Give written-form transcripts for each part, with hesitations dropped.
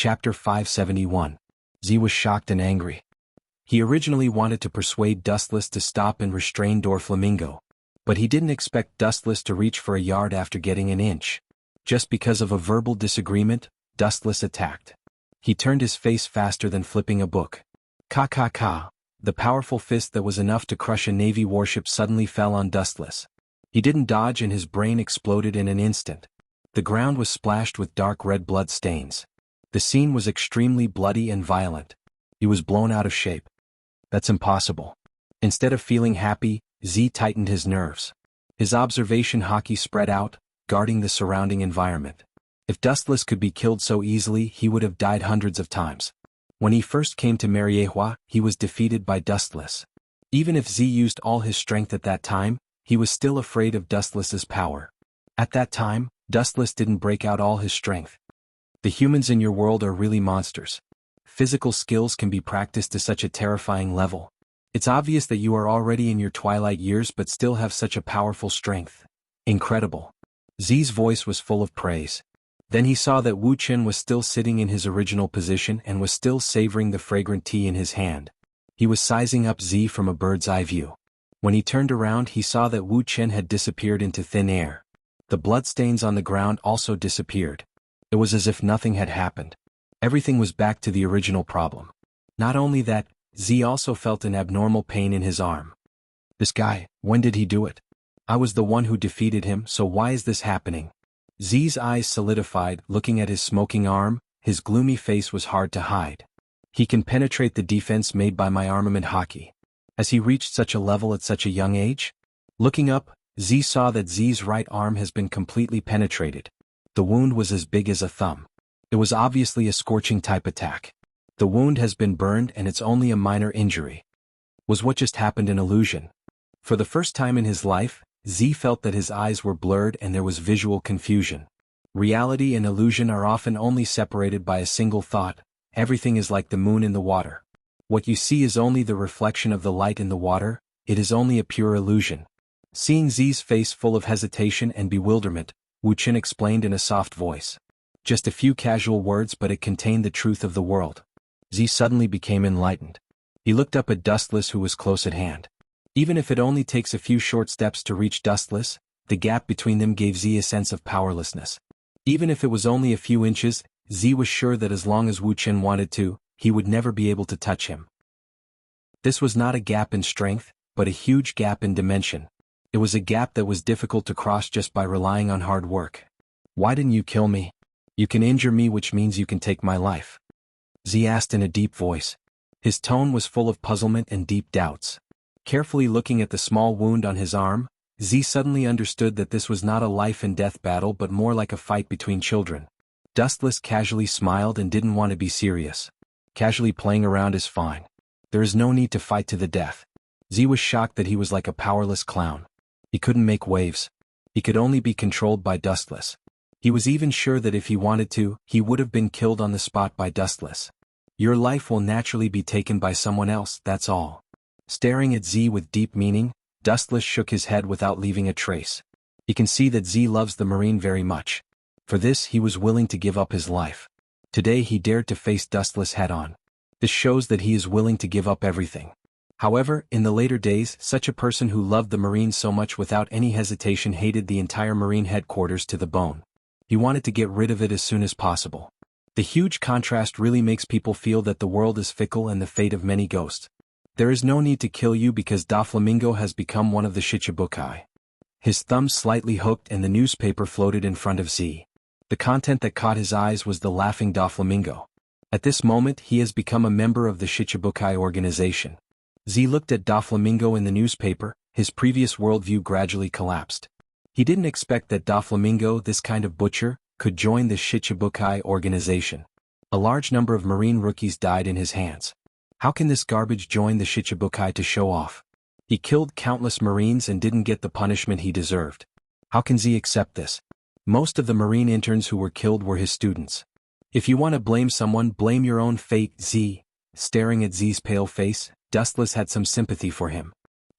Chapter 571. Z was shocked and angry. He originally wanted to persuade Dustless to stop and restrain Doflamingo, but he didn't expect Dustless to reach for a yard after getting an inch. Just because of a verbal disagreement, Dustless attacked. He turned his face faster than flipping a book. Ka. The powerful fist that was enough to crush a Navy warship suddenly fell on Dustless. He didn't dodge and his brain exploded in an instant. The ground was splashed with dark red blood stains. The scene was extremely bloody and violent. He was blown out of shape. That's impossible. Instead of feeling happy, Z tightened his nerves. His observation hockey spread out, guarding the surrounding environment. If Dustless could be killed so easily, he would have died hundreds of times. When he first came to Mariehua, he was defeated by Dustless. Even if Z used all his strength at that time, he was still afraid of Dustless's power. At that time, Dustless didn't break out all his strength. The humans in your world are really monsters. Physical skills can be practiced to such a terrifying level. It's obvious that you are already in your twilight years but still have such a powerful strength. Incredible. Z's voice was full of praise. Then he saw that Wu Chen was still sitting in his original position and was still savoring the fragrant tea in his hand. He was sizing up Z from a bird's eye view. When he turned around, he saw that Wu Chen had disappeared into thin air. The bloodstains on the ground also disappeared. It was as if nothing had happened. Everything was back to the original problem. Not only that, Z also felt an abnormal pain in his arm. This guy, when did he do it? I was the one who defeated him, so why is this happening? Z's eyes solidified, looking at his smoking arm. His gloomy face was hard to hide. He can penetrate the defense made by my armament hockey. Has he reached such a level at such a young age? Looking up, Z saw that Z's right arm has been completely penetrated. The wound was as big as a thumb. It was obviously a scorching type attack. The wound has been burned and it's only a minor injury. Was what just happened an illusion? For the first time in his life, Z felt that his eyes were blurred and there was visual confusion. Reality and illusion are often only separated by a single thought. Everything is like the moon in the water. What you see is only the reflection of the light in the water. It is only a pure illusion. Seeing Z's face full of hesitation and bewilderment, Wu Chen explained in a soft voice. Just a few casual words, but it contained the truth of the world. Z suddenly became enlightened. He looked up at Dustless, who was close at hand. Even if it only takes a few short steps to reach Dustless, the gap between them gave Z a sense of powerlessness. Even if it was only a few inches, Z was sure that as long as Wu Chen wanted to, he would never be able to touch him. This was not a gap in strength, but a huge gap in dimension. It was a gap that was difficult to cross just by relying on hard work. Why didn't you kill me? You can injure me, which means you can take my life. Z asked in a deep voice. His tone was full of puzzlement and deep doubts. Carefully looking at the small wound on his arm, Z suddenly understood that this was not a life-and-death battle but more like a fight between children. Dustless casually smiled and didn't want to be serious. Casually playing around is fine. There is no need to fight to the death. Z was shocked that he was like a powerless clown. He couldn't make waves. He could only be controlled by Dustless. He was even sure that if he wanted to, he would have been killed on the spot by Dustless. Your life will naturally be taken by someone else, that's all. Staring at Z with deep meaning, Dustless shook his head without leaving a trace. He can see that Z loves the Marine very much. For this he was willing to give up his life. Today he dared to face Dustless head-on. This shows that he is willing to give up everything. However, in the later days, such a person who loved the Marine so much without any hesitation hated the entire Marine headquarters to the bone. He wanted to get rid of it as soon as possible. The huge contrast really makes people feel that the world is fickle and the fate of many ghosts. There is no need to kill you because Doflamingo has become one of the Shichibukai. His thumb slightly hooked and the newspaper floated in front of Z. The content that caught his eyes was the laughing Doflamingo. At this moment he has become a member of the Shichibukai organization. Z looked at Doflamingo in the newspaper. His previous worldview gradually collapsed. He didn't expect that Doflamingo, this kind of butcher, could join the Shichibukai organization. A large number of Marine rookies died in his hands. How can this garbage join the Shichibukai to show off? He killed countless Marines and didn't get the punishment he deserved. How can Z accept this? Most of the Marine interns who were killed were his students. If you want to blame someone, blame your own fate, Z. Staring at Z's pale face, Dustless had some sympathy for him.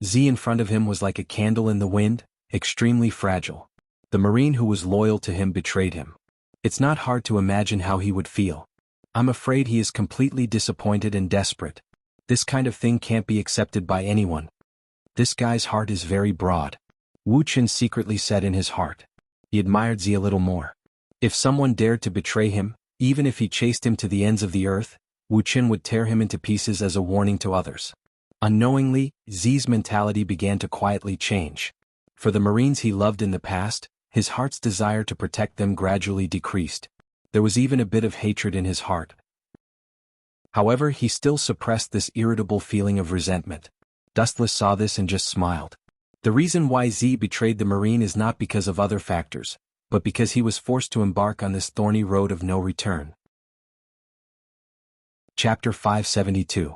Z in front of him was like a candle in the wind, extremely fragile. The Marine who was loyal to him betrayed him. It's not hard to imagine how he would feel. I'm afraid he is completely disappointed and desperate. This kind of thing can't be accepted by anyone. This guy's heart is very broad. Wu Qin secretly said in his heart. He admired Z a little more. If someone dared to betray him, even if he chased him to the ends of the earth, Wu Qin would tear him into pieces as a warning to others. Unknowingly, Z's mentality began to quietly change. For the Marines he loved in the past, his heart's desire to protect them gradually decreased. There was even a bit of hatred in his heart. However, he still suppressed this irritable feeling of resentment. Dustless saw this and just smiled. The reason why Z betrayed the Marine is not because of other factors, but because he was forced to embark on this thorny road of no return. Chapter 572.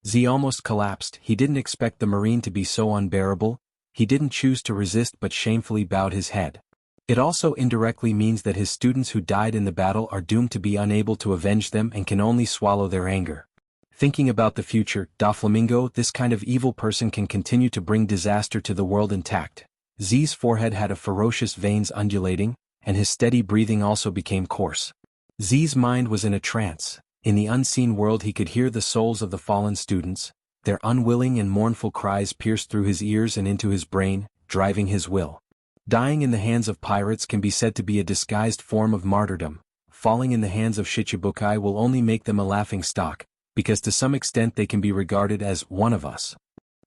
Z almost collapsed. He didn't expect the Marine to be so unbearable. He didn't choose to resist but shamefully bowed his head. It also indirectly means that his students who died in the battle are doomed to be unable to avenge them and can only swallow their anger. Thinking about the future, Doflamingo, this kind of evil person can continue to bring disaster to the world intact. Z's forehead had a ferocious veins undulating, and his steady breathing also became coarse. Z's mind was in a trance. In the unseen world he could hear the souls of the fallen students. Their unwilling and mournful cries pierced through his ears and into his brain, driving his will. Dying in the hands of pirates can be said to be a disguised form of martyrdom. Falling in the hands of Shichibukai will only make them a laughing stock, because to some extent they can be regarded as one of us.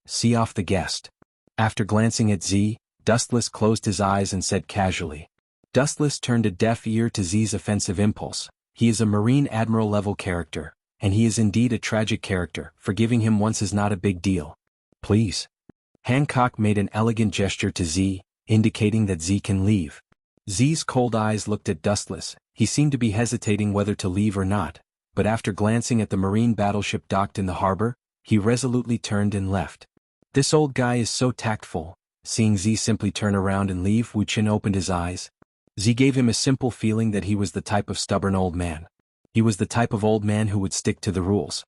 See off the guest. After glancing at Z, Dustless closed his eyes and said casually. Dustless turned a deaf ear to Z's offensive impulse. He is a Marine Admiral-level character, and he is indeed a tragic character. Forgiving him once is not a big deal. Please. Hancock made an elegant gesture to Z, indicating that Z can leave. Z's cold eyes looked at Dustless. He seemed to be hesitating whether to leave or not, but after glancing at the Marine battleship docked in the harbor, he resolutely turned and left. This old guy is so tactful. Seeing Z simply turn around and leave, Wu Qin opened his eyes. Z gave him a simple feeling that he was the type of stubborn old man. He was the type of old man who would stick to the rules.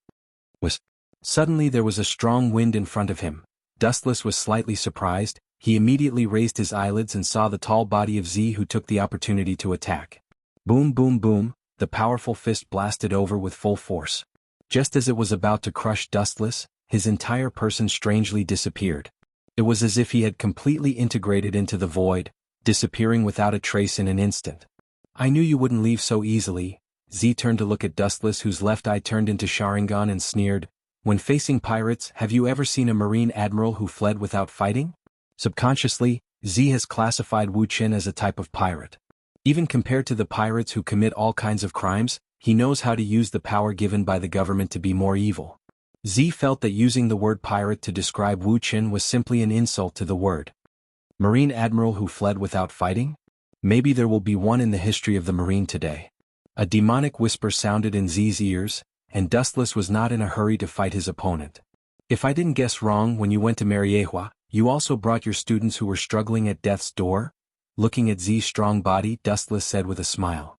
Suddenly there was a strong wind in front of him. Dustless was slightly surprised. He immediately raised his eyelids and saw the tall body of Z, who took the opportunity to attack. Boom boom boom, the powerful fist blasted over with full force. Just as it was about to crush Dustless, his entire person strangely disappeared. It was as if he had completely integrated into the void, disappearing without a trace in an instant. I knew you wouldn't leave so easily. Z turned to look at Dustless, whose left eye turned into Sharingan, and sneered. When facing pirates, have you ever seen a Marine Admiral who fled without fighting? Subconsciously, Z has classified Wu Qin as a type of pirate. Even compared to the pirates who commit all kinds of crimes, he knows how to use the power given by the government to be more evil. Z felt that using the word pirate to describe Wu Qin was simply an insult to the word. Marine Admiral who fled without fighting? Maybe there will be one in the history of the Marine today. A demonic whisper sounded in Z's ears, and Dustless was not in a hurry to fight his opponent. If I didn't guess wrong, when you went to Mariehua, you also brought your students who were struggling at death's door? Looking at Z's strong body, Dustless said with a smile.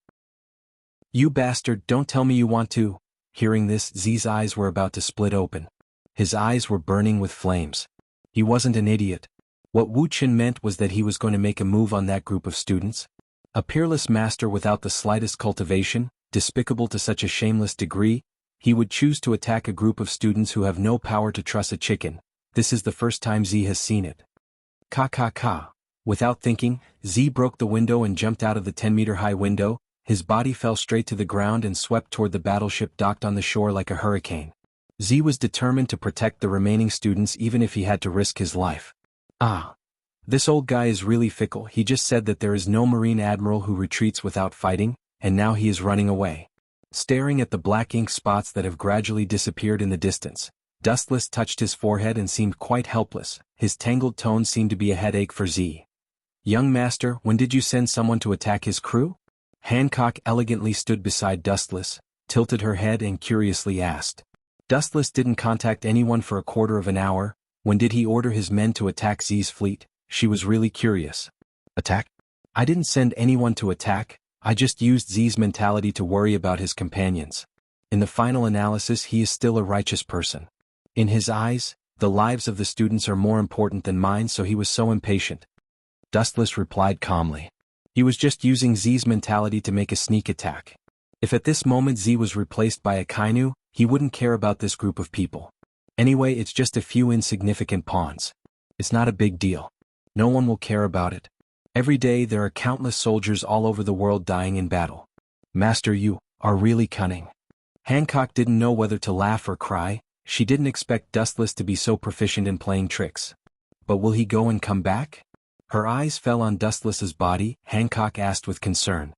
You bastard, don't tell me you want to. Hearing this, Z's eyes were about to split open. His eyes were burning with flames. He wasn't an idiot. What Wu Qin meant was that he was going to make a move on that group of students. A peerless master without the slightest cultivation, despicable to such a shameless degree, he would choose to attack a group of students who have no power to truss a chicken. This is the first time Z has seen it. Ka. Without thinking, Z broke the window and jumped out of the 10-meter-high window. His body fell straight to the ground and swept toward the battleship docked on the shore like a hurricane. Z was determined to protect the remaining students even if he had to risk his life. This old guy is really fickle. He just said that there is no Marine Admiral who retreats without fighting, and now he is running away. Staring at the black ink spots that have gradually disappeared in the distance, Dustless touched his forehead and seemed quite helpless. His tangled tone seemed to be a headache for Z. Young master, when did you send someone to attack his crew? Hancock elegantly stood beside Dustless, tilted her head and curiously asked. Dustless didn't contact anyone for a quarter of an hour. When did he order his men to attack Z's fleet? She was really curious. Attack? I didn't send anyone to attack. I just used Z's mentality to worry about his companions. In the final analysis, he is still a righteous person. In his eyes, the lives of the students are more important than mine, so he was so impatient. Dustless replied calmly. He was just using Z's mentality to make a sneak attack. If at this moment Z was replaced by a Kainu, he wouldn't care about this group of people. Anyway, it's just a few insignificant pawns. It's not a big deal. No one will care about it. Every day there are countless soldiers all over the world dying in battle. Master, you are really cunning. Hancock didn't know whether to laugh or cry. She didn't expect Dustless to be so proficient in playing tricks. But will he go and come back? Her eyes fell on Dustless's body. Hancock asked with concern.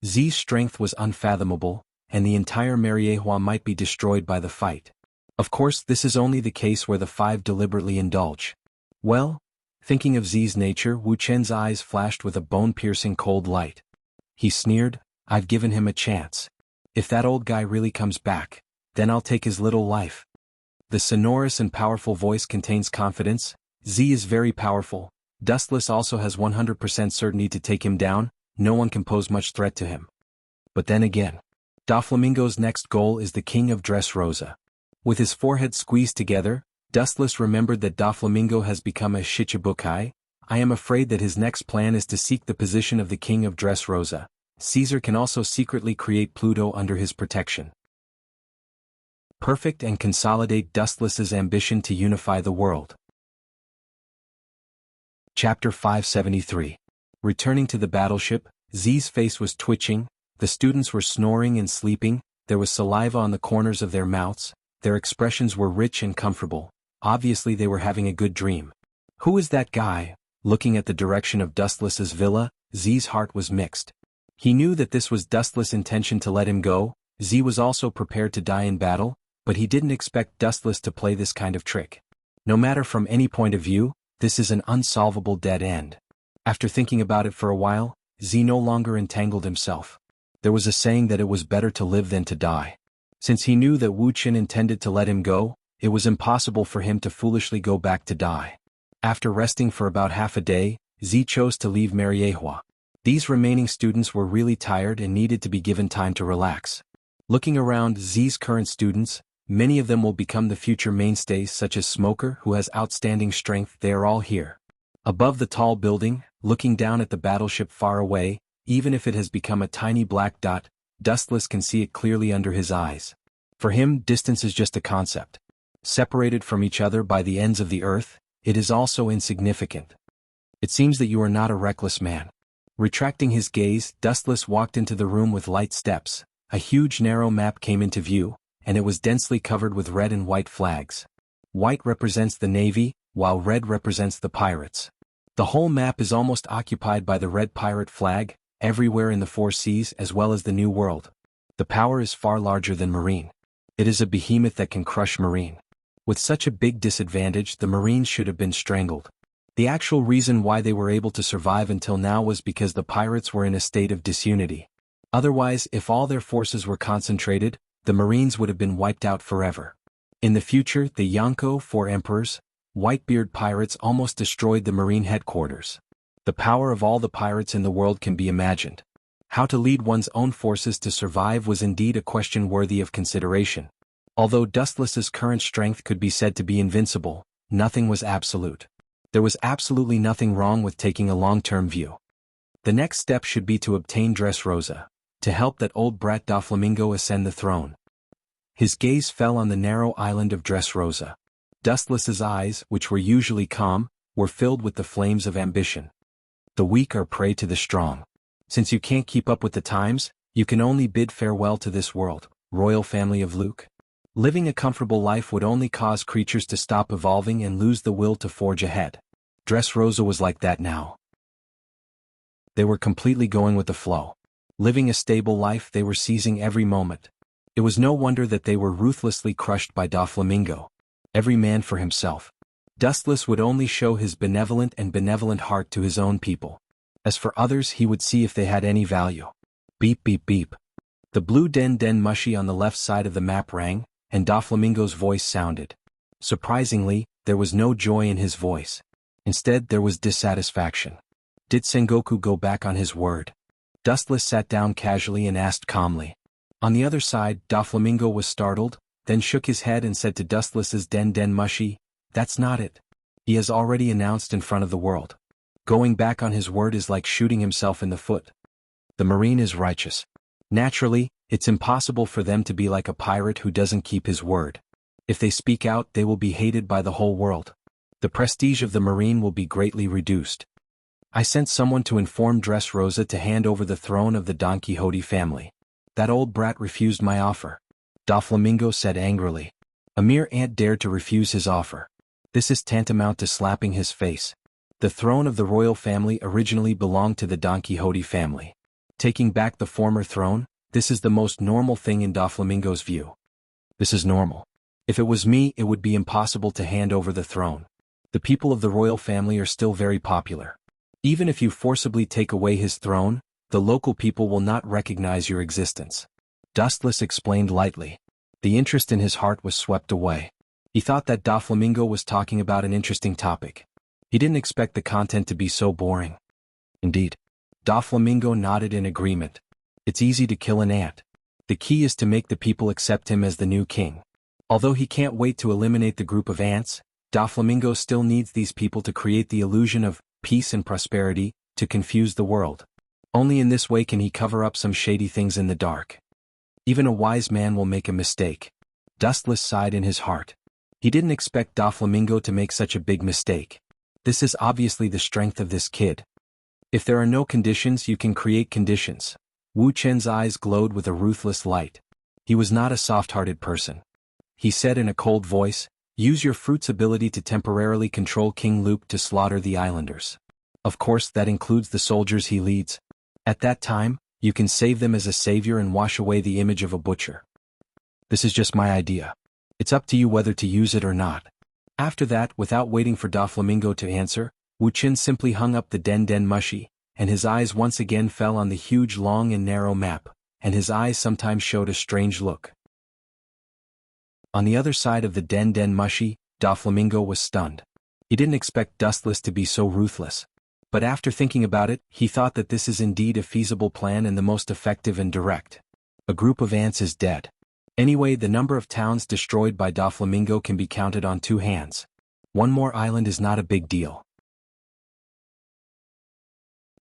Z's strength was unfathomable, and the entire Mariehua might be destroyed by the fight. Of course, this is only the case where the five deliberately indulge. Well, thinking of Z's nature, Wu Chen's eyes flashed with a bone-piercing cold light. He sneered, I've given him a chance. If that old guy really comes back, then I'll take his little life. The sonorous and powerful voice contains confidence. Z is very powerful. Dustless also has 100% certainty to take him down. No one can pose much threat to him. But then again, Doflamingo's next goal is the King of Dressrosa. With his forehead squeezed together, Dustless remembered that Doflamingo has become a Shichibukai. I am afraid that his next plan is to seek the position of the King of Dressrosa. Caesar can also secretly create Pluto under his protection. Perfect and consolidate Dustless's ambition to unify the world. Chapter 573. Returning to the battleship, Z's face was twitching, the students were snoring and sleeping, there was saliva on the corners of their mouths, their expressions were rich and comfortable. Obviously they were having a good dream. Who is that guy? Looking at the direction of Dustless's villa, Z's heart was mixed. He knew that this was Dustless' intention to let him go. Z was also prepared to die in battle, but he didn't expect Dustless to play this kind of trick. No matter from any point of view, this is an unsolvable dead end. After thinking about it for a while, Z no longer entangled himself. There was a saying that it was better to live than to die. Since he knew that Wu Qin intended to let him go, it was impossible for him to foolishly go back to die. After resting for about half a day, Z chose to leave Mariehua. These remaining students were really tired and needed to be given time to relax. Looking around Z's current students, many of them will become the future mainstays, such as Smoker, who has outstanding strength. They are all here. Above the tall building, looking down at the battleship far away, even if it has become a tiny black dot, Dustless can see it clearly under his eyes. For him, distance is just a concept. Separated from each other by the ends of the earth, it is also insignificant. It seems that you are not a reckless man. Retracting his gaze, Dustless walked into the room with light steps. A huge narrow map came into view, and it was densely covered with red and white flags. White represents the Navy, while red represents the pirates. The whole map is almost occupied by the red pirate flag, everywhere in the four seas as well as the New World. The power is far larger than Marine. It is a behemoth that can crush Marine. With such a big disadvantage, the Marines should have been strangled. The actual reason why they were able to survive until now was because the pirates were in a state of disunity. Otherwise, if all their forces were concentrated, the Marines would have been wiped out forever. In the future, the Jianghu, four emperors, Whitebeard pirates almost destroyed the Marine headquarters. The power of all the pirates in the world can be imagined. How to lead one's own forces to survive was indeed a question worthy of consideration. Although Dustless's current strength could be said to be invincible, nothing was absolute. There was absolutely nothing wrong with taking a long-term view. The next step should be to obtain Dressrosa, to help that old brat Doflamingo ascend the throne. His gaze fell on the narrow island of Dressrosa. Dustless's eyes, which were usually calm, were filled with the flames of ambition. The weak are prey to the strong. Since you can't keep up with the times, you can only bid farewell to this world, royal family of Luke. Living a comfortable life would only cause creatures to stop evolving and lose the will to forge ahead. Dressrosa was like that now. They were completely going with the flow. Living a stable life, they were seizing every moment. It was no wonder that they were ruthlessly crushed by Doflamingo. Every man for himself. Dustless would only show his benevolent heart to his own people. As for others, he would see if they had any value. Beep beep beep. The blue den mushy on the left side of the map rang, and Doflamingo's voice sounded. Surprisingly, there was no joy in his voice. Instead, there was dissatisfaction. Did Sengoku go back on his word? Dustless sat down casually and asked calmly. On the other side, Doflamingo was startled, then shook his head and said to Dustless's den mushy, "That's not it. He has already announced in front of the world. Going back on his word is like shooting himself in the foot. The Marine is righteous. Naturally, it's impossible for them to be like a pirate who doesn't keep his word. If they speak out, they will be hated by the whole world. The prestige of the Marine will be greatly reduced. I sent someone to inform Dressrosa to hand over the throne of the Don Quixote family. That old brat refused my offer. Doflamingo said angrily. A mere ant dared to refuse his offer. This is tantamount to slapping his face. The throne of the royal family originally belonged to the Don Quixote family. Taking back the former throne, this is the most normal thing in Doflamingo's view. This is normal. If it was me, it would be impossible to hand over the throne. The people of the royal family are still very popular. Even if you forcibly take away his throne, the local people will not recognize your existence. Dustless explained lightly. The interest in his heart was swept away. He thought that Doflamingo was talking about an interesting topic. He didn't expect the content to be so boring. Indeed. Doflamingo nodded in agreement. It's easy to kill an ant. The key is to make the people accept him as the new king. Although he can't wait to eliminate the group of ants, Doflamingo still needs these people to create the illusion of peace and prosperity, to confuse the world. Only in this way can he cover up some shady things in the dark. Even a wise man will make a mistake. Dustless sighed in his heart. He didn't expect Doflamingo to make such a big mistake. This is obviously the strength of this kid. If there are no conditions, you can create conditions. Wu Chen's eyes glowed with a ruthless light. He was not a soft-hearted person. He said in a cold voice, use your fruit's ability to temporarily control King Luke to slaughter the islanders. Of course, that includes the soldiers he leads. At that time, you can save them as a savior and wash away the image of a butcher. This is just my idea. It's up to you whether to use it or not. After that, without waiting for Doflamingo to answer, Wu Chen simply hung up the Den Mushi, and his eyes once again fell on the huge long and narrow map, and his eyes sometimes showed a strange look. On the other side of the Den Mushi, Doflamingo was stunned. He didn't expect Dustless to be so ruthless. But after thinking about it, he thought that this is indeed a feasible plan and the most effective and direct. A group of ants is dead. Anyway, the number of towns destroyed by Doflamingo can be counted on 2 hands. One more island is not a big deal.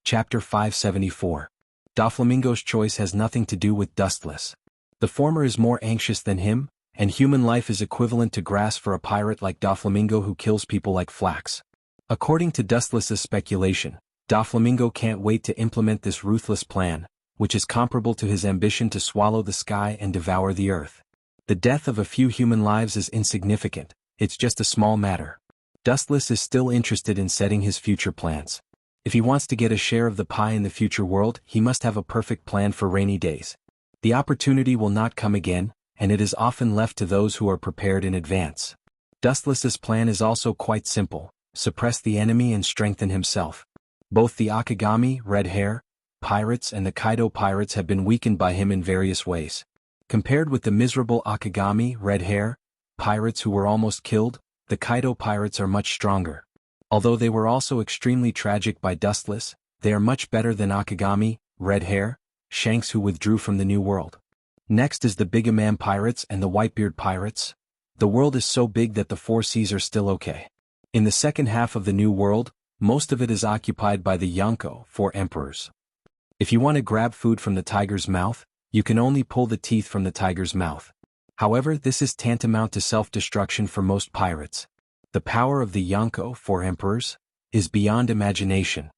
Chapter 574. Doflamingo's choice has nothing to do with Dustless. The former is more anxious than him, and human life is equivalent to grass for a pirate like Doflamingo who kills people like flax. According to Dustless's speculation, Doflamingo can't wait to implement this ruthless plan, which is comparable to his ambition to swallow the sky and devour the earth. The death of a few human lives is insignificant, it's just a small matter. Dustless is still interested in setting his future plans. If he wants to get a share of the pie in the future world, he must have a perfect plan for rainy days. The opportunity will not come again, and it is often left to those who are prepared in advance. Dustless's plan is also quite simple. Suppress the enemy and strengthen himself. Both the Akagami, Red Hair, pirates and the Kaido pirates have been weakened by him in various ways. Compared with the miserable Akagami, Red Hair, pirates who were almost killed, the Kaido pirates are much stronger. Although they were also extremely tragic by Dustless, they are much better than Akagami, Red Hair, Shanks who withdrew from the New World. Next is the Bigamam pirates and the Whitebeard pirates. The world is so big that the 4 seas are still okay. In the second half of the New World, most of it is occupied by the Yonko, 4 emperors. If you want to grab food from the tiger's mouth, you can only pull the teeth from the tiger's mouth. However, this is tantamount to self-destruction for most pirates. The power of the Yonko, 4 emperors, is beyond imagination.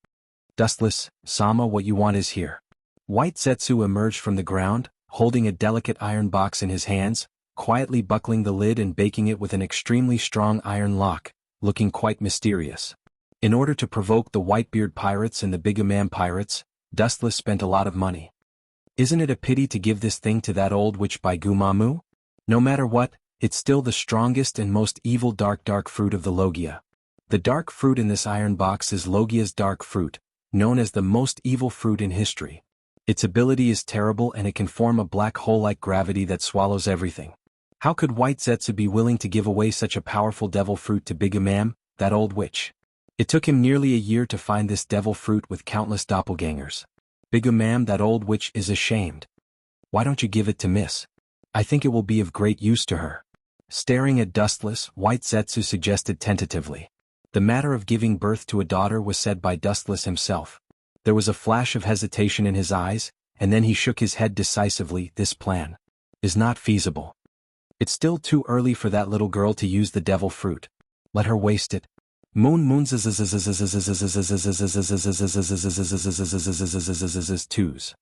Dustless, Sama, what you want is here. White Zetsu emerged from the ground, holding a delicate iron box in his hands, quietly buckling the lid and baking it with an extremely strong iron lock, looking quite mysterious. In order to provoke the Whitebeard pirates and the Bigamam pirates, Dustless spent a lot of money. Isn't it a pity to give this thing to that old witch by Gumamu? No matter what, it's still the strongest and most evil dark fruit of the Logia. The dark fruit in this iron box is Logia's dark fruit, known as the most evil fruit in history. Its ability is terrible and it can form a black hole like gravity that swallows everything. How could White Zetsu be willing to give away such a powerful devil fruit to Bigamam, that old witch? It took him nearly a year to find this devil fruit with countless doppelgangers. Bigamam, that old witch, is ashamed. Why don't you give it to Miss? I think it will be of great use to her. Staring at Dustless, White Zetsu suggested tentatively. The matter of giving birth to a daughter was said by Dustless himself. There was a flash of hesitation in his eyes, and then he shook his head decisively. This plan is not feasible. It's still too early for that little girl to use the devil fruit. Let her waste it. Twos.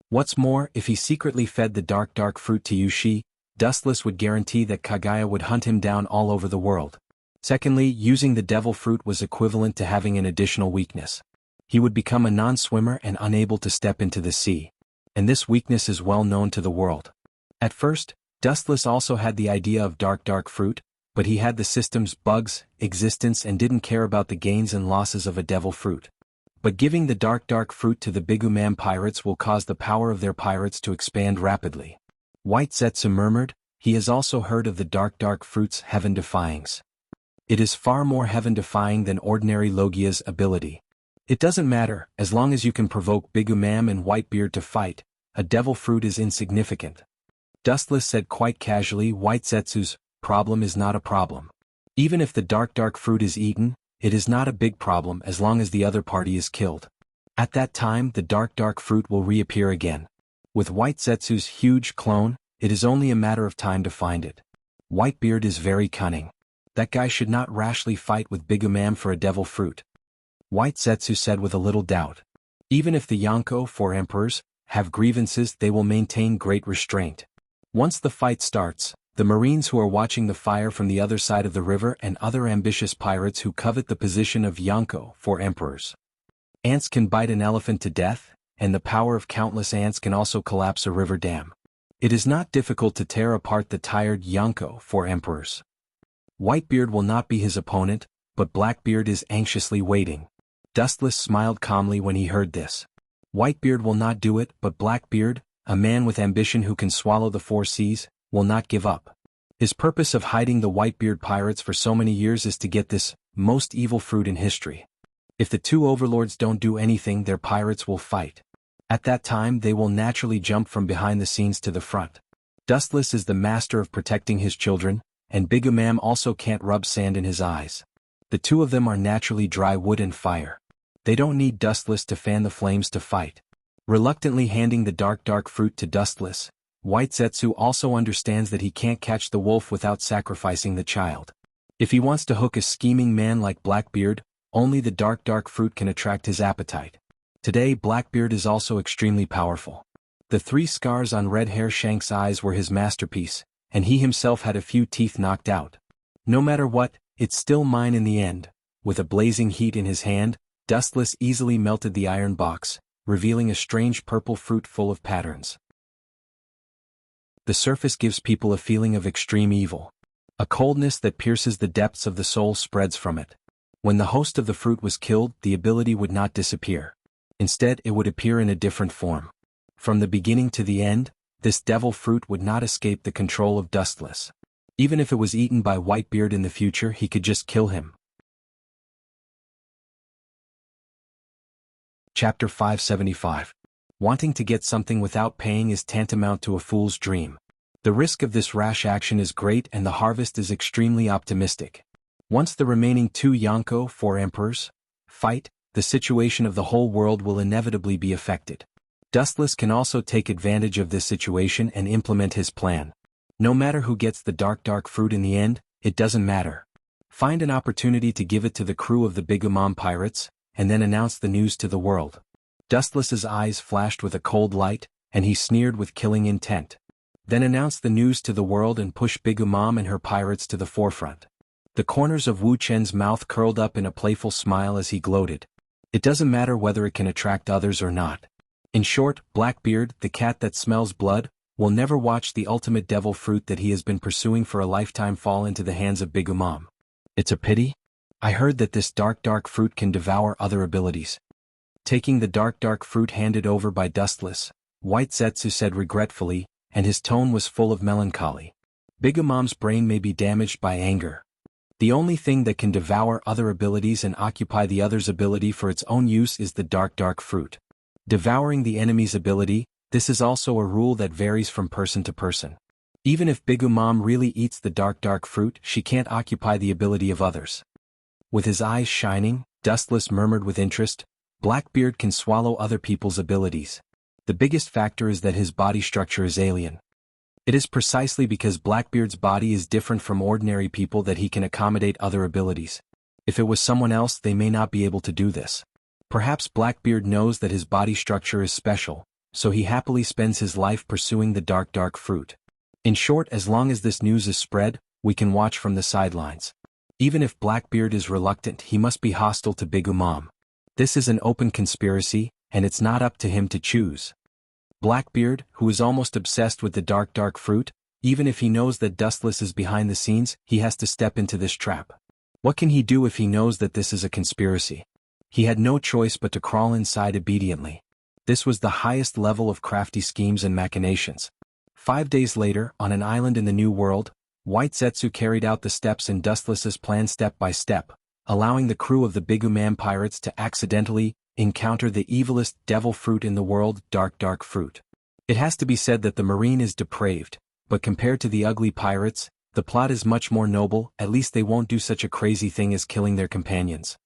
What's more, if he secretly fed the dark fruit to Yushi, Dustless would guarantee that Kagaya would hunt him down all over the world. Secondly, using the devil fruit was equivalent to having an additional weakness. He would become a non-swimmer and unable to step into the sea. And this weakness is well known to the world. At first, Dustless also had the idea of dark fruit, but he had the system's bugs, existence and didn't care about the gains and losses of a devil fruit. But giving the dark fruit to the Bigumam pirates will cause the power of their pirates to expand rapidly. White Zetsu murmured, he has also heard of the dark fruit's heaven-defyings. It is far more heaven-defying than ordinary Logia's ability. It doesn't matter, as long as you can provoke Bigumam and Whitebeard to fight, a devil fruit is insignificant. Dustless said quite casually, White Zetsu's problem is not a problem. Even if the dark fruit is eaten, it is not a big problem as long as the other party is killed. At that time the dark fruit will reappear again. With White Zetsu's huge clone, it is only a matter of time to find it. Whitebeard is very cunning. That guy should not rashly fight with Bigumam for a devil fruit. White Zetsu said with a little doubt. Even if the Yonko, 4 emperors, have grievances, they will maintain great restraint. Once the fight starts, the Marines who are watching the fire from the other side of the river and other ambitious pirates who covet the position of Yonko, 4 emperors. Ants can bite an elephant to death, and the power of countless ants can also collapse a river dam. It is not difficult to tear apart the tired Yonko, 4 emperors. Whitebeard will not be his opponent, but Blackbeard is anxiously waiting. Dustless smiled calmly when he heard this. Whitebeard will not do it, but Blackbeard, a man with ambition who can swallow the 4 seas, will not give up. His purpose of hiding the Whitebeard pirates for so many years is to get this most evil fruit in history. If the 2 overlords don't do anything, their pirates will fight. At that time they will naturally jump from behind the scenes to the front. Dustless is the master of protecting his children, and Bigumam also can't rub sand in his eyes. The 2 of them are naturally dry wood and fire. They don't need Dustless to fan the flames to fight. Reluctantly handing the dark fruit to Dustless, White Zetsu also understands that he can't catch the wolf without sacrificing the child. If he wants to hook a scheming man like Blackbeard, only the dark fruit can attract his appetite. Today Blackbeard is also extremely powerful. The 3 scars on Red Hair Shank's eyes were his masterpiece, and he himself had a few teeth knocked out. No matter what, it's still mine in the end. With a blazing heat in his hand, Dustless easily melted the iron box, revealing a strange purple fruit full of patterns. The surface gives people a feeling of extreme evil. A coldness that pierces the depths of the soul spreads from it. When the host of the fruit was killed, the ability would not disappear. Instead, it would appear in a different form. From the beginning to the end, this devil fruit would not escape the control of Dustless. Even if it was eaten by Whitebeard in the future, he could just kill him. Chapter 575. Wanting to get something without paying is tantamount to a fool's dream. The risk of this rash action is great and the harvest is extremely optimistic. Once the remaining 2 Yonko, 4 emperors, fight, the situation of the whole world will inevitably be affected. Dustless can also take advantage of this situation and implement his plan. No matter who gets the dark fruit in the end, it doesn't matter. Find an opportunity to give it to the crew of the Bigumam pirates, and then announce the news to the world. Dustless's eyes flashed with a cold light, and he sneered with killing intent. Then announce the news to the world and push Bigumam and her pirates to the forefront. The corners of Wu Chen's mouth curled up in a playful smile as he gloated. It doesn't matter whether it can attract others or not. In short, Blackbeard, the cat that smells blood, will never watch the ultimate devil fruit that he has been pursuing for a lifetime fall into the hands of Bigumam. It's a pity. I heard that this dark fruit can devour other abilities. Taking the dark fruit handed over by Dustless, White Zetsu said regretfully, and his tone was full of melancholy. Bigumam's brain may be damaged by anger. The only thing that can devour other abilities and occupy the other's ability for its own use is the dark fruit. Devouring the enemy's ability, this is also a rule that varies from person to person. Even if Bigumam really eats the dark fruit, she can't occupy the ability of others. With his eyes shining, Dustless murmured with interest, Blackbeard can swallow other people's abilities. The biggest factor is that his body structure is alien. It is precisely because Blackbeard's body is different from ordinary people that he can accommodate other abilities. If it was someone else, they may not be able to do this. Perhaps Blackbeard knows that his body structure is special, so he happily spends his life pursuing the dark fruit. In short, as long as this news is spread, we can watch from the sidelines. Even if Blackbeard is reluctant, he must be hostile to Big Mom. This is an open conspiracy, and it's not up to him to choose. Blackbeard, who is almost obsessed with the dark fruit, even if he knows that Dustless is behind the scenes, he has to step into this trap. What can he do if he knows that this is a conspiracy? He had no choice but to crawl inside obediently. This was the highest level of crafty schemes and machinations. 5 days later, on an island in the New World, White Zetsu carried out the steps in Dustless's plan step by step, allowing the crew of the Bigumam pirates to accidentally encounter the evilest devil fruit in the world, dark fruit. It has to be said that the marine is depraved, but compared to the ugly pirates, the plot is much more noble. At least they won't do such a crazy thing as killing their companions.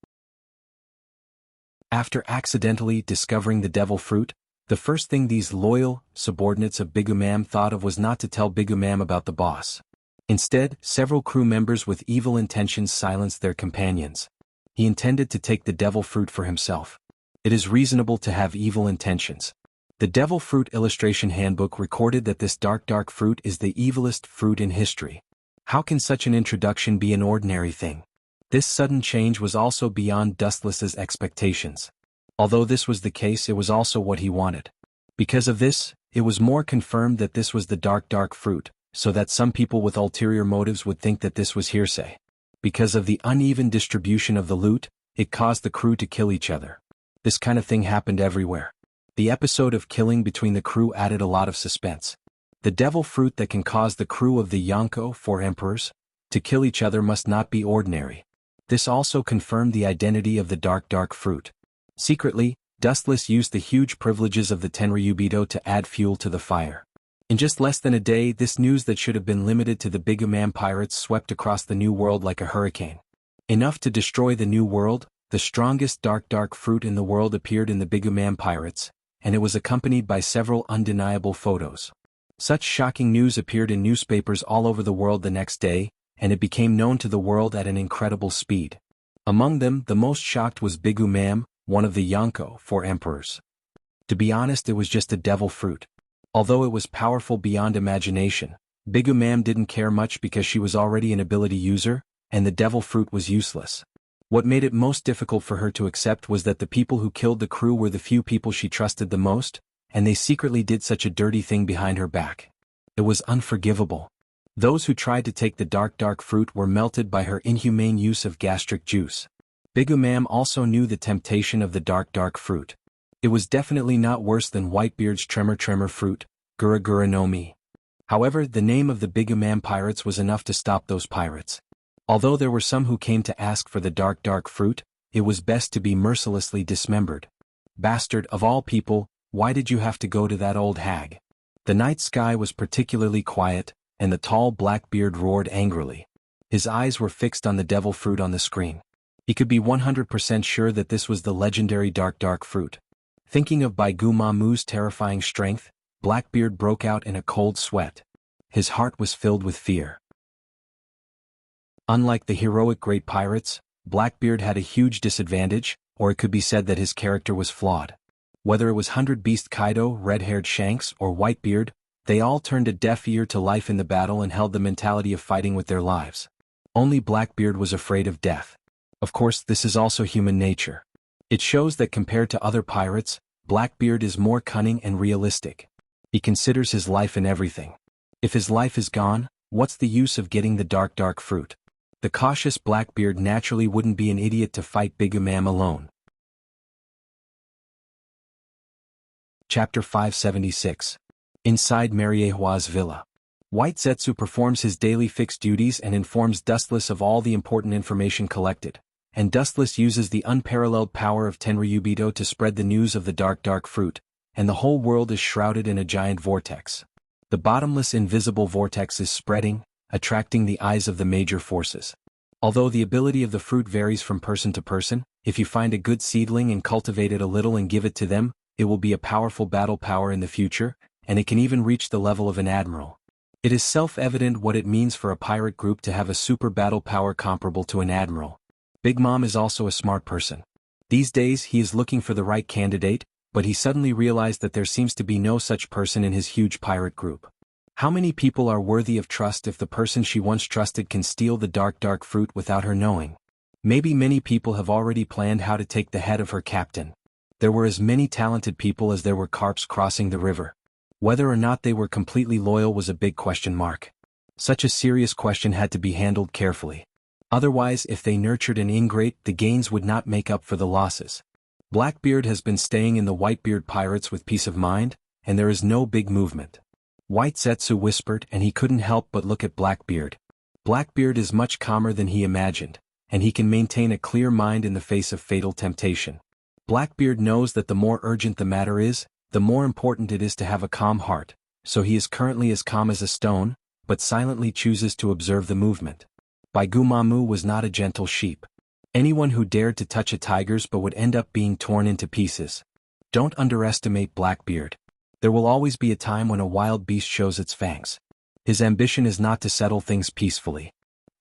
After accidentally discovering the devil fruit, the first thing these loyal subordinates of Bigumam thought of was not to tell Bigumam about the boss. Instead, several crew members with evil intentions silenced their companions. He intended to take the devil fruit for himself. It is reasonable to have evil intentions. The Devil Fruit Illustration Handbook recorded that this dark fruit is the evilest fruit in history. How can such an introduction be an ordinary thing? This sudden change was also beyond Dustless's expectations. Although this was the case, it was also what he wanted. Because of this, it was more confirmed that this was the dark fruit, so that some people with ulterior motives would think that this was hearsay. Because of the uneven distribution of the loot, it caused the crew to kill each other. This kind of thing happened everywhere. The episode of killing between the crew added a lot of suspense. The devil fruit that can cause the crew of the Jianghu, 4 emperors, to kill each other must not be ordinary. This also confirmed the identity of the dark fruit. Secretly, Dustless used the huge privileges of the Tenryubido to add fuel to the fire. In just less than a day, this news that should have been limited to the Bigumam pirates swept across the New World like a hurricane. Enough to destroy the New World. The strongest dark fruit in the world appeared in the Bigumam pirates, and it was accompanied by several undeniable photos. Such shocking news appeared in newspapers all over the world the next day, and it became known to the world at an incredible speed. Among them, the most shocked was Bigumam, one of the Jianghu, 4 emperors. To be honest, it was just a devil fruit. Although it was powerful beyond imagination, Bigumam didn't care much because she was already an ability user, and the devil fruit was useless. What made it most difficult for her to accept was that the people who killed the crew were the few people she trusted the most, and they secretly did such a dirty thing behind her back. It was unforgivable. Those who tried to take the dark fruit were melted by her inhumane use of gastric juice. Bigumam also knew the temptation of the dark fruit. It was definitely not worse than Whitebeard's tremor fruit, Gura no Mi. However, the name of the Bigumam pirates was enough to stop those pirates. Although there were some who came to ask for the dark fruit, it was best to be mercilessly dismembered. Bastard of all people, why did you have to go to that old hag? The night sky was particularly quiet, and the tall Blackbeard roared angrily. His eyes were fixed on the devil fruit on the screen. He could be 100% sure that this was the legendary dark fruit. Thinking of Baigu Mamu's terrifying strength, Blackbeard broke out in a cold sweat. His heart was filled with fear. Unlike the heroic great pirates, Blackbeard had a huge disadvantage, or it could be said that his character was flawed. Whether it was 100-Beast Kaido, red-haired Shanks, or Whitebeard, they all turned a deaf ear to life in the battle and held the mentality of fighting with their lives. Only Blackbeard was afraid of death. Of course, this is also human nature. It shows that compared to other pirates, Blackbeard is more cunning and realistic. He considers his life in everything. If his life is gone, what's the use of getting the dark fruit? The cautious Blackbeard naturally wouldn't be an idiot to fight Bigumam alone. Chapter 576. Inside Mariehua's villa. White Zetsu performs his daily fixed duties and informs Dustless of all the important information collected, and Dustless uses the unparalleled power of Tenryubido to spread the news of the dark fruit, and the whole world is shrouded in a giant vortex. The bottomless invisible vortex is spreading, attracting the eyes of the major forces. Although the ability of the fruit varies from person to person, if you find a good seedling and cultivate it a little and give it to them, it will be a powerful battle power in the future, and it can even reach the level of an admiral. It is self-evident what it means for a pirate group to have a super battle power comparable to an admiral. Big Mom is also a smart person. These days he is looking for the right candidate, but he suddenly realized that there seems to be no such person in his huge pirate group. How many people are worthy of trust if the person she once trusted can steal the dark fruit without her knowing? Maybe many people have already planned how to take the head of her captain. There were as many talented people as there were carps crossing the river. Whether or not they were completely loyal was a big question mark. Such a serious question had to be handled carefully. Otherwise, if they nurtured an ingrate, the gains would not make up for the losses. Blackbeard has been staying in the Whitebeard pirates with peace of mind, and there is no big movement. White Zetsu whispered, and he couldn't help but look at Blackbeard. Blackbeard is much calmer than he imagined, and he can maintain a clear mind in the face of fatal temptation. Blackbeard knows that the more urgent the matter is, the more important it is to have a calm heart, so he is currently as calm as a stone, but silently chooses to observe the movement. Baigumamu was not a gentle sheep. Anyone who dared to touch a tiger's but would end up being torn into pieces. Don't underestimate Blackbeard. There will always be a time when a wild beast shows its fangs. His ambition is not to settle things peacefully.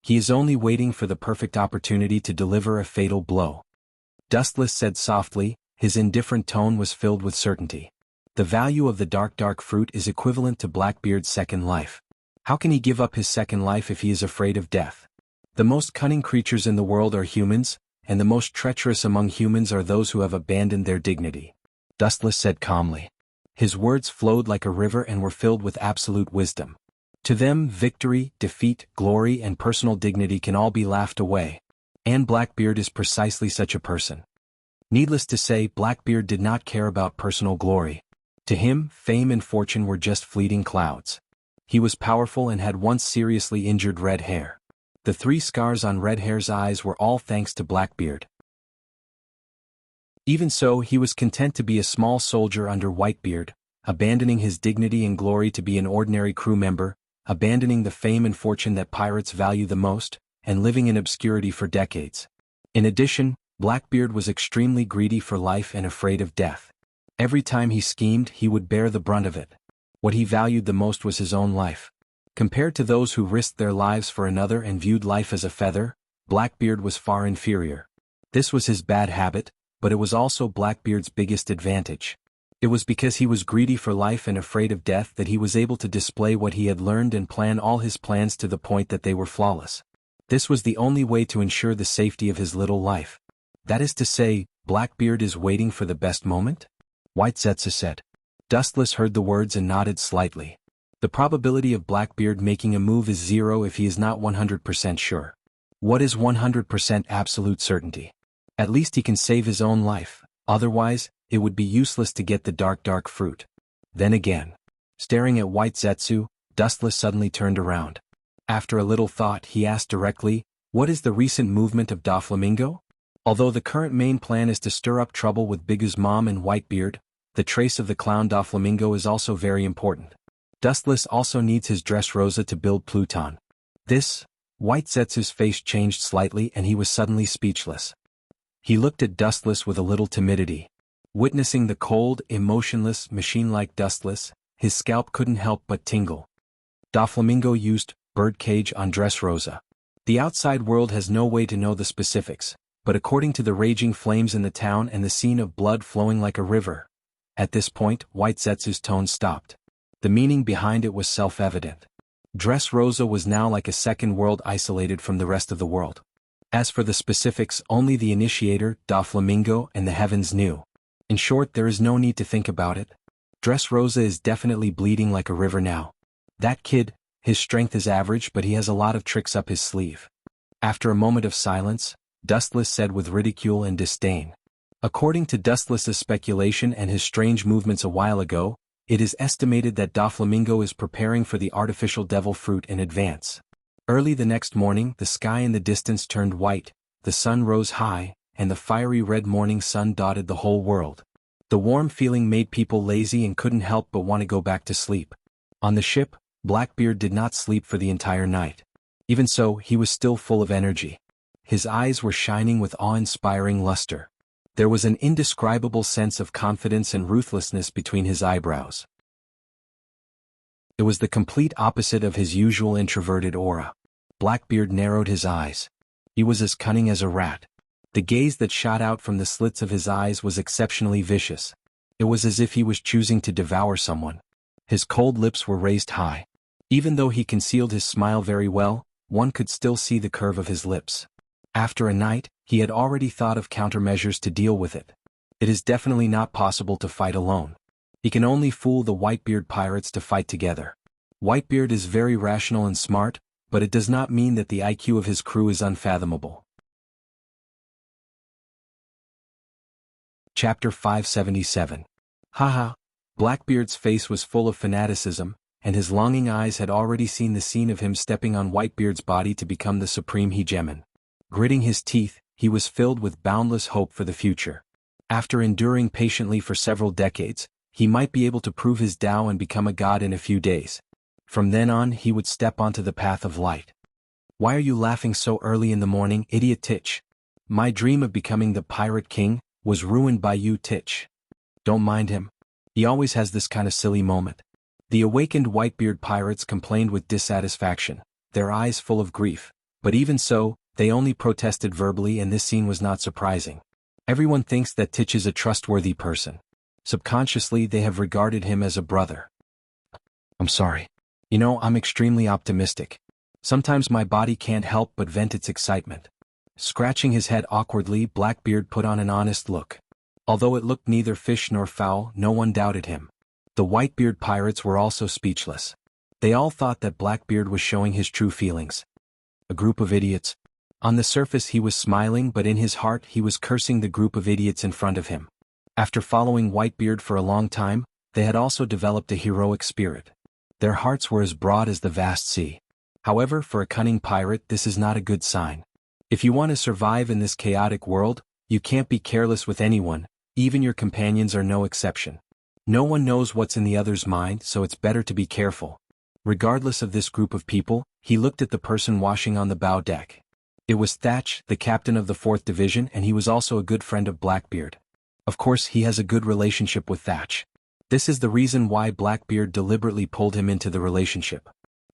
He is only waiting for the perfect opportunity to deliver a fatal blow. Dustless said softly, his indifferent tone was filled with certainty. The value of the dark fruit is equivalent to Blackbeard's second life. How can he give up his second life if he is afraid of death? The most cunning creatures in the world are humans, and the most treacherous among humans are those who have abandoned their dignity. Dustless said calmly. His words flowed like a river and were filled with absolute wisdom. To them, victory, defeat, glory, and personal dignity can all be laughed away. And Blackbeard is precisely such a person. Needless to say, Blackbeard did not care about personal glory. To him, fame and fortune were just fleeting clouds. He was powerful and had once seriously injured Red Hair. The 3 scars on Red Hair's eyes were all thanks to Blackbeard. Even so, he was content to be a small soldier under Whitebeard, abandoning his dignity and glory to be an ordinary crew member, abandoning the fame and fortune that pirates value the most, and living in obscurity for decades. In addition, Blackbeard was extremely greedy for life and afraid of death. Every time he schemed, he would bear the brunt of it. What he valued the most was his own life. Compared to those who risked their lives for another and viewed life as a feather, Blackbeard was far inferior. This was his bad habit, but it was also Blackbeard's biggest advantage. It was because he was greedy for life and afraid of death that he was able to display what he had learned and plan all his plans to the point that they were flawless. This was the only way to ensure the safety of his little life. That is to say, Blackbeard is waiting for the best moment? White Zetsu said. Dustless heard the words and nodded slightly. The probability of Blackbeard making a move is 0 if he is not 100% sure. What is 100% absolute certainty? At least he can save his own life, otherwise, it would be useless to get the dark fruit. Then again. Staring at White Zetsu, Dustless suddenly turned around. After a little thought, he asked directly, "What is the recent movement of Doflamingo?" Although the current main plan is to stir up trouble with Bigu's mom and Whitebeard, the trace of the clown Doflamingo is also very important. Dustless also needs his Dressrosa to build Pluton. White Zetsu's face changed slightly and he was suddenly speechless. He looked at Dustless with a little timidity. Witnessing the cold, emotionless, machine-like Dustless, his scalp couldn't help but tingle. Doflamingo used birdcage on Dressrosa. The outside world has no way to know the specifics, but according to the raging flames in the town and the scene of blood flowing like a river. At this point, White Zetsu's tone stopped. The meaning behind it was self-evident. Dressrosa was now like a second world isolated from the rest of the world. As for the specifics, only the initiator, Doflamingo, and the heavens knew. In short, there is no need to think about it. Dressrosa is definitely bleeding like a river now. That kid, his strength is average but he has a lot of tricks up his sleeve. After a moment of silence, Dustless said with ridicule and disdain. According to Dustless's speculation and his strange movements a while ago, it is estimated that Doflamingo is preparing for the artificial devil fruit in advance. Early the next morning, the sky in the distance turned white, the sun rose high, and the fiery red morning sun dotted the whole world. The warm feeling made people lazy and couldn't help but want to go back to sleep. On the ship, Blackbeard did not sleep for the entire night. Even so, he was still full of energy. His eyes were shining with awe-inspiring luster. There was an indescribable sense of confidence and ruthlessness between his eyebrows. It was the complete opposite of his usual introverted aura. Blackbeard narrowed his eyes. He was as cunning as a rat. The gaze that shot out from the slits of his eyes was exceptionally vicious. It was as if he was choosing to devour someone. His cold lips were raised high. Even though he concealed his smile very well, one could still see the curve of his lips. After a night, he had already thought of countermeasures to deal with it. It is definitely not possible to fight alone. He can only fool the Whitebeard pirates to fight together. Whitebeard is very rational and smart, but it does not mean that the IQ of his crew is unfathomable. Chapter 577. Haha. Blackbeard's face was full of fanaticism, and his longing eyes had already seen the scene of him stepping on Whitebeard's body to become the supreme hegemon. Gritting his teeth, he was filled with boundless hope for the future. After enduring patiently for several decades, he might be able to prove his Tao and become a god in a few days. From then on he would step onto the path of light. Why are you laughing so early in the morning, idiot Titch? My dream of becoming the Pirate King was ruined by you, Titch. Don't mind him. He always has this kind of silly moment. The awakened Whitebeard pirates complained with dissatisfaction, their eyes full of grief, but even so, they only protested verbally, and this scene was not surprising. Everyone thinks that Titch is a trustworthy person. Subconsciously they have regarded him as a brother. I'm sorry. You know, I'm extremely optimistic. Sometimes my body can't help but vent its excitement. Scratching his head awkwardly, Blackbeard put on an honest look. Although it looked neither fish nor fowl, no one doubted him. The Whitebeard pirates were also speechless. They all thought that Blackbeard was showing his true feelings. A group of idiots. On the surface he was smiling, but in his heart he was cursing the group of idiots in front of him. After following Whitebeard for a long time, they had also developed a heroic spirit. Their hearts were as broad as the vast sea. However, for a cunning pirate this is not a good sign. If you want to survive in this chaotic world, you can't be careless with anyone, even your companions are no exception. No one knows what's in the other's mind, so it's better to be careful. Regardless of this group of people, he looked at the person washing on the bow deck. It was Thatch, the captain of the 4th Division, and he was also a good friend of Blackbeard. Of course he has a good relationship with Thatch. This is the reason why Blackbeard deliberately pulled him into the relationship.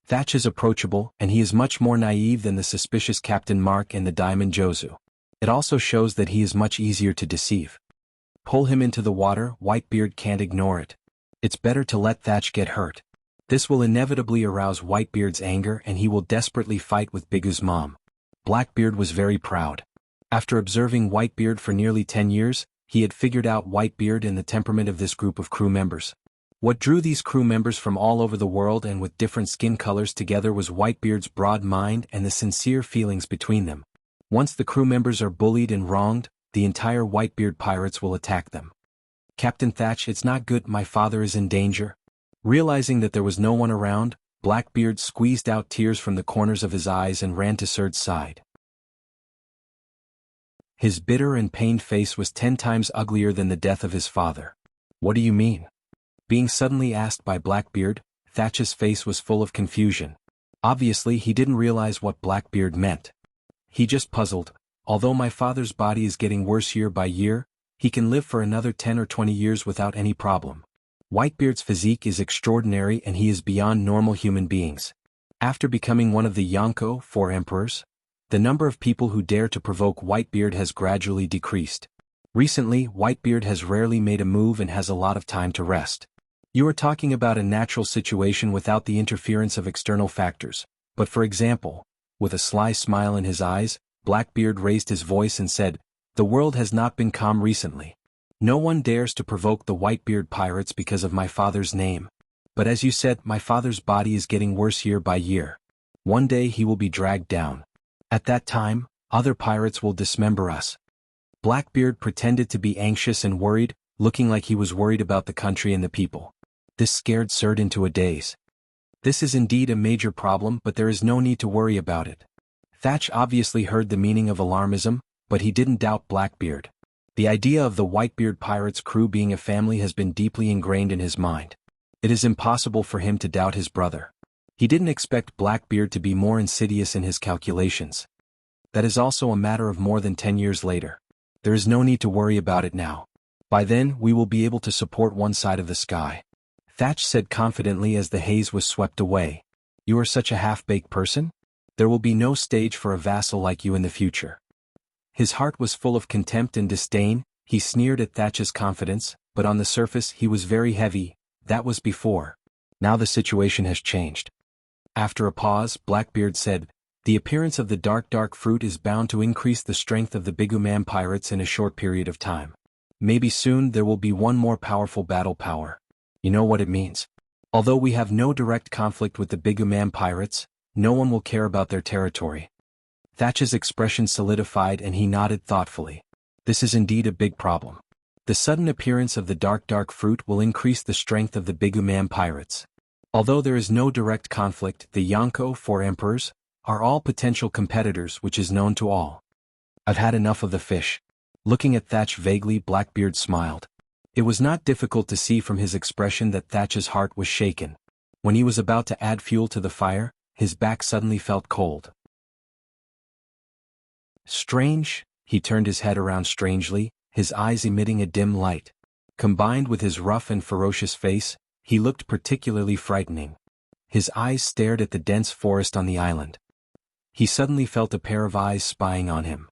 Thatch is approachable, and he is much more naive than the suspicious Captain Mark and the Diamond Jozu. It also shows that he is much easier to deceive. Pull him into the water, Whitebeard can't ignore it. It's better to let Thatch get hurt. This will inevitably arouse Whitebeard's anger, and he will desperately fight with Bigu's mom. Blackbeard was very proud. After observing Whitebeard for nearly 10 years, he had figured out Whitebeard and the temperament of this group of crew members. What drew these crew members from all over the world and with different skin colors together was Whitebeard's broad mind and the sincere feelings between them. Once the crew members are bullied and wronged, the entire Whitebeard pirates will attack them. Captain Thatch, it's not good, my father is in danger. Realizing that there was no one around, Blackbeard squeezed out tears from the corners of his eyes and ran to Surd's side. His bitter and pained face was 10 times uglier than the death of his father. What do you mean? Being suddenly asked by Blackbeard, Thatch's face was full of confusion. Obviously he didn't realize what Blackbeard meant. He just puzzled. Although my father's body is getting worse year by year, he can live for another 10 or 20 years without any problem. Whitebeard's physique is extraordinary and he is beyond normal human beings. After becoming one of the Jianghu 4 emperors, the number of people who dare to provoke Whitebeard has gradually decreased. Recently, Whitebeard has rarely made a move and has a lot of time to rest. You are talking about a natural situation without the interference of external factors, but for example, with a sly smile in his eyes, Blackbeard raised his voice and said, "The world has not been calm recently. No one dares to provoke the Whitebeard pirates because of my father's name. But as you said, my father's body is getting worse year by year. One day he will be dragged down. At that time, other pirates will dismember us." Blackbeard pretended to be anxious and worried, looking like he was worried about the country and the people. This scared Surd into a daze. This is indeed a major problem, but there is no need to worry about it. Thatch obviously heard the meaning of alarmism, but he didn't doubt Blackbeard. The idea of the Whitebeard pirates' crew being a family has been deeply ingrained in his mind. It is impossible for him to doubt his brother. He didn't expect Blackbeard to be more insidious in his calculations. That is also a matter of more than 10 years later. There is no need to worry about it now. By then, we will be able to support one side of the sky. Thatch said confidently as the haze was swept away. You are such a half-baked person? There will be no stage for a vassal like you in the future. His heart was full of contempt and disdain. He sneered at Thatch's confidence, but on the surface he was very heavy. That was before. Now the situation has changed. After a pause, Blackbeard said, the appearance of the dark fruit is bound to increase the strength of the Bigumam pirates in a short period of time. Maybe soon there will be one more powerful battle power. You know what it means? Although we have no direct conflict with the Bigumam pirates, no one will care about their territory. Thatch's expression solidified and he nodded thoughtfully. This is indeed a big problem. The sudden appearance of the dark fruit will increase the strength of the Bigumam pirates. Although there is no direct conflict, the Jianghu, 4 emperors, are all potential competitors, which is known to all. I've had enough of the fish. Looking at Thatch vaguely, Blackbeard smiled. It was not difficult to see from his expression that Thatch's heart was shaken. When he was about to add fuel to the fire, his back suddenly felt cold. Strange, he turned his head around strangely, his eyes emitting a dim light. Combined with his rough and ferocious face, he looked particularly frightening. His eyes stared at the dense forest on the island. He suddenly felt a pair of eyes spying on him.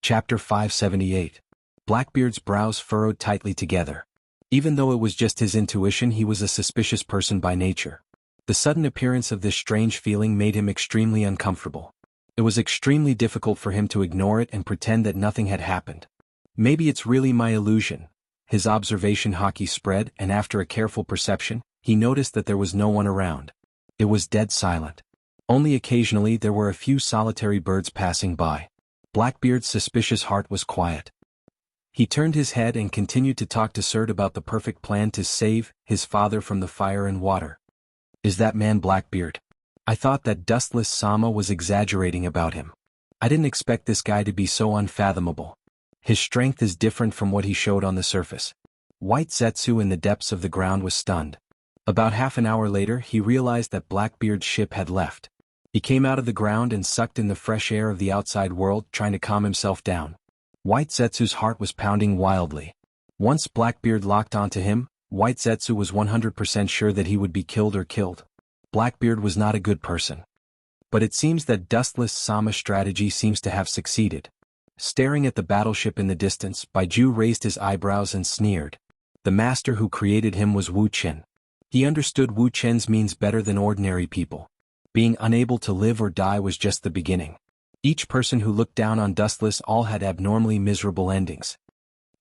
Chapter 578. Blackbeard's brows furrowed tightly together. Even though it was just his intuition, he was a suspicious person by nature. The sudden appearance of this strange feeling made him extremely uncomfortable. It was extremely difficult for him to ignore it and pretend that nothing had happened. Maybe it's really my illusion. His observation hockey spread, and after a careful perception, he noticed that there was no one around. It was dead silent. Only occasionally there were a few solitary birds passing by. Blackbeard's suspicious heart was quiet. He turned his head and continued to talk to Surt about the perfect plan to save his father from the fire and water. Is that man Blackbeard? I thought that Dustless Sama was exaggerating about him. I didn't expect this guy to be so unfathomable. His strength is different from what he showed on the surface. White Zetsu in the depths of the ground was stunned. About half an hour later he realized that Blackbeard's ship had left. He came out of the ground and sucked in the fresh air of the outside world, trying to calm himself down. White Zetsu's heart was pounding wildly. Once Blackbeard locked onto him, White Zetsu was 100% sure that he would be killed or killed. Blackbeard was not a good person. But it seems that Dustless Sama's strategy seems to have succeeded. Staring at the battleship in the distance, Baiju raised his eyebrows and sneered. The master who created him was Wu Chen. He understood Wu Chen's means better than ordinary people. Being unable to live or die was just the beginning. Each person who looked down on Dustless all had abnormally miserable endings.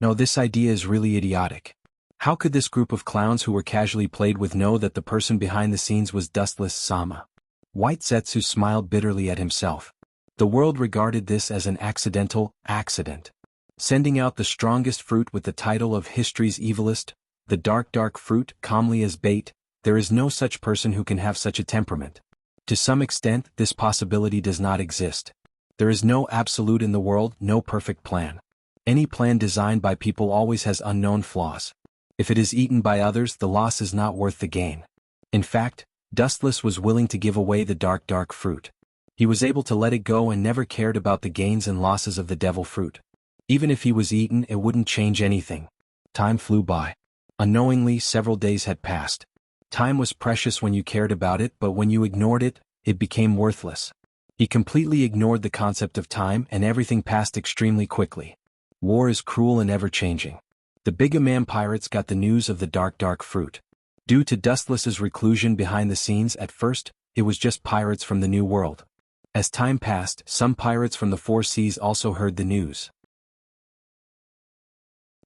No, this idea is really idiotic. How could this group of clowns who were casually played with know that the person behind the scenes was Dustless Sama? White Zetsu smiled bitterly at himself. The world regarded this as an accidental accident. Sending out the strongest fruit with the title of history's evilest, the dark fruit, calmly as bait, there is no such person who can have such a temperament. To some extent, this possibility does not exist. There is no absolute in the world, no perfect plan. Any plan designed by people always has unknown flaws. If it is eaten by others, the loss is not worth the gain. In fact, Dustless was willing to give away the dark fruit. He was able to let it go and never cared about the gains and losses of the devil fruit. Even if he was eaten, it wouldn't change anything. Time flew by. Unknowingly, several days had passed. Time was precious when you cared about it, but when you ignored it, it became worthless. He completely ignored the concept of time, and everything passed extremely quickly. War is cruel and ever-changing. The Bigumam pirates got the news of the dark fruit. Due to Dustless's reclusion behind the scenes, at first, it was just pirates from the New World. As time passed, some pirates from the Four Seas also heard the news.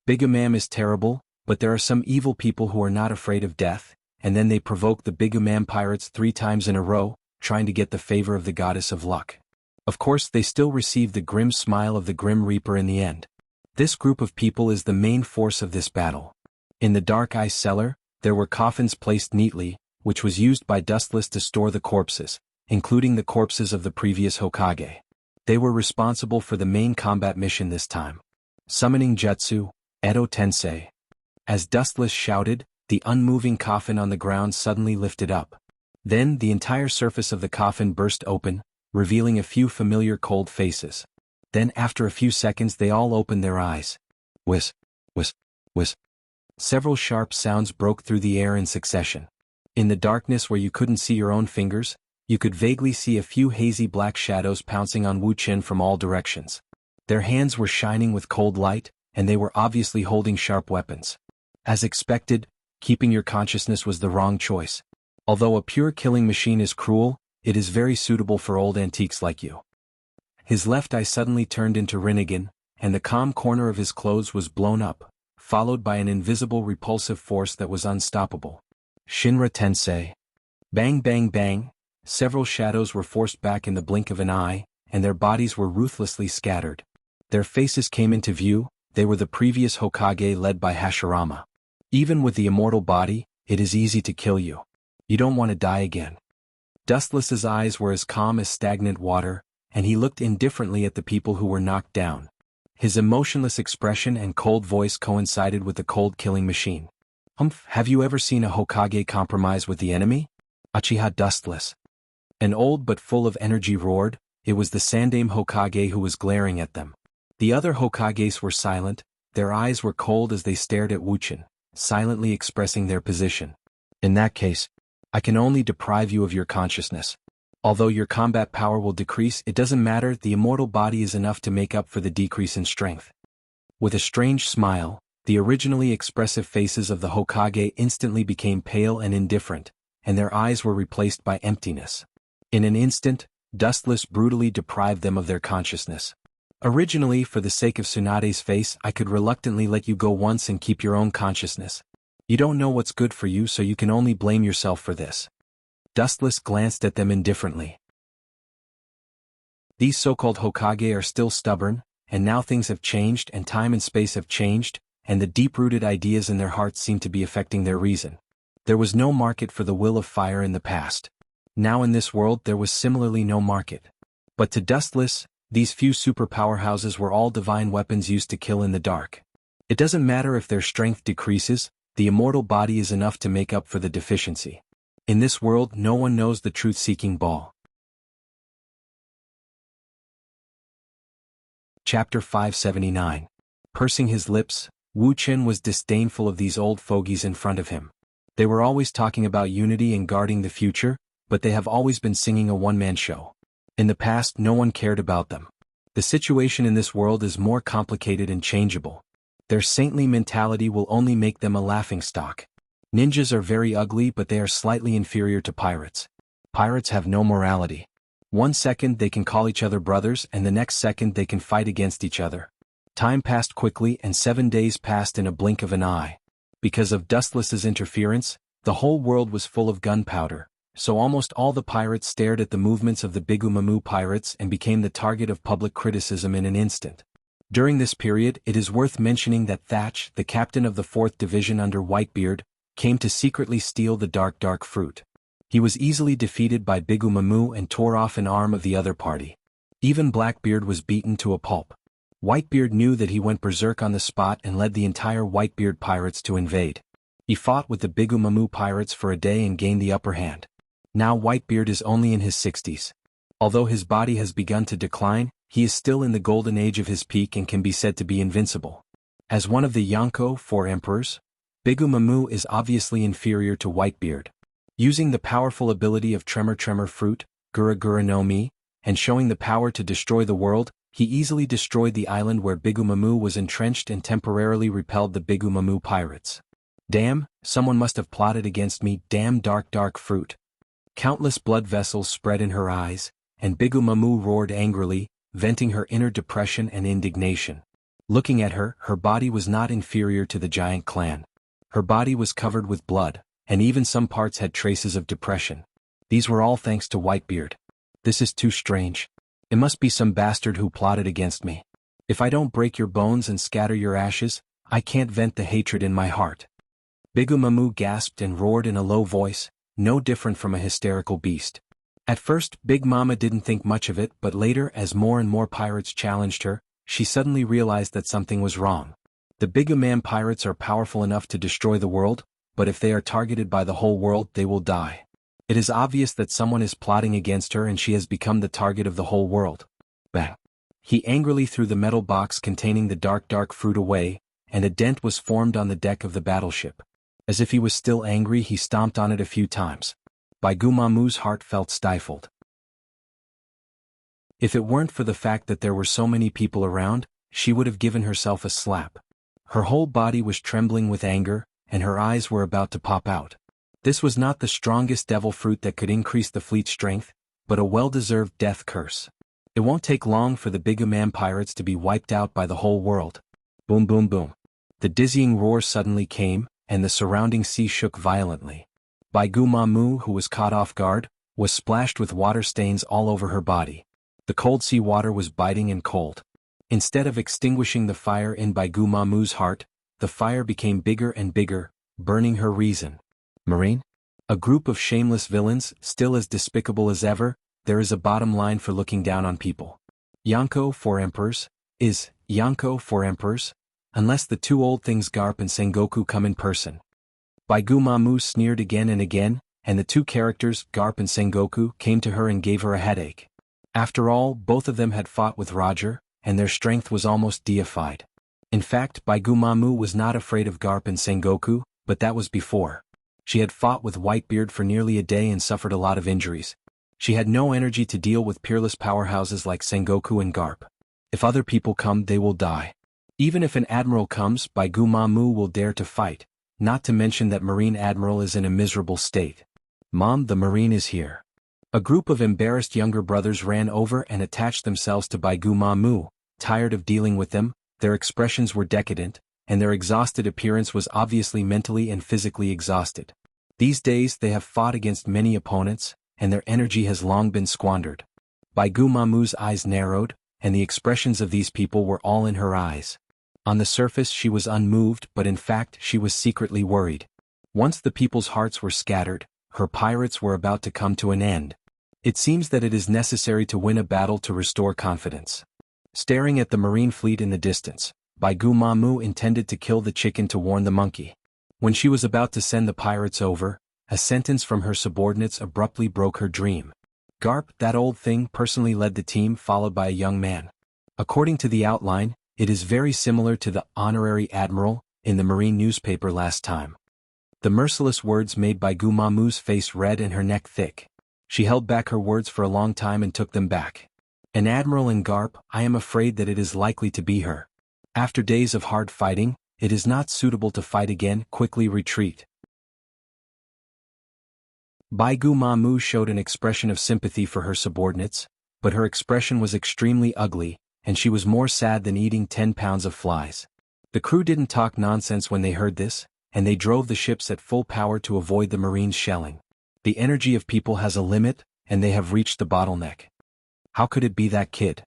Bigumam is terrible, but there are some evil people who are not afraid of death, and then they provoke the Bigumam pirates 3 times in a row, trying to get the favor of the goddess of luck. Of course, they still receive the grim smile of the Grim Reaper in the end. This group of people is the main force of this battle. In the dark ice cellar, there were coffins placed neatly, which was used by Dustless to store the corpses, including the corpses of the previous Hokage. They were responsible for the main combat mission this time. Summoning Jutsu, Edo Tensei. As Dustless shouted, the unmoving coffin on the ground suddenly lifted up. Then the entire surface of the coffin burst open, revealing a few familiar cold faces. Then after a few seconds they all opened their eyes. Whis, whis, whis. Several sharp sounds broke through the air in succession. In the darkness where you couldn't see your own fingers, you could vaguely see a few hazy black shadows pouncing on Wuxia from all directions. Their hands were shining with cold light, and they were obviously holding sharp weapons. As expected, keeping your consciousness was the wrong choice. Although a pure killing machine is cruel, it is very suitable for old antiques like you. His left eye suddenly turned into Rinnegan, and the calm corner of his clothes was blown up, followed by an invisible repulsive force that was unstoppable. Shinra Tensei. Bang bang bang, several shadows were forced back in the blink of an eye, and their bodies were ruthlessly scattered. Their faces came into view. They were the previous Hokage led by Hashirama. Even with the immortal body, it is easy to kill you. You don't want to die again. Dustless's eyes were as calm as stagnant water, and he looked indifferently at the people who were knocked down. His emotionless expression and cold voice coincided with the cold killing machine. Have you ever seen a Hokage compromise with the enemy? Uchiha Dustless. An old but full of energy roared. It was the Sandaime Hokage who was glaring at them. The other Hokages were silent, their eyes were cold as they stared at Wuxia, silently expressing their position. In that case, I can only deprive you of your consciousness. Although your combat power will decrease, it doesn't matter, the immortal body is enough to make up for the decrease in strength. With a strange smile, the originally expressive faces of the Hokage instantly became pale and indifferent, and their eyes were replaced by emptiness. In an instant, Dustless brutally deprived them of their consciousness. Originally, for the sake of Tsunade's face, I could reluctantly let you go once and keep your own consciousness. You don't know what's good for you, so you can only blame yourself for this. Dustless glanced at them indifferently. These so-called Hokage are still stubborn, and now things have changed and time and space have changed, and the deep-rooted ideas in their hearts seem to be affecting their reason. There was no market for the will of fire in the past. Now in this world there was similarly no market. But to Dustless, these few super powerhouses were all divine weapons used to kill in the dark. It doesn't matter if their strength decreases, the immortal body is enough to make up for the deficiency. In this world no one knows the truth-seeking ball. Chapter 579. Pursing his lips, Wuxia was disdainful of these old fogies in front of him. They were always talking about unity and guarding the future, but they have always been singing a one-man show. In the past no one cared about them. The situation in this world is more complicated and changeable. Their saintly mentality will only make them a laughingstock. Ninjas are very ugly, but they are slightly inferior to pirates. Pirates have no morality. One second they can call each other brothers and the next second they can fight against each other. Time passed quickly and 7 days passed in a blink of an eye. Because of Dustless's interference, the whole world was full of gunpowder, so almost all the pirates stared at the movements of the Bigumamu pirates and became the target of public criticism in an instant. During this period it is worth mentioning that Thatch, the captain of the 4th Division under Whitebeard, came to secretly steal the dark fruit. He was easily defeated by Bigumamu and tore off an arm of the other party. Even Blackbeard was beaten to a pulp. Whitebeard knew that he went berserk on the spot and led the entire Whitebeard pirates to invade. He fought with the Bigumamu pirates for a day and gained the upper hand. Now Whitebeard is only in his 60s. Although his body has begun to decline, he is still in the golden age of his peak and can be said to be invincible. As one of the Jianghu 4 emperors, Bigumamu is obviously inferior to Whitebeard. Using the powerful ability of Tremor Fruit, Gura no Mi, and showing the power to destroy the world, he easily destroyed the island where Bigumamu was entrenched and temporarily repelled the Bigumamu pirates. Damn, someone must have plotted against me, damn dark fruit. Countless blood vessels spread in her eyes, and Bigumamu roared angrily, venting her inner depression and indignation. Looking at her, her body was not inferior to the giant clan. Her body was covered with blood, and even some parts had traces of depression. These were all thanks to Whitebeard. This is too strange. It must be some bastard who plotted against me. If I don't break your bones and scatter your ashes, I can't vent the hatred in my heart. Bigumamu gasped and roared in a low voice, no different from a hysterical beast. At first, Big Mama didn't think much of it, but later, as more and more pirates challenged her, she suddenly realized that something was wrong. The Biguman pirates are powerful enough to destroy the world, but if they are targeted by the whole world, they will die. It is obvious that someone is plotting against her and she has become the target of the whole world. Bah! He angrily threw the metal box containing the dark fruit away, and a dent was formed on the deck of the battleship. As if he was still angry, he stomped on it a few times. Bai Gumamu's heart felt stifled. If it weren't for the fact that there were so many people around, she would have given herself a slap. Her whole body was trembling with anger, and her eyes were about to pop out. This was not the strongest devil fruit that could increase the fleet's strength, but a well-deserved death curse. It won't take long for the Bigumam pirates to be wiped out by the whole world. Boom boom boom. The dizzying roar suddenly came, and the surrounding sea shook violently. Bai Gumamu, who was caught off guard, was splashed with water stains all over her body. The cold sea water was biting and cold. Instead of extinguishing the fire in Bai Gumamu's heart, the fire became bigger and bigger, burning her reason. Marine? A group of shameless villains, still as despicable as ever. There is a bottom line for looking down on people. Jianghu for emperors? Is Jianghu for emperors? Unless the two old things Garp and Sengoku come in person. Bai Gumamu sneered again and again, and the two characters, Garp and Sengoku, came to her and gave her a headache. After all, both of them had fought with Roger, and their strength was almost deified. In fact, Bai Gumamu was not afraid of Garp and Sengoku, but that was before. She had fought with Whitebeard for nearly a day and suffered a lot of injuries. She had no energy to deal with peerless powerhouses like Sengoku and Garp. If other people come, they will die. Even if an admiral comes, Bai Gumamu will dare to fight, not to mention that Marine Admiral is in a miserable state. Mom, the Marine is here. A group of embarrassed younger brothers ran over and attached themselves to Bai Gumamu. Tired of dealing with them, their expressions were decadent, and their exhausted appearance was obviously mentally and physically exhausted. These days they have fought against many opponents, and their energy has long been squandered. Bai Gumamu's eyes narrowed, and the expressions of these people were all in her eyes. On the surface she was unmoved, but in fact she was secretly worried. Once the people's hearts were scattered, her pirates were about to come to an end. It seems that it is necessary to win a battle to restore confidence. Staring at the marine fleet in the distance, Bai Gumamu intended to kill the chicken to warn the monkey. When she was about to send the pirates over, a sentence from her subordinates abruptly broke her dream. Garp, that old thing, personally led the team, followed by a young man. According to the outline, it is very similar to the honorary admiral in the marine newspaper last time. The merciless words made Bai Gumamu's face red and her neck thick. She held back her words for a long time and took them back. An admiral in Garp, I am afraid that it is likely to be her. After days of hard fighting, it is not suitable to fight again, quickly retreat. Bai Gumamu showed an expression of sympathy for her subordinates, but her expression was extremely ugly, and she was more sad than eating 10 pounds of flies. The crew didn't talk nonsense when they heard this, and they drove the ships at full power to avoid the Marines' shelling. The energy of people has a limit, and they have reached the bottleneck. How could it be that kid?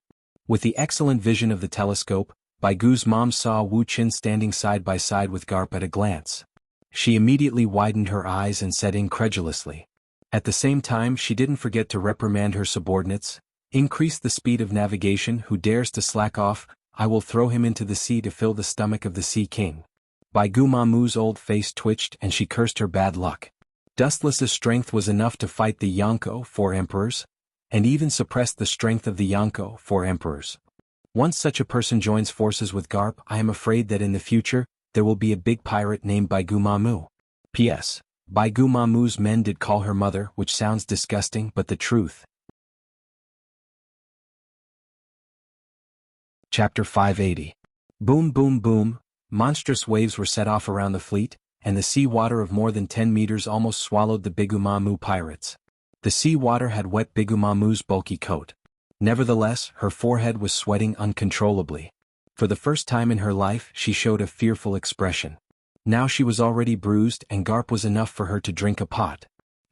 With the excellent vision of the telescope, Bai Gu's mom saw Wu Qin standing side by side with Garp at a glance. She immediately widened her eyes and said incredulously. At the same time, she didn't forget to reprimand her subordinates. Increase the speed of navigation. Who dares to slack off, I will throw him into the sea to fill the stomach of the Sea King. Bai Gumamu's old face twitched and she cursed her bad luck. Dustless's strength was enough to fight the Jianghu four emperors, and even suppress the strength of the Jianghu four emperors. Once such a person joins forces with Garp, I am afraid that in the future, there will be a big pirate named Bai Gumamu. P.S. Bai Gumamu's men did call her mother, which sounds disgusting but the truth. Chapter 580. Boom boom boom, monstrous waves were set off around the fleet, and the sea water of more than 10 meters almost swallowed the Bigumamu pirates. The sea water had wet Bigumamu's bulky coat. Nevertheless, her forehead was sweating uncontrollably. For the first time in her life, she showed a fearful expression. Now she was already bruised, and Garp was enough for her to drink a pot.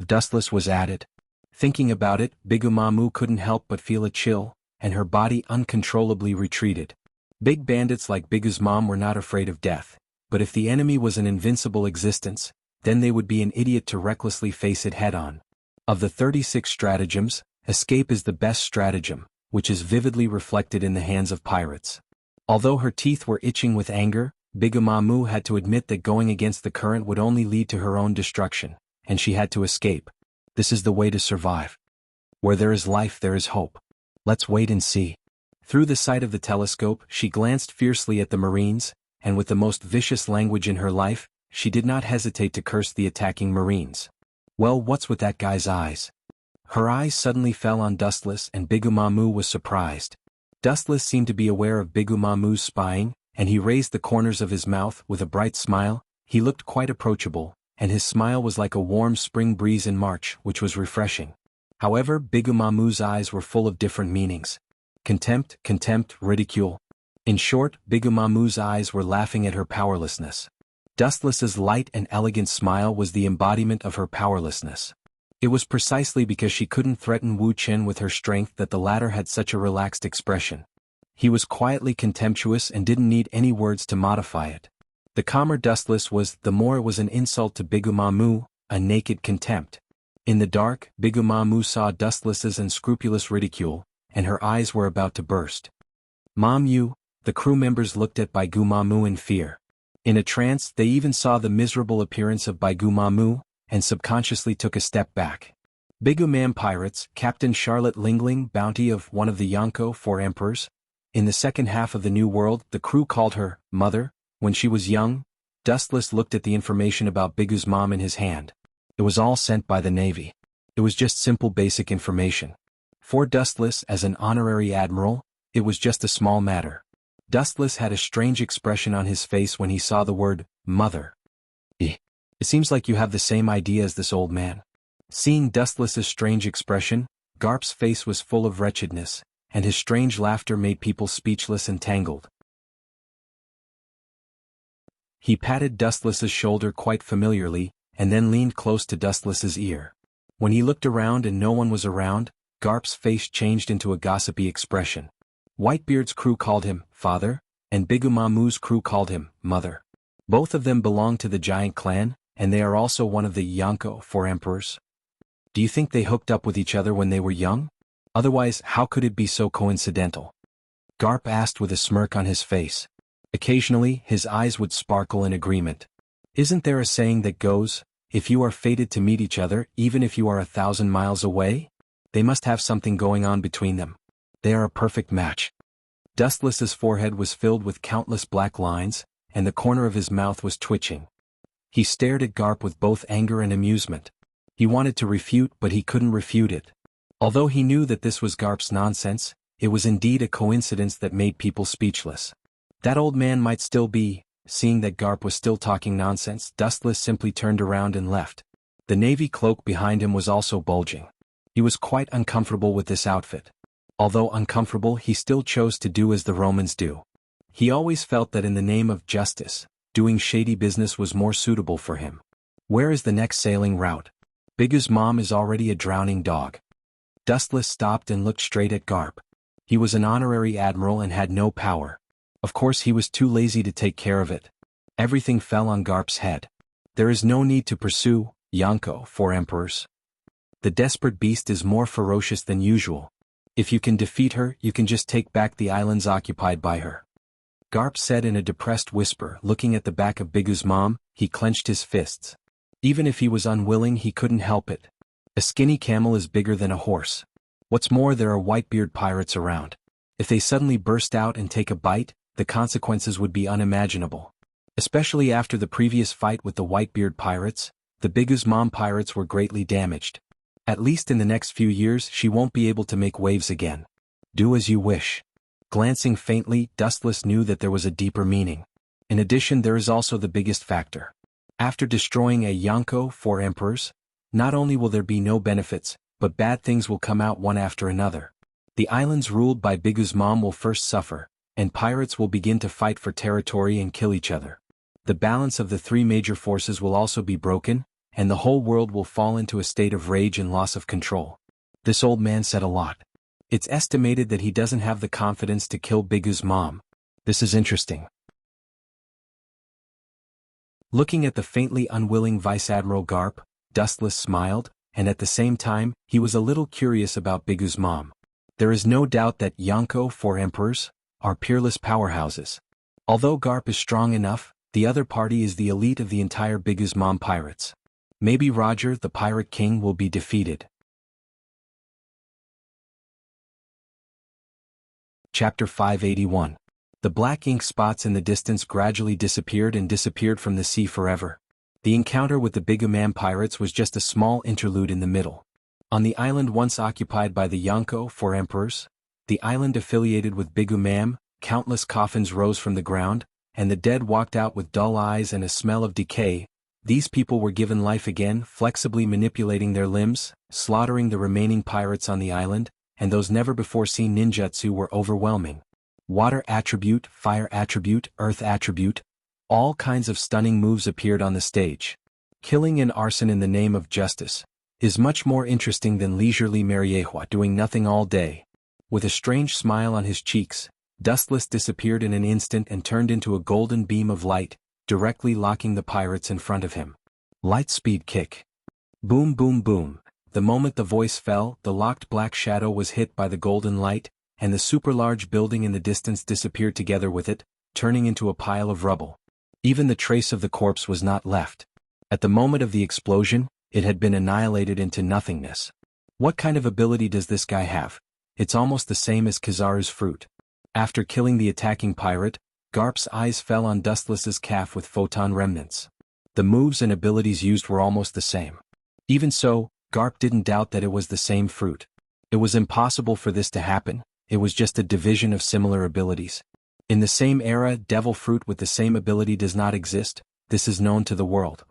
Dustless was added. Thinking about it, Bigumamu couldn't help but feel a chill, and her body uncontrollably retreated. Big bandits like Bigu's mom were not afraid of death, but if the enemy was an invincible existence, then they would be an idiot to recklessly face it head-on. Of the 36 stratagems, escape is the best stratagem, which is vividly reflected in the hands of pirates. Although her teeth were itching with anger, Bigumamu had to admit that going against the current would only lead to her own destruction, and she had to escape. This is the way to survive. Where there is life there is hope. Let's wait and see. Through the sight of the telescope, she glanced fiercely at the Marines, and with the most vicious language in her life, she did not hesitate to curse the attacking Marines. Well, what's with that guy's eyes? Her eyes suddenly fell on Dustless, and Bigumamu was surprised. Dustless seemed to be aware of Bigumamu's spying, and he raised the corners of his mouth with a bright smile. He looked quite approachable, and his smile was like a warm spring breeze in March, which was refreshing. However, Bigumamu's eyes were full of different meanings. Contempt, ridicule. In short, Bigumamu's eyes were laughing at her powerlessness. Dustless's light and elegant smile was the embodiment of her powerlessness. It was precisely because she couldn't threaten Wu Chen with her strength that the latter had such a relaxed expression. He was quietly contemptuous and didn't need any words to modify it. The calmer Dustless was, the more it was an insult to Bigumamu, a naked contempt. In the dark, Bigumamu saw Dustless's unscrupulous ridicule, and her eyes were about to burst. Mamu, the crew members looked at Bigumamu in fear. In a trance, they even saw the miserable appearance of Bigumamu, and subconsciously took a step back. Bigumam Pirates, Captain Charlotte Lingling, bounty of one of the Jianghu 4 emperors. In the second half of the New World, the crew called her Mother. When she was young, Dustless looked at the information about Bigu's mom in his hand. It was all sent by the Navy. It was just simple basic information. For Dustless, as an honorary admiral, it was just a small matter. Dustless had a strange expression on his face when he saw the word, Mother. It seems like you have the same idea as this old man. Seeing Dustless's strange expression, Garp's face was full of wretchedness, and his strange laughter made people speechless and tangled. He patted Dustless's shoulder quite familiarly, and then leaned close to Dustless's ear. When he looked around and no one was around, Garp's face changed into a gossipy expression. Whitebeard's crew called him Father, and Bigumamu's crew called him Mother. Both of them belong to the giant clan, and they are also one of the Jianghu 4 emperors. Do you think they hooked up with each other when they were young? Otherwise, how could it be so coincidental? Garp asked with a smirk on his face. Occasionally, his eyes would sparkle in agreement. Isn't there a saying that goes, if you are fated to meet each other, even if you are 1,000 miles away? They must have something going on between them. They are a perfect match. Dustless's forehead was filled with countless black lines, and the corner of his mouth was twitching. He stared at Garp with both anger and amusement. He wanted to refute, but he couldn't refute it. Although he knew that this was Garp's nonsense, it was indeed a coincidence that made people speechless. That old man might still be. Seeing that Garp was still talking nonsense, Dustless simply turned around and left. The navy cloak behind him was also bulging. He was quite uncomfortable with this outfit. Although uncomfortable, he still chose to do as the Romans do. He always felt that in the name of justice, doing shady business was more suitable for him. Where is the next sailing route? Bigu's mom is already a drowning dog. Dustless stopped and looked straight at Garp. He was an honorary admiral and had no power. Of course he was too lazy to take care of it. Everything fell on Garp's head. There is no need to pursue Jianghu 4 emperors. The desperate beast is more ferocious than usual. If you can defeat her, you can just take back the islands occupied by her. Garp said in a depressed whisper, looking at the back of Bigu's mom. He clenched his fists. Even if he was unwilling, he couldn't help it. A skinny camel is bigger than a horse. What's more, there are Whitebeard pirates around. If they suddenly burst out and take a bite, the consequences would be unimaginable. Especially after the previous fight with the Whitebeard pirates, the Bigu's mom pirates were greatly damaged. At least in the next few years she won't be able to make waves again. Do as you wish. Glancing faintly, Dustless knew that there was a deeper meaning. In addition, there is also the biggest factor. After destroying a Jianghu 4 emperors, not only will there be no benefits, but bad things will come out one after another. The islands ruled by Bigu's mom will first suffer, and pirates will begin to fight for territory and kill each other. The balance of the three major forces will also be broken, and the whole world will fall into a state of rage and loss of control. This old man said a lot. It's estimated that he doesn't have the confidence to kill Bigu's mom. This is interesting. Looking at the faintly unwilling Vice Admiral Garp, Dustless smiled, and at the same time, he was a little curious about Bigu's mom. There is no doubt that Jianghu 4 emperors are peerless powerhouses. Although Garp is strong enough, the other party is the elite of the entire Bigu's mom pirates. Maybe Roger, the Pirate King, will be defeated. Chapter 581. The black ink spots in the distance gradually disappeared and disappeared from the sea forever. The encounter with the Bigumam pirates was just a small interlude in the middle. On the island once occupied by the Jianghu 4 emperors, the island affiliated with Bigumam, countless coffins rose from the ground, and the dead walked out with dull eyes and a smell of decay. These people were given life again, flexibly manipulating their limbs, slaughtering the remaining pirates on the island, and those never-before-seen ninjutsu were overwhelming. Water attribute, fire attribute, earth attribute, all kinds of stunning moves appeared on the stage. Killing and arson in the name of justice is much more interesting than leisurely Mariehua doing nothing all day. With a strange smile on his cheeks, Dustless disappeared in an instant and turned into a golden beam of light, directly locking the pirates in front of him. Light speed kick. Boom boom boom. The moment the voice fell, the locked black shadow was hit by the golden light, and the super-large building in the distance disappeared together with it, turning into a pile of rubble. Even the trace of the corpse was not left. At the moment of the explosion, it had been annihilated into nothingness. What kind of ability does this guy have? It's almost the same as Kizaru's fruit. After killing the attacking pirate, Garp's eyes fell on Dustless's calf with photon remnants. The moves and abilities used were almost the same. Even so, Garp didn't doubt that it was the same fruit. It was impossible for this to happen, it was just a division of similar abilities. In the same era, devil fruit with the same ability does not exist, this is known to the world.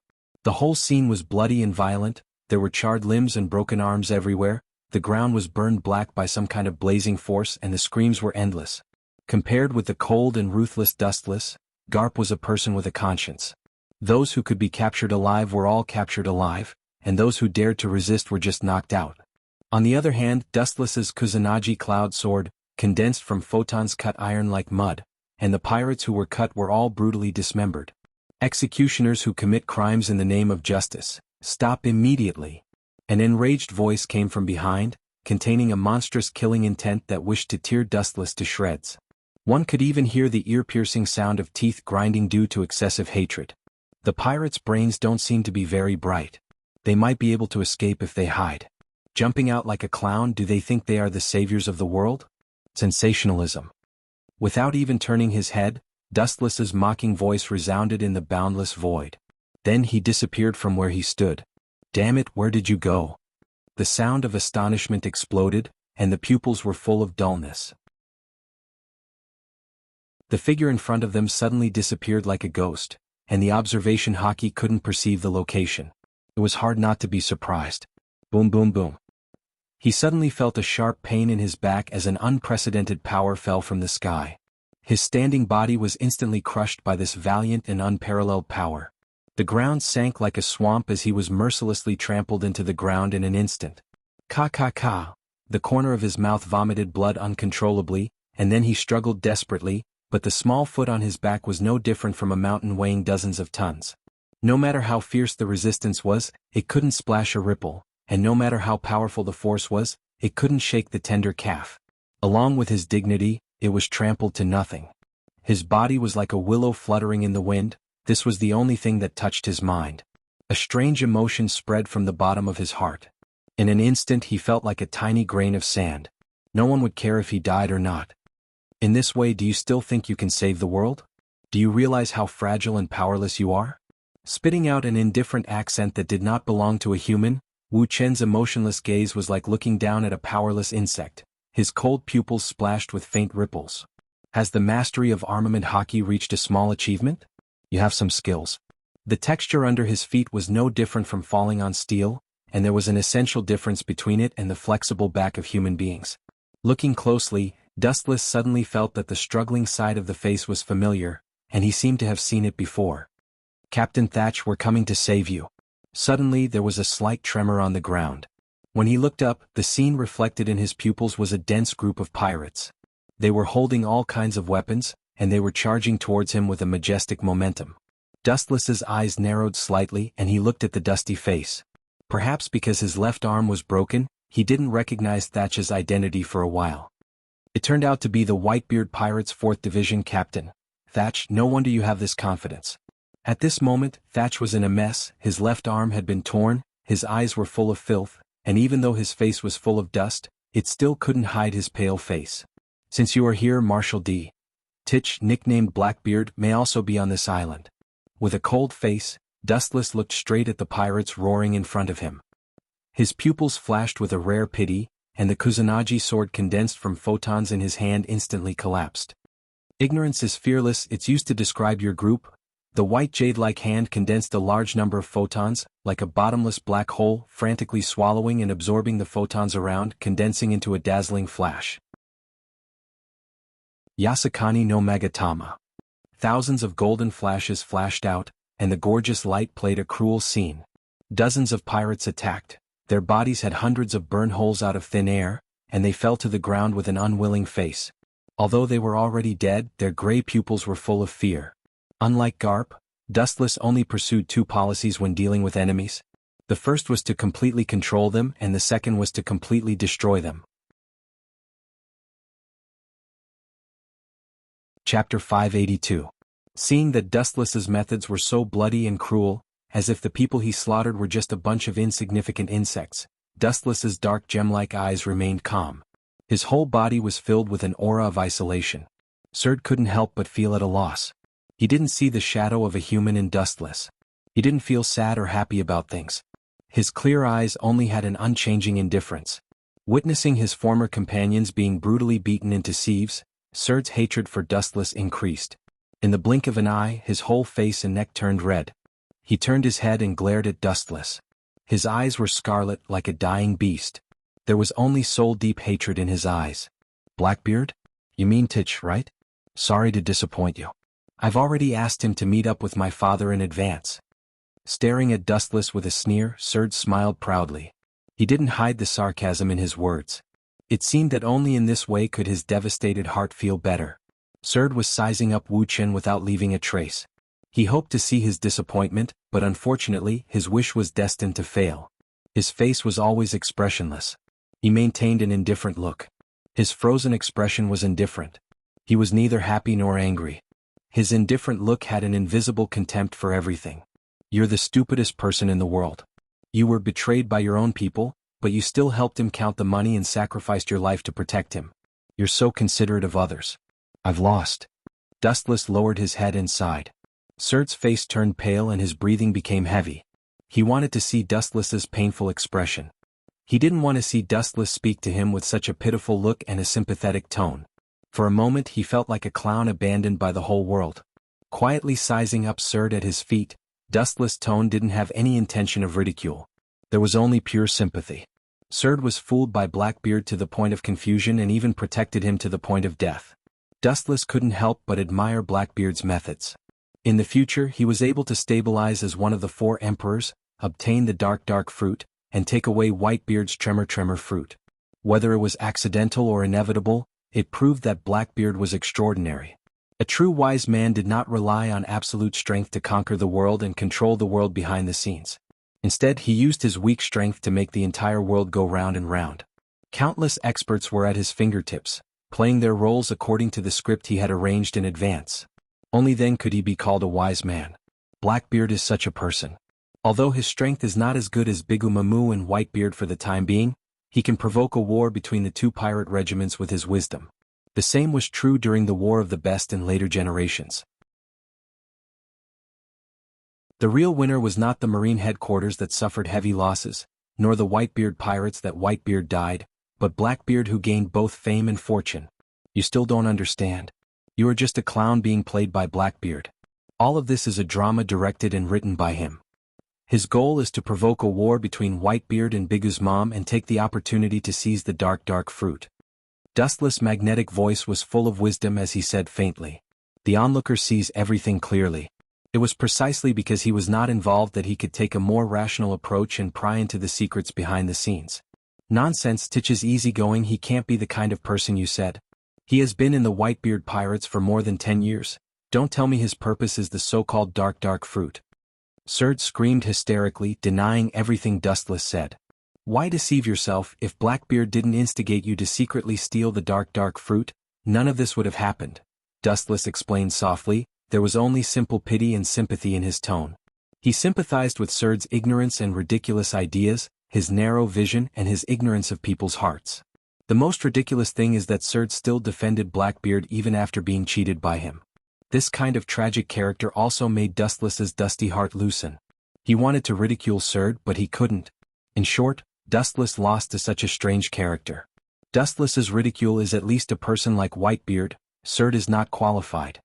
The whole scene was bloody and violent, there were charred limbs and broken arms everywhere, the ground was burned black by some kind of blazing force and the screams were endless. Compared with the cold and ruthless Dustless, Garp was a person with a conscience. Those who could be captured alive were all captured alive, and those who dared to resist were just knocked out. On the other hand, Dustless's Kusanagi cloud sword, condensed from photons, cut iron like mud, and the pirates who were cut were all brutally dismembered. Executioners who commit crimes in the name of justice, stop immediately. An enraged voice came from behind, containing a monstrous killing intent that wished to tear Dustless to shreds. One could even hear the ear-piercing sound of teeth grinding due to excessive hatred. The pirates' brains don't seem to be very bright. They might be able to escape if they hide. Jumping out like a clown, do they think they are the saviors of the world? Sensationalism. Without even turning his head, Dustless's mocking voice resounded in the boundless void. Then he disappeared from where he stood. Damn it, where did you go? The sound of astonishment exploded, and the pupils were full of dullness. The figure in front of them suddenly disappeared like a ghost, and the observation hockey couldn't perceive the location. It was hard not to be surprised. Boom boom boom. He suddenly felt a sharp pain in his back as an unprecedented power fell from the sky. His standing body was instantly crushed by this valiant and unparalleled power. The ground sank like a swamp as he was mercilessly trampled into the ground in an instant. Ka ka ka. The corner of his mouth vomited blood uncontrollably, and then he struggled desperately, but the small foot on his back was no different from a mountain weighing dozens of tons. No matter how fierce the resistance was, it couldn't splash a ripple, and no matter how powerful the force was, it couldn't shake the tender calf. Along with his dignity, it was trampled to nothing. His body was like a willow fluttering in the wind, this was the only thing that touched his mind. A strange emotion spread from the bottom of his heart. In an instant he felt like a tiny grain of sand. No one would care if he died or not. In this way, do you still think you can save the world? Do you realize how fragile and powerless you are? Spitting out an indifferent accent that did not belong to a human, Wu Chen's emotionless gaze was like looking down at a powerless insect, his cold pupils splashed with faint ripples. Has the mastery of armament hockey reached a small achievement? You have some skills. The texture under his feet was no different from falling on steel, and there was an essential difference between it and the flexible back of human beings. Looking closely, Dustless suddenly felt that the struggling side of the face was familiar, and he seemed to have seen it before. Captain Thatch, we're coming to save you. Suddenly there was a slight tremor on the ground. When he looked up, the scene reflected in his pupils was a dense group of pirates. They were holding all kinds of weapons, and they were charging towards him with a majestic momentum. Dustless's eyes narrowed slightly and he looked at the dusty face. Perhaps because his left arm was broken, he didn't recognize Thatch's identity for a while. It turned out to be the Whitebeard Pirates' 4th Division captain. Thatch, no wonder you have this confidence. At this moment, Thatch was in a mess, his left arm had been torn, his eyes were full of filth, and even though his face was full of dust, it still couldn't hide his pale face. "Since you are here, Marshal D. Titch, nicknamed Blackbeard, may also be on this island." With a cold face, Dustless looked straight at the pirates roaring in front of him. His pupils flashed with a rare pity, and the Kusanagi sword condensed from photons in his hand instantly collapsed. "Ignorance is fearless, it's used to describe your group." The white jade-like hand condensed a large number of photons, like a bottomless black hole, frantically swallowing and absorbing the photons around, condensing into a dazzling flash. Yasakani no Magatama. Thousands of golden flashes flashed out, and the gorgeous light played a cruel scene. Dozens of pirates attacked, their bodies had hundreds of burn holes out of thin air, and they fell to the ground with an unwilling face. Although they were already dead, their gray pupils were full of fear. Unlike Garp, Dustless only pursued two policies when dealing with enemies. The first was to completely control them, and the second was to completely destroy them. Chapter 582. Seeing that Dustless's methods were so bloody and cruel, as if the people he slaughtered were just a bunch of insignificant insects, Dustless's dark gem-like eyes remained calm. His whole body was filled with an aura of isolation. Serd couldn't help but feel at a loss. He didn't see the shadow of a human in Dustless. He didn't feel sad or happy about things. His clear eyes only had an unchanging indifference. Witnessing his former companions being brutally beaten into sieves, Serd's hatred for Dustless increased. In the blink of an eye, his whole face and neck turned red. He turned his head and glared at Dustless. His eyes were scarlet like a dying beast. There was only soul-deep hatred in his eyes. "Blackbeard? You mean Titch, right? Sorry to disappoint you. I've already asked him to meet up with my father in advance." Staring at Dustless with a sneer, Serd smiled proudly. He didn't hide the sarcasm in his words. It seemed that only in this way could his devastated heart feel better. Serd was sizing up Wuxian without leaving a trace. He hoped to see his disappointment, but unfortunately, his wish was destined to fail. His face was always expressionless. He maintained an indifferent look. His frozen expression was indifferent. He was neither happy nor angry. His indifferent look had an invisible contempt for everything. "You're the stupidest person in the world. You were betrayed by your own people, but you still helped him count the money and sacrificed your life to protect him. You're so considerate of others." "I've lost." Dustless lowered his head and sighed. Serd's face turned pale and his breathing became heavy. He wanted to see Dustless's painful expression. He didn't want to see Dustless speak to him with such a pitiful look and a sympathetic tone. For a moment he felt like a clown abandoned by the whole world. Quietly sizing up Serd at his feet, Dustless' tone didn't have any intention of ridicule. There was only pure sympathy. Serd was fooled by Blackbeard to the point of confusion and even protected him to the point of death. Dustless couldn't help but admire Blackbeard's methods. In the future he was able to stabilize as one of the 4 emperors, obtain the dark fruit, and take away Whitebeard's tremor fruit. Whether it was accidental or inevitable, it proved that Blackbeard was extraordinary. A true wise man did not rely on absolute strength to conquer the world and control the world behind the scenes. Instead, he used his weak strength to make the entire world go round and round. Countless experts were at his fingertips, playing their roles according to the script he had arranged in advance. Only then could he be called a wise man. Blackbeard is such a person. Although his strength is not as good as Bigu Mamu and Whitebeard for the time being, he can provoke a war between the 2 pirate regiments with his wisdom. The same was true during the War of the Best in later generations. The real winner was not the Marine headquarters that suffered heavy losses, nor the Whitebeard pirates that Whitebeard died, but Blackbeard who gained both fame and fortune. You still don't understand. You are just a clown being played by Blackbeard. All of this is a drama directed and written by him. His goal is to provoke a war between Whitebeard and Bigu's mom and take the opportunity to seize the dark fruit. Dustless' magnetic voice was full of wisdom as he said faintly. The onlooker sees everything clearly. It was precisely because he was not involved that he could take a more rational approach and pry into the secrets behind the scenes. Nonsense, Titch is easygoing, he can't be the kind of person you said. He has been in the Whitebeard pirates for more than 10 years. Don't tell me his purpose is the so-called dark fruit. Serd screamed hysterically, denying everything Dustless said. Why deceive yourself? If Blackbeard didn't instigate you to secretly steal the dark fruit, none of this would have happened. Dustless explained softly, there was only simple pity and sympathy in his tone. He sympathized with Surd's ignorance and ridiculous ideas, his narrow vision and his ignorance of people's hearts. The most ridiculous thing is that Surd still defended Blackbeard even after being cheated by him. This kind of tragic character also made Dustless's dusty heart loosen. He wanted to ridicule Surd, but he couldn't. In short, Dustless lost to such a strange character. Dustless's ridicule is at least a person like Whitebeard. Surd is not qualified.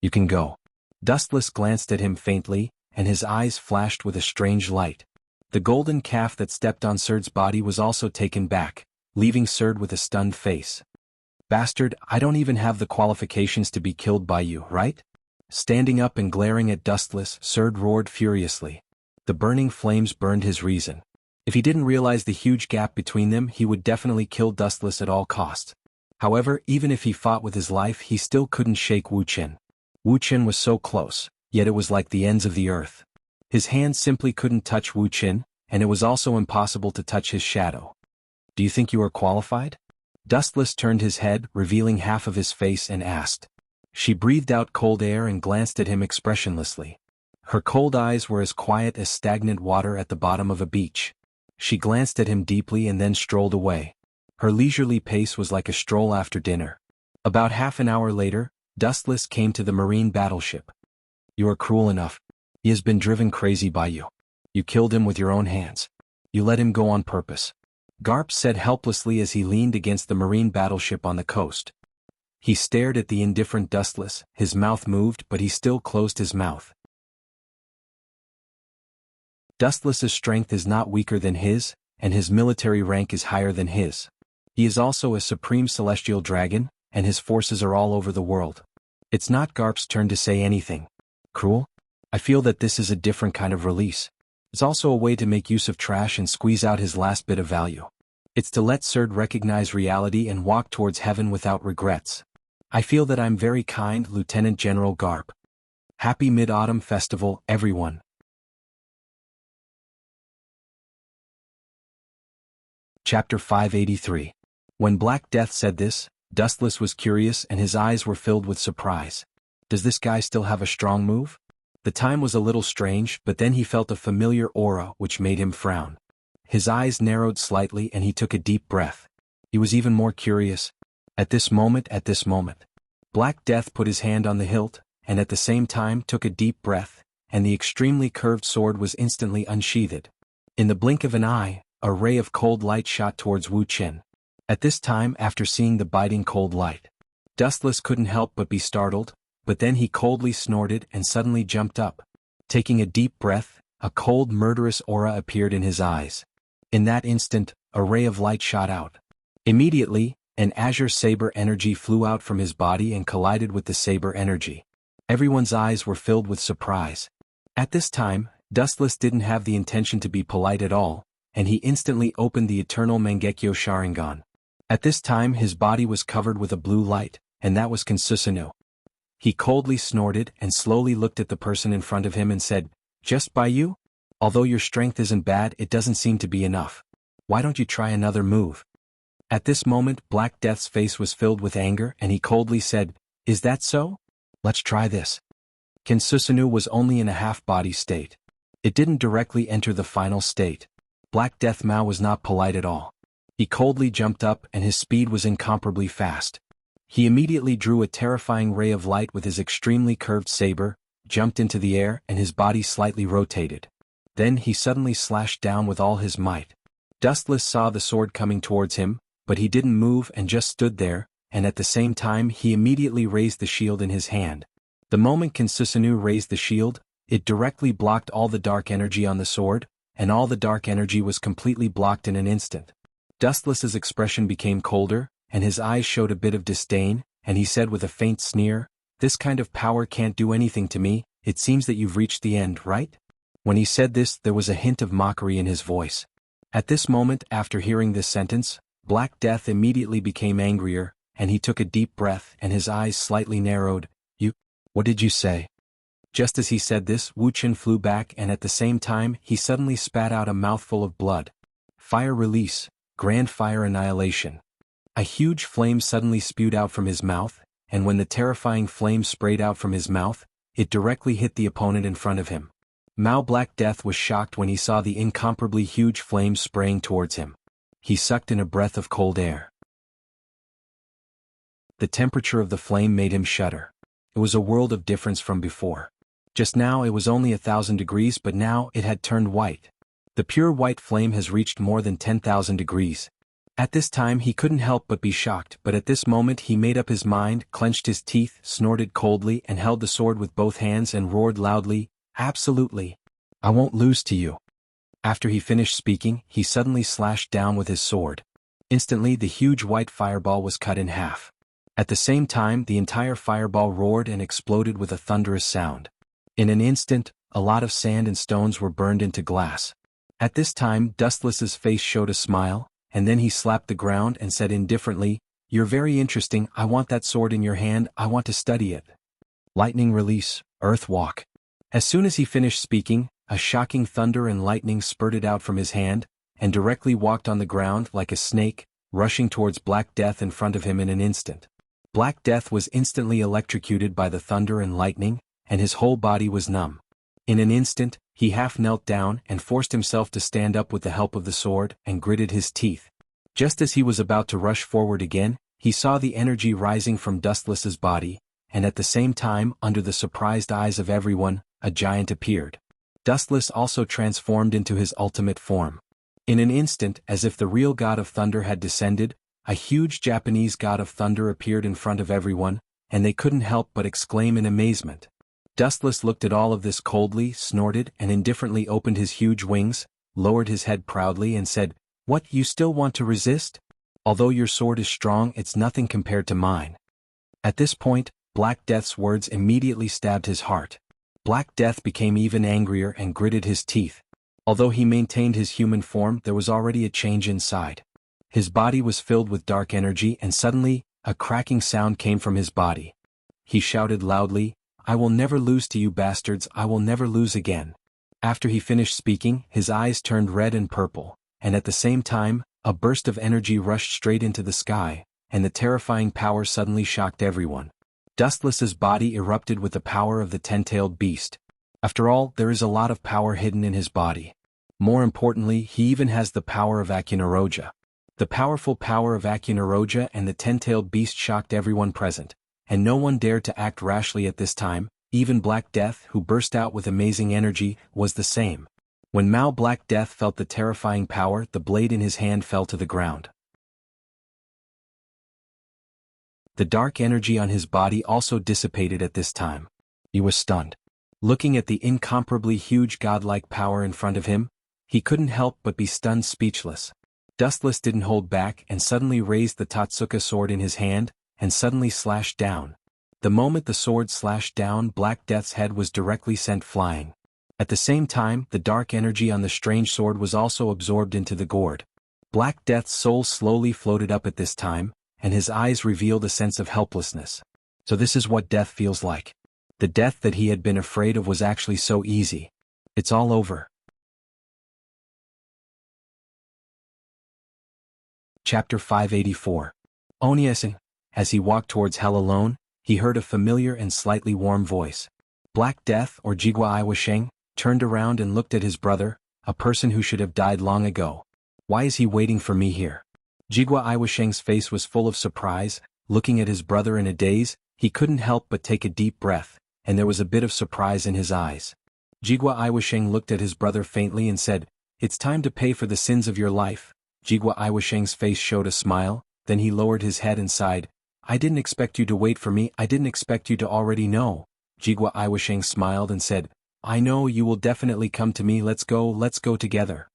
You can go. Dustless glanced at him faintly, and his eyes flashed with a strange light. The golden calf that stepped on Surd's body was also taken back, leaving Surd with a stunned face. Bastard, I don't even have the qualifications to be killed by you, right? Standing up and glaring at Dustless, Surd roared furiously. The burning flames burned his reason. If he didn't realize the huge gap between them, he would definitely kill Dustless at all costs. However, even if he fought with his life, he still couldn't shake Wu Qin. Wu Qin was so close, yet it was like the ends of the earth. His hands simply couldn't touch Wu Qin, and it was also impossible to touch his shadow. Do you think you are qualified? Dustless turned his head, revealing half of his face, and asked. She breathed out cold air and glanced at him expressionlessly. Her cold eyes were as quiet as stagnant water at the bottom of a beach. She glanced at him deeply and then strolled away. Her leisurely pace was like a stroll after dinner. About half an hour later, Dustless came to the marine battleship. You are cruel enough. He has been driven crazy by you. You killed him with your own hands. You let him go on purpose. Garp said helplessly as he leaned against the marine battleship on the coast. He stared at the indifferent Dustless, his mouth moved but he still closed his mouth. Dustless's strength is not weaker than his, and his military rank is higher than his. He is also a supreme celestial dragon, and his forces are all over the world. It's not Garp's turn to say anything. Cruel? I feel that this is a different kind of release. It's also a way to make use of trash and squeeze out his last bit of value. It's to let Surd recognize reality and walk towards heaven without regrets. I feel that I'm very kind, Lieutenant General Garp. Happy Mid-Autumn Festival, everyone. Chapter 583. When Black Death said this, Dustless was curious and his eyes were filled with surprise. Does this guy still have a strong move? The time was a little strange, but then he felt a familiar aura which made him frown. His eyes narrowed slightly and he took a deep breath. He was even more curious. At this moment, Black Death put his hand on the hilt, and at the same time took a deep breath, and the extremely curved sword was instantly unsheathed. In the blink of an eye, a ray of cold light shot towards Wu Qin. At this time, after seeing the biting cold light, Dustless couldn't help but be startled, but then he coldly snorted and suddenly jumped up. Taking a deep breath, a cold murderous aura appeared in his eyes. In that instant, a ray of light shot out. Immediately, an azure saber energy flew out from his body and collided with the saber energy. Everyone's eyes were filled with surprise. At this time, Dustless didn't have the intention to be polite at all, and he instantly opened the eternal Mangekyo Sharingan. At this time his body was covered with a blue light, and that was Kinsusanu. He coldly snorted and slowly looked at the person in front of him and said, "Just by you? Although your strength isn't bad, it doesn't seem to be enough. Why don't you try another move?" At this moment Black Death's face was filled with anger and he coldly said, "Is that so? Let's try this." Kinsusanu was only in a half-body state. It didn't directly enter the final state. Black Death Mao was not polite at all. He coldly jumped up and his speed was incomparably fast. He immediately drew a terrifying ray of light with his extremely curved saber, jumped into the air and his body slightly rotated. Then he suddenly slashed down with all his might. Dustless saw the sword coming towards him, but he didn't move and just stood there, and at the same time he immediately raised the shield in his hand. The moment Kinsusanu raised the shield, it directly blocked all the dark energy on the sword, and all the dark energy was completely blocked in an instant. Dustless's expression became colder, and his eyes showed a bit of disdain, and he said with a faint sneer, "This kind of power can't do anything to me, it seems that you've reached the end, right?" When he said this there was a hint of mockery in his voice. At this moment, after hearing this sentence, Black Death immediately became angrier, and he took a deep breath and his eyes slightly narrowed. What did you say?" Just as he said this, Wu Qin flew back and at the same time he suddenly spat out a mouthful of blood. Fire release, grand fire annihilation. A huge flame suddenly spewed out from his mouth, and when the terrifying flame sprayed out from his mouth, it directly hit the opponent in front of him. Mao Black Death was shocked when he saw the incomparably huge flames spraying towards him. He sucked in a breath of cold air. The temperature of the flame made him shudder. It was a world of difference from before. Just now it was only 1,000 degrees, but now it had turned white. The pure white flame has reached more than 10,000 degrees. At this time he couldn't help but be shocked, but at this moment he made up his mind, clenched his teeth, snorted coldly, and held the sword with both hands and roared loudly, "Absolutely! I won't lose to you." After he finished speaking, he suddenly slashed down with his sword. Instantly the huge white fireball was cut in half. At the same time the entire fireball roared and exploded with a thunderous sound. In an instant, a lot of sand and stones were burned into glass. At this time Dustless's face showed a smile, and then he slapped the ground and said indifferently, "You're very interesting, I want that sword in your hand, I want to study it." Lightning release, earth walk. As soon as he finished speaking, a shocking thunder and lightning spurted out from his hand, and directly walked on the ground like a snake, rushing towards Black Death in front of him in an instant. Black Death was instantly electrocuted by the thunder and lightning, and his whole body was numb. In an instant, he half knelt down and forced himself to stand up with the help of the sword, and gritted his teeth. Just as he was about to rush forward again, he saw the energy rising from Dustless's body, and at the same time, under the surprised eyes of everyone, a giant appeared. Dustless also transformed into his ultimate form. In an instant, as if the real god of thunder had descended, a huge Japanese god of thunder appeared in front of everyone, and they couldn't help but exclaim in amazement. Dustless looked at all of this coldly, snorted, and indifferently opened his huge wings, lowered his head proudly and said, "What, you still want to resist? Although your sword is strong, it's nothing compared to mine." At this point, Black Death's words immediately stabbed his heart. Black Death became even angrier and gritted his teeth. Although he maintained his human form, there was already a change inside. His body was filled with dark energy, and suddenly, a cracking sound came from his body. He shouted loudly, "I will never lose to you bastards, I will never lose again." After he finished speaking, his eyes turned red and purple, and at the same time, a burst of energy rushed straight into the sky, and the terrifying power suddenly shocked everyone. Dustless's body erupted with the power of the 10-tailed beast. After all, there is a lot of power hidden in his body. More importantly, he even has the power of Akunaroja. The powerful power of Akunaroja and the 10-tailed beast shocked everyone present, and no one dared to act rashly at this time. Even Black Death, who burst out with amazing energy, was the same. When Mao Black Death felt the terrifying power, the blade in his hand fell to the ground. The dark energy on his body also dissipated at this time. He was stunned. Looking at the incomparably huge godlike power in front of him, he couldn't help but be stunned speechless. Dustless didn't hold back and suddenly raised the Tatsuka sword in his hand, and suddenly slashed down. The moment the sword slashed down, Black Death's head was directly sent flying. At the same time, the dark energy on the strange sword was also absorbed into the gourd. Black Death's soul slowly floated up at this time, and his eyes revealed a sense of helplessness. So this is what death feels like. The death that he had been afraid of was actually so easy. It's all over. Chapter 584. Oniasen. As he walked towards hell alone, he heard a familiar and slightly warm voice. Black Death, or Jigua Iwasheng, turned around and looked at his brother, a person who should have died long ago. Why is he waiting for me here? Jigua Iwasheng's face was full of surprise. Looking at his brother in a daze, he couldn't help but take a deep breath, and there was a bit of surprise in his eyes. Jigua Iwasheng looked at his brother faintly and said, "It's time to pay for the sins of your life." Jigua Iwasheng's face showed a smile, then he lowered his head and sighed. "I didn't expect you to wait for me, I didn't expect you to already know." Jigua Iwasheng smiled and said, "I know you will definitely come to me, let's go together."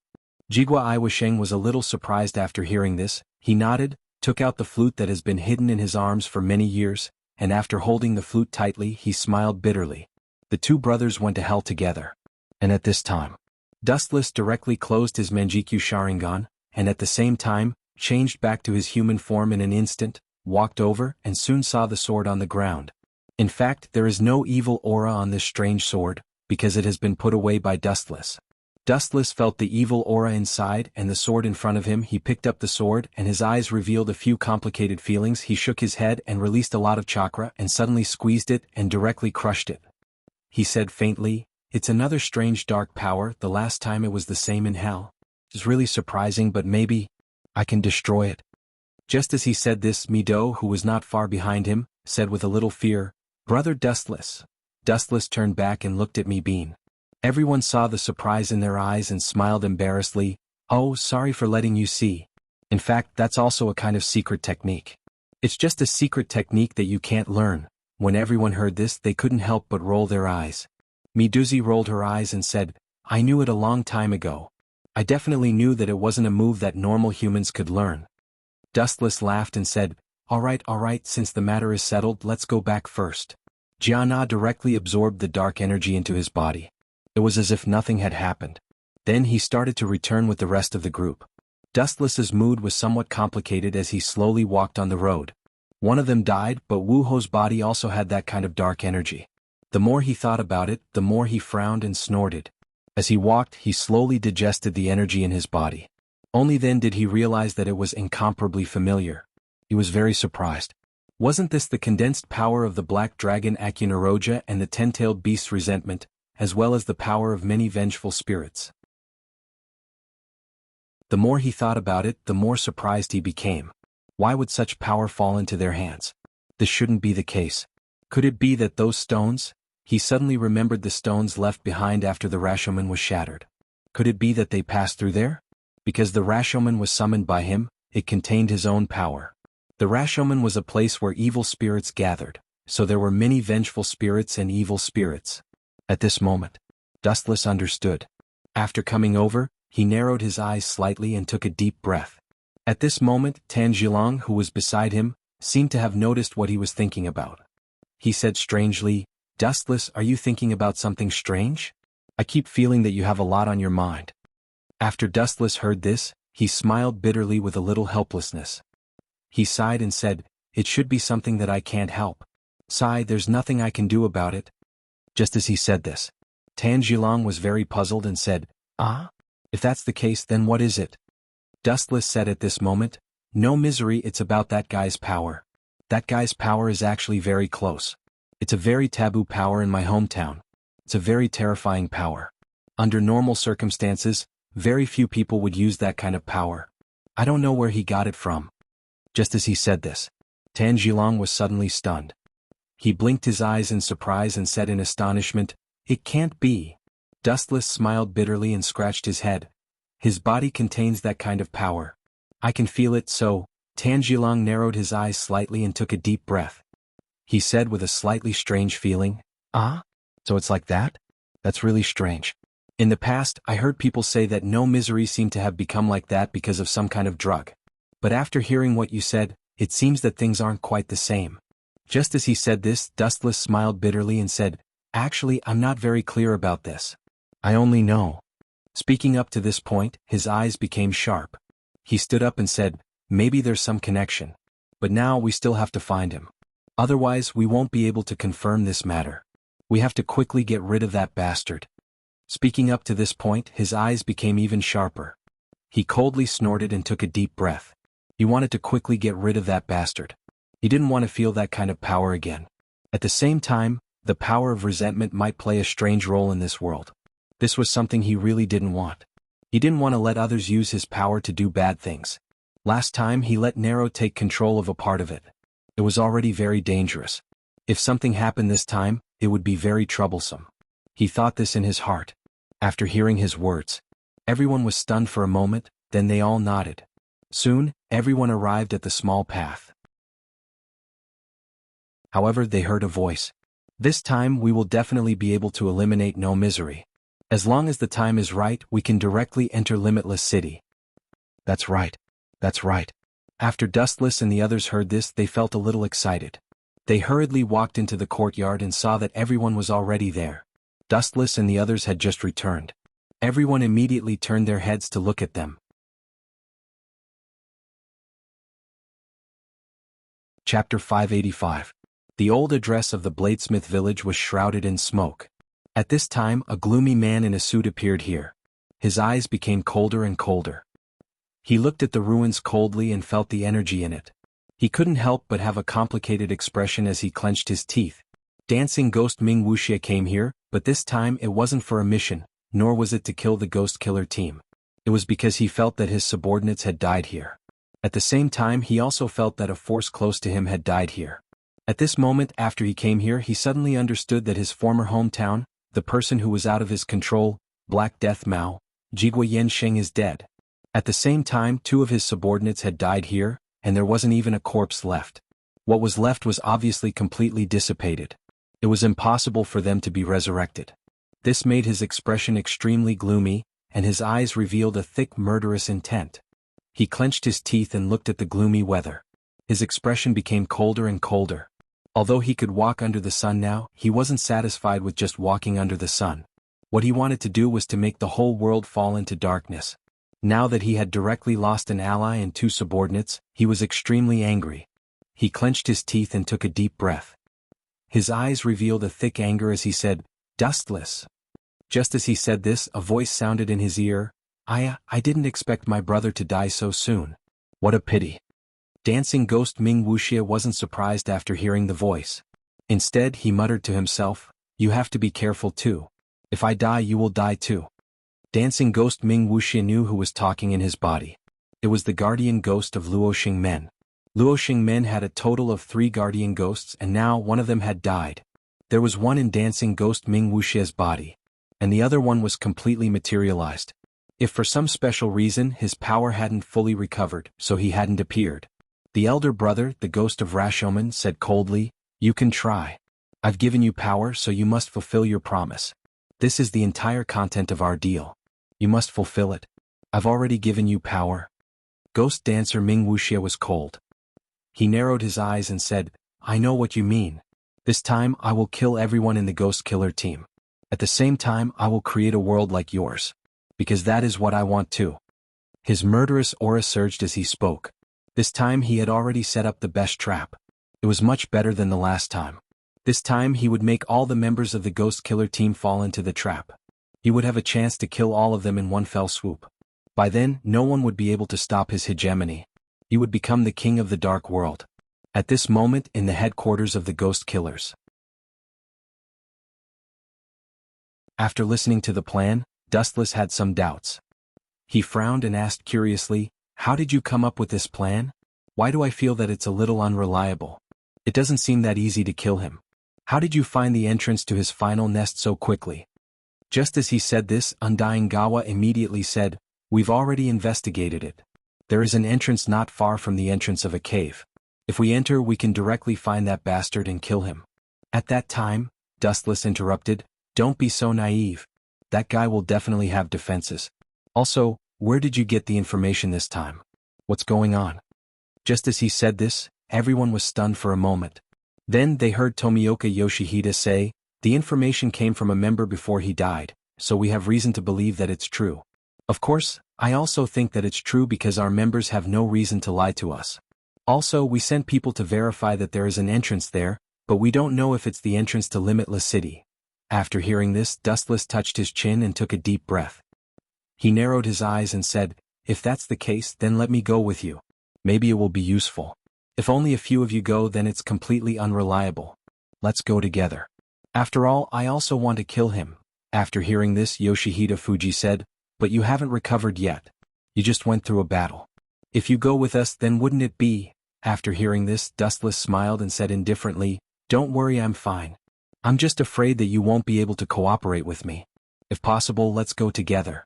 Jigua Iwasheng was a little surprised after hearing this. He nodded, took out the flute that has been hidden in his arms for many years, and after holding the flute tightly, he smiled bitterly. The two brothers went to hell together. And at this time, Dustless directly closed his Manjikyu Sharingan, and at the same time, changed back to his human form in an instant, walked over, and soon saw the sword on the ground. In fact, there is no evil aura on this strange sword, because it has been put away by Dustless. Dustless felt the evil aura inside and the sword in front of him. He picked up the sword, and his eyes revealed a few complicated feelings. He shook his head and released a lot of chakra and suddenly squeezed it and directly crushed it. he said faintly. It's another strange dark power. The last time it was the same in hell. It's really surprising, but maybe I can destroy it. Just as he said this, Mido, who was not far behind him, said with a little fear, Brother Dustless. Dustless turned back and looked at me Bean. Everyone saw the surprise in their eyes and smiled embarrassedly. Oh, sorry for letting you see. In fact, that's also a kind of secret technique. It's just a secret technique that you can't learn. When everyone heard this, they couldn't help but roll their eyes. Miduzi rolled her eyes and said, I knew it a long time ago. I definitely knew that it wasn't a move that normal humans could learn. Dustless laughed and said, all right, since the matter is settled, let's go back first. Jianghu directly absorbed the dark energy into his body. It was as if nothing had happened. Then he started to return with the rest of the group. Dustless's mood was somewhat complicated as he slowly walked on the road. One of them died, but Wu Ho's body also had that kind of dark energy. The more he thought about it, the more he frowned and snorted. As he walked, he slowly digested the energy in his body. Only then did he realize that it was incomparably familiar. He was very surprised. Wasn't this the condensed power of the black dragon Akunoroja and the ten-tailed beast's resentment, as well as the power of many vengeful spirits? The more he thought about it, the more surprised he became. Why would such power fall into their hands? This shouldn't be the case. Could it be that those stones? He suddenly remembered the stones left behind after the Rashomon was shattered. Could it be that they passed through there? Because the Rashomon was summoned by him, it contained his own power. The Rashomon was a place where evil spirits gathered, so there were many vengeful spirits and evil spirits. At this moment, Dustless understood. After coming over, he narrowed his eyes slightly and took a deep breath. At this moment, Tanjilong, who was beside him, seemed to have noticed what he was thinking about. He said strangely, Dustless, are you thinking about something strange? I keep feeling that you have a lot on your mind. After Dustless heard this, he smiled bitterly with a little helplessness. He sighed and said, it should be something that I can't help. Sigh, there's nothing I can do about it. Just as he said this, Tanjilong was very puzzled and said, if that's the case, then what is it? Dustless said at this moment, no misery, it's about that guy's power. That guy's power is actually very close. It's a very taboo power in my hometown. It's a very terrifying power. Under normal circumstances, very few people would use that kind of power. I don't know where he got it from. Just as he said this, Tanjilong was suddenly stunned. He blinked his eyes in surprise and said in astonishment, it can't be. Dustless smiled bitterly and scratched his head. His body contains that kind of power. I can feel it, so. Tanjilong narrowed his eyes slightly and took a deep breath. He said with a slightly strange feeling, so it's like that? That's really strange. In the past, I heard people say that no misery seemed to have become like that because of some kind of drug. But after hearing what you said, it seems that things aren't quite the same. Just as he said this, Dustless smiled bitterly and said, actually, I'm not very clear about this. I only know. Speaking up to this point, his eyes became sharp. He stood up and said, maybe there's some connection. But now we still have to find him. Otherwise, we won't be able to confirm this matter. We have to quickly get rid of that bastard. Speaking up to this point, his eyes became even sharper. He coldly snorted and took a deep breath. He wanted to quickly get rid of that bastard. He didn't want to feel that kind of power again. At the same time, the power of resentment might play a strange role in this world. This was something he really didn't want. He didn't want to let others use his power to do bad things. Last time he let Nero take control of a part of it. It was already very dangerous. If something happened this time, it would be very troublesome. He thought this in his heart. After hearing his words, everyone was stunned for a moment, then they all nodded. Soon, everyone arrived at the small path. However, they heard a voice. This time we will definitely be able to eliminate no misery. As long as the time is right, we can directly enter Limitless City. That's right. That's right. After Dustless and the others heard this, they felt a little excited. They hurriedly walked into the courtyard and saw that everyone was already there. Dustless and the others had just returned. Everyone immediately turned their heads to look at them. Chapter 585. The old address of the Bladesmith village was shrouded in smoke. At this time, a gloomy man in a suit appeared here. His eyes became colder and colder. He looked at the ruins coldly and felt the energy in it. He couldn't help but have a complicated expression as he clenched his teeth. Dancing ghost Ming Wuxia came here, But this time it wasn't for a mission, nor was it to kill the Ghost Killer team. It was because he felt that his subordinates had died here. At the same time he also felt that a force close to him had died here. At this moment after he came here he suddenly understood that his former hometown, the person who was out of his control, Black Death Mao, Jigua Yansheng is dead. At the same time 2 of his subordinates had died here, and there wasn't even a corpse left. What was left was obviously completely dissipated. It was impossible for them to be resurrected. This made his expression extremely gloomy, and his eyes revealed a thick murderous intent. He clenched his teeth and looked at the gloomy weather. His expression became colder and colder. Although he could walk under the sun now, he wasn't satisfied with just walking under the sun. What he wanted to do was to make the whole world fall into darkness. Now that he had directly lost an ally and 2 subordinates, he was extremely angry. He clenched his teeth and took a deep breath. His eyes revealed a thick anger as he said, "Dustless." Just as he said this, a voice sounded in his ear, I didn't expect my brother to die so soon. What a pity." Dancing Ghost Ming Wuxia wasn't surprised after hearing the voice. Instead he muttered to himself, "You have to be careful too. If I die you will die too." Dancing Ghost Ming Wuxia knew who was talking in his body. It was the guardian ghost of Luoxing Men. Luoxing Men had a total of 3 guardian ghosts and now one of them had died. There was one in Dancing Ghost Ming Wuxia's body, and the other one was completely materialized. If for some special reason his power hadn't fully recovered, so he hadn't appeared. The elder brother, the ghost of Rashomon, said coldly, "You can try. I've given you power so you must fulfill your promise. This is the entire content of our deal. You must fulfill it. I've already given you power." Ghost dancer Ming Wuxia was cold. He narrowed his eyes and said, "I know what you mean. This time I will kill everyone in the Ghost Killer team. At the same time I will create a world like yours. Because that is what I want too." His murderous aura surged as he spoke. This time he had already set up the best trap. It was much better than the last time. This time he would make all the members of the Ghost Killer team fall into the trap. He would have a chance to kill all of them in one fell swoop. By then, no one would be able to stop his hegemony. He would become the king of the dark world. At this moment in the headquarters of the Ghost Killers. After listening to the plan, Dustless had some doubts. He frowned and asked curiously, "How did you come up with this plan? Why do I feel that it's a little unreliable? It doesn't seem that easy to kill him. How did you find the entrance to his final nest so quickly?" Just as he said this, Undying Gawa immediately said, "We've already investigated it. There is an entrance not far from the entrance of a cave. If we enter we can directly find that bastard and kill him." At that time, Dustless interrupted, "Don't be so naive. That guy will definitely have defenses. Also, where did you get the information this time? What's going on?" Just as he said this, everyone was stunned for a moment. Then they heard Tomioka Yoshihide say, "The information came from a member before he died, so we have reason to believe that it's true. Of course, I also think that it's true because our members have no reason to lie to us. Also, we sent people to verify that there is an entrance there, but we don't know if it's the entrance to Limitless City." After hearing this, Dustless touched his chin and took a deep breath. He narrowed his eyes and said, "If that's the case then let me go with you. Maybe it will be useful. If only a few of you go then it's completely unreliable. Let's go together. After all, I also want to kill him." After hearing this, Yoshihide Fuji said, "But you haven't recovered yet. You just went through a battle. If you go with us then wouldn't it be?" After hearing this, Dustless smiled and said indifferently, "Don't worry, I'm fine. I'm just afraid that you won't be able to cooperate with me. If possible, let's go together."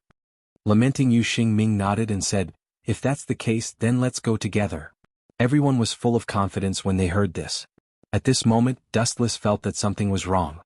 Lamenting Yu Xingming nodded and said, "If that's the case then let's go together." Everyone was full of confidence when they heard this. At this moment, Dustless felt that something was wrong.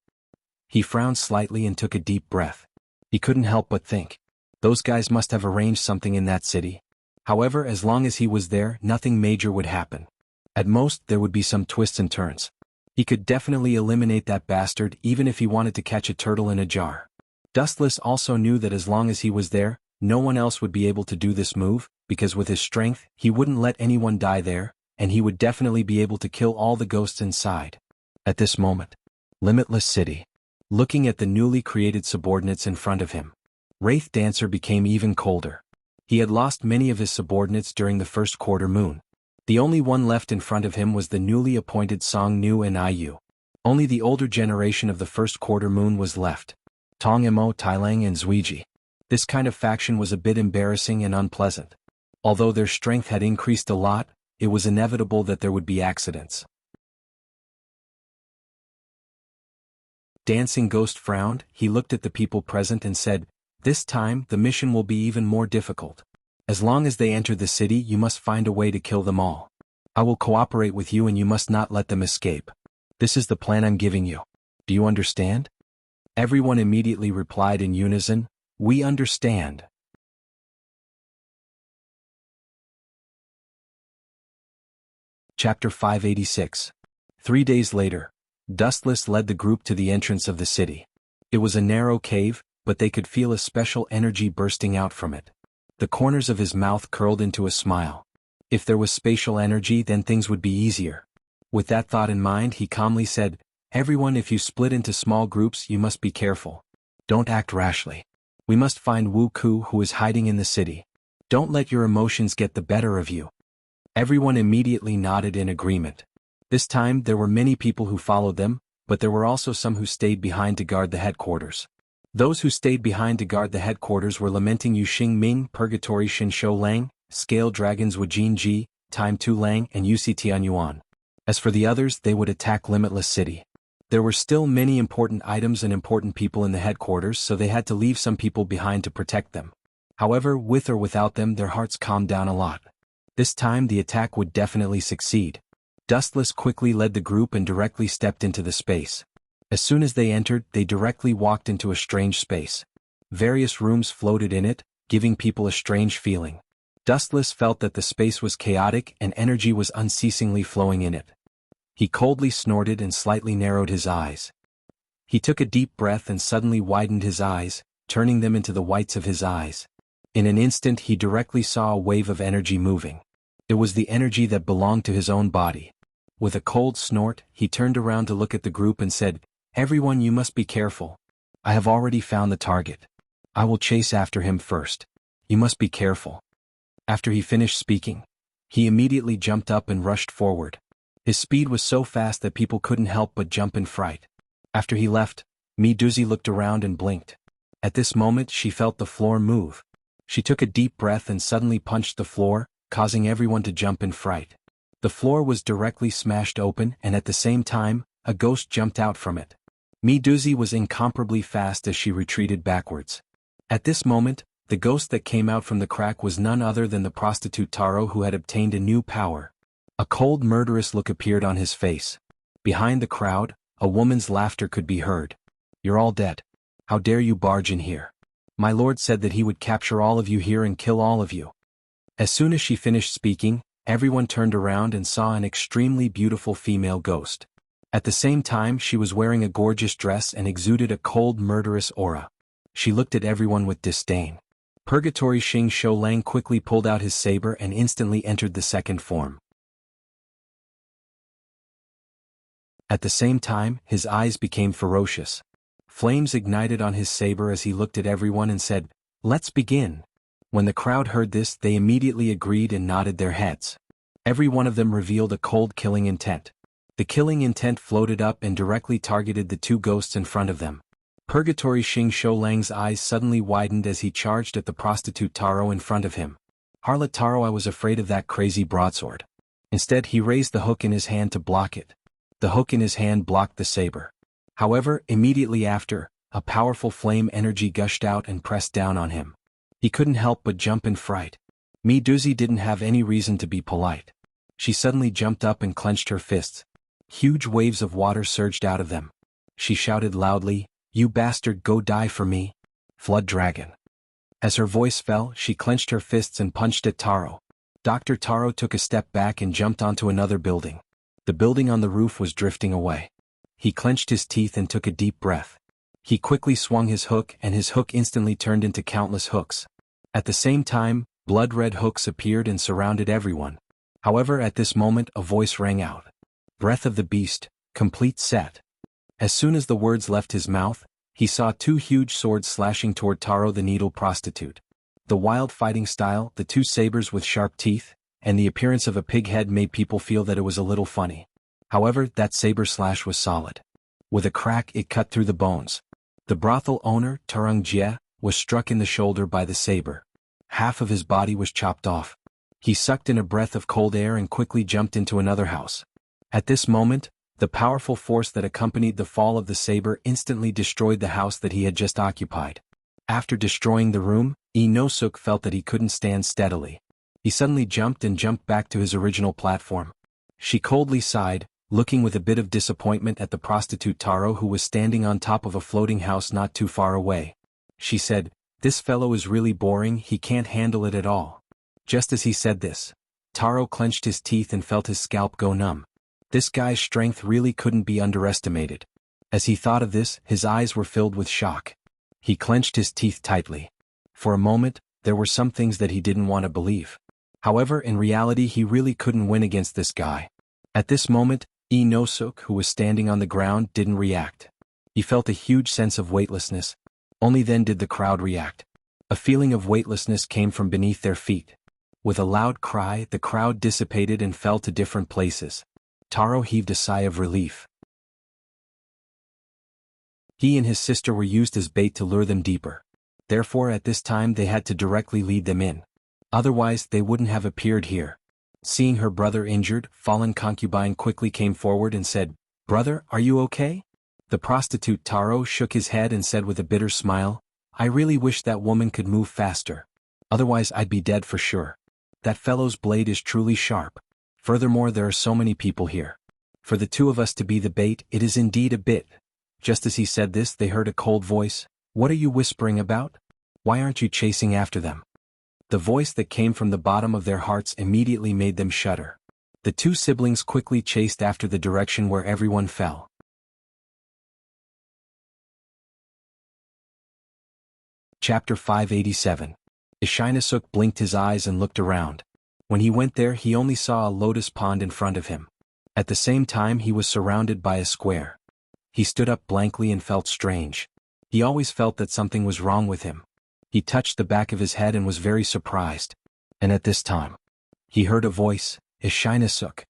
He frowned slightly and took a deep breath. He couldn't help but think, those guys must have arranged something in that city. However, as long as he was there, nothing major would happen. At most, there would be some twists and turns. He could definitely eliminate that bastard even if he wanted to catch a turtle in a jar. Dustless also knew that as long as he was there, no one else would be able to do this move, because with his strength, he wouldn't let anyone die there, and he would definitely be able to kill all the ghosts inside. At this moment, Limitless City. Looking at the newly created subordinates in front of him, Wraith Dancer became even colder. He had lost many of his subordinates during the first quarter moon. The only one left in front of him was the newly appointed Song Nu and Iu. Only the older generation of the first quarter moon was left. Tong Imo, Tailang and Zuiji. This kind of faction was a bit embarrassing and unpleasant. Although their strength had increased a lot, it was inevitable that there would be accidents. Dancing Ghost frowned. He looked at the people present and said, "This time, the mission will be even more difficult. As long as they enter the city, you must find a way to kill them all. I will cooperate with you and you must not let them escape. This is the plan I'm giving you. Do you understand?" Everyone immediately replied in unison, "We understand." Chapter 586. 3 days later, Dustless led the group to the entrance of the city. It was a narrow cave, but they could feel a special energy bursting out from it. The corners of his mouth curled into a smile. If there was spatial energy, then things would be easier. With that thought in mind, he calmly said, "Everyone, if you split into small groups, you must be careful. Don't act rashly. We must find Wu Ku, who is hiding in the city. Don't let your emotions get the better of you." Everyone immediately nodded in agreement. This time there were many people who followed them, but there were also some who stayed behind to guard the headquarters. Those who stayed behind to guard the headquarters were lamenting Yuxing Ming, Purgatory Shin Shou Lang, Scale Dragons Wujin Ji, Time Tu Lang and Yusi Tianyuan. As for the others, they would attack Limitless City. There were still many important items and important people in the headquarters, so they had to leave some people behind to protect them. However, with or without them, their hearts calmed down a lot. This time the attack would definitely succeed. Dustless quickly led the group and directly stepped into the space. As soon as they entered, they directly walked into a strange space. Various rooms floated in it, giving people a strange feeling. Dustless felt that the space was chaotic and energy was unceasingly flowing in it. He coldly snorted and slightly narrowed his eyes. He took a deep breath and suddenly widened his eyes, turning them into the whites of his eyes. In an instant he directly saw a wave of energy moving. It was the energy that belonged to his own body. With a cold snort, he turned around to look at the group and said, "Everyone, you must be careful. I have already found the target. I will chase after him first. You must be careful." After he finished speaking, he immediately jumped up and rushed forward. His speed was so fast that people couldn't help but jump in fright. After he left, Miduzi looked around and blinked. At this moment she felt the floor move. She took a deep breath and suddenly punched the floor, causing everyone to jump in fright. The floor was directly smashed open and at the same time, a ghost jumped out from it. Miduzi was incomparably fast as she retreated backwards. At this moment, the ghost that came out from the crack was none other than the prostitute Taro, who had obtained a new power. A cold murderous look appeared on his face. Behind the crowd, a woman's laughter could be heard. "You're all dead. How dare you barge in here? My lord said that he would capture all of you here and kill all of you." As soon as she finished speaking, everyone turned around and saw an extremely beautiful female ghost. At the same time, she was wearing a gorgeous dress and exuded a cold murderous aura. She looked at everyone with disdain. Purgatory Xing Shou Lang quickly pulled out his saber and instantly entered the second form. At the same time, his eyes became ferocious. Flames ignited on his saber as he looked at everyone and said, "Let's begin." When the crowd heard this, they immediately agreed and nodded their heads. Every one of them revealed a cold killing intent. The killing intent floated up and directly targeted the two ghosts in front of them. Purgatory Xing Shou Lang's eyes suddenly widened as he charged at the prostitute Taro in front of him. "Harlot Taro, I was afraid of that crazy broadsword." Instead, he raised the hook in his hand to block it. The hook in his hand blocked the saber. However, immediately after, a powerful flame energy gushed out and pressed down on him. He couldn't help but jump in fright. Miduzi didn't have any reason to be polite. She suddenly jumped up and clenched her fists. Huge waves of water surged out of them. She shouted loudly, "You bastard, go die for me, Flood Dragon." As her voice fell, she clenched her fists and punched at Taro. Dr. Taro took a step back and jumped onto another building. The building on the roof was drifting away. He clenched his teeth and took a deep breath. He quickly swung his hook and his hook instantly turned into countless hooks. At the same time, blood-red hooks appeared and surrounded everyone. However, at this moment a voice rang out. "Breath of the Beast, complete set." As soon as the words left his mouth, he saw two huge swords slashing toward Taro the Needle Prostitute. The wild fighting style, the two sabers with sharp teeth, and the appearance of a pig head made people feel that it was a little funny. However, that saber slash was solid. With a crack it cut through the bones. The brothel owner, Turung Jie, was struck in the shoulder by the saber. Half of his body was chopped off. He sucked in a breath of cold air and quickly jumped into another house. At this moment, the powerful force that accompanied the fall of the saber instantly destroyed the house that he had just occupied. After destroying the room, No-suk felt that he couldn't stand steadily. He suddenly jumped back to his original platform. She coldly sighed, looking with a bit of disappointment at the prostitute Taro who was standing on top of a floating house not too far away. She said, "This fellow is really boring, he can't handle it at all." Just as he said this, Taro clenched his teeth and felt his scalp go numb. This guy's strength really couldn't be underestimated. As he thought of this, his eyes were filled with shock. He clenched his teeth tightly. For a moment, there were some things that he didn't want to believe. However, in reality he really couldn't win against this guy. At this moment, No-suk, who was standing on the ground, didn't react. He felt a huge sense of weightlessness. Only then did the crowd react. A feeling of weightlessness came from beneath their feet. With a loud cry, the crowd dissipated and fell to different places. Taro heaved a sigh of relief. He and his sister were used as bait to lure them deeper. Therefore at this time they had to directly lead them in. Otherwise they wouldn't have appeared here. Seeing her brother injured, fallen concubine quickly came forward and said, "Brother, are you okay?" The prostitute Taro shook his head and said with a bitter smile, "I really wish that woman could move faster. Otherwise I'd be dead for sure. That fellow's blade is truly sharp. Furthermore there are so many people here. For the two of us to be the bait, it is indeed a bit." Just as he said this they heard a cold voice, "What are you whispering about? Why aren't you chasing after them?" The voice that came from the bottom of their hearts immediately made them shudder. The two siblings quickly chased after the direction where everyone fell. Chapter 587. Ishinasuk blinked his eyes and looked around. When he went there he only saw a lotus pond in front of him. At the same time he was surrounded by a square. He stood up blankly and felt strange. He always felt that something was wrong with him. He touched the back of his head and was very surprised. And at this time, he heard a voice, "Ishinasuk."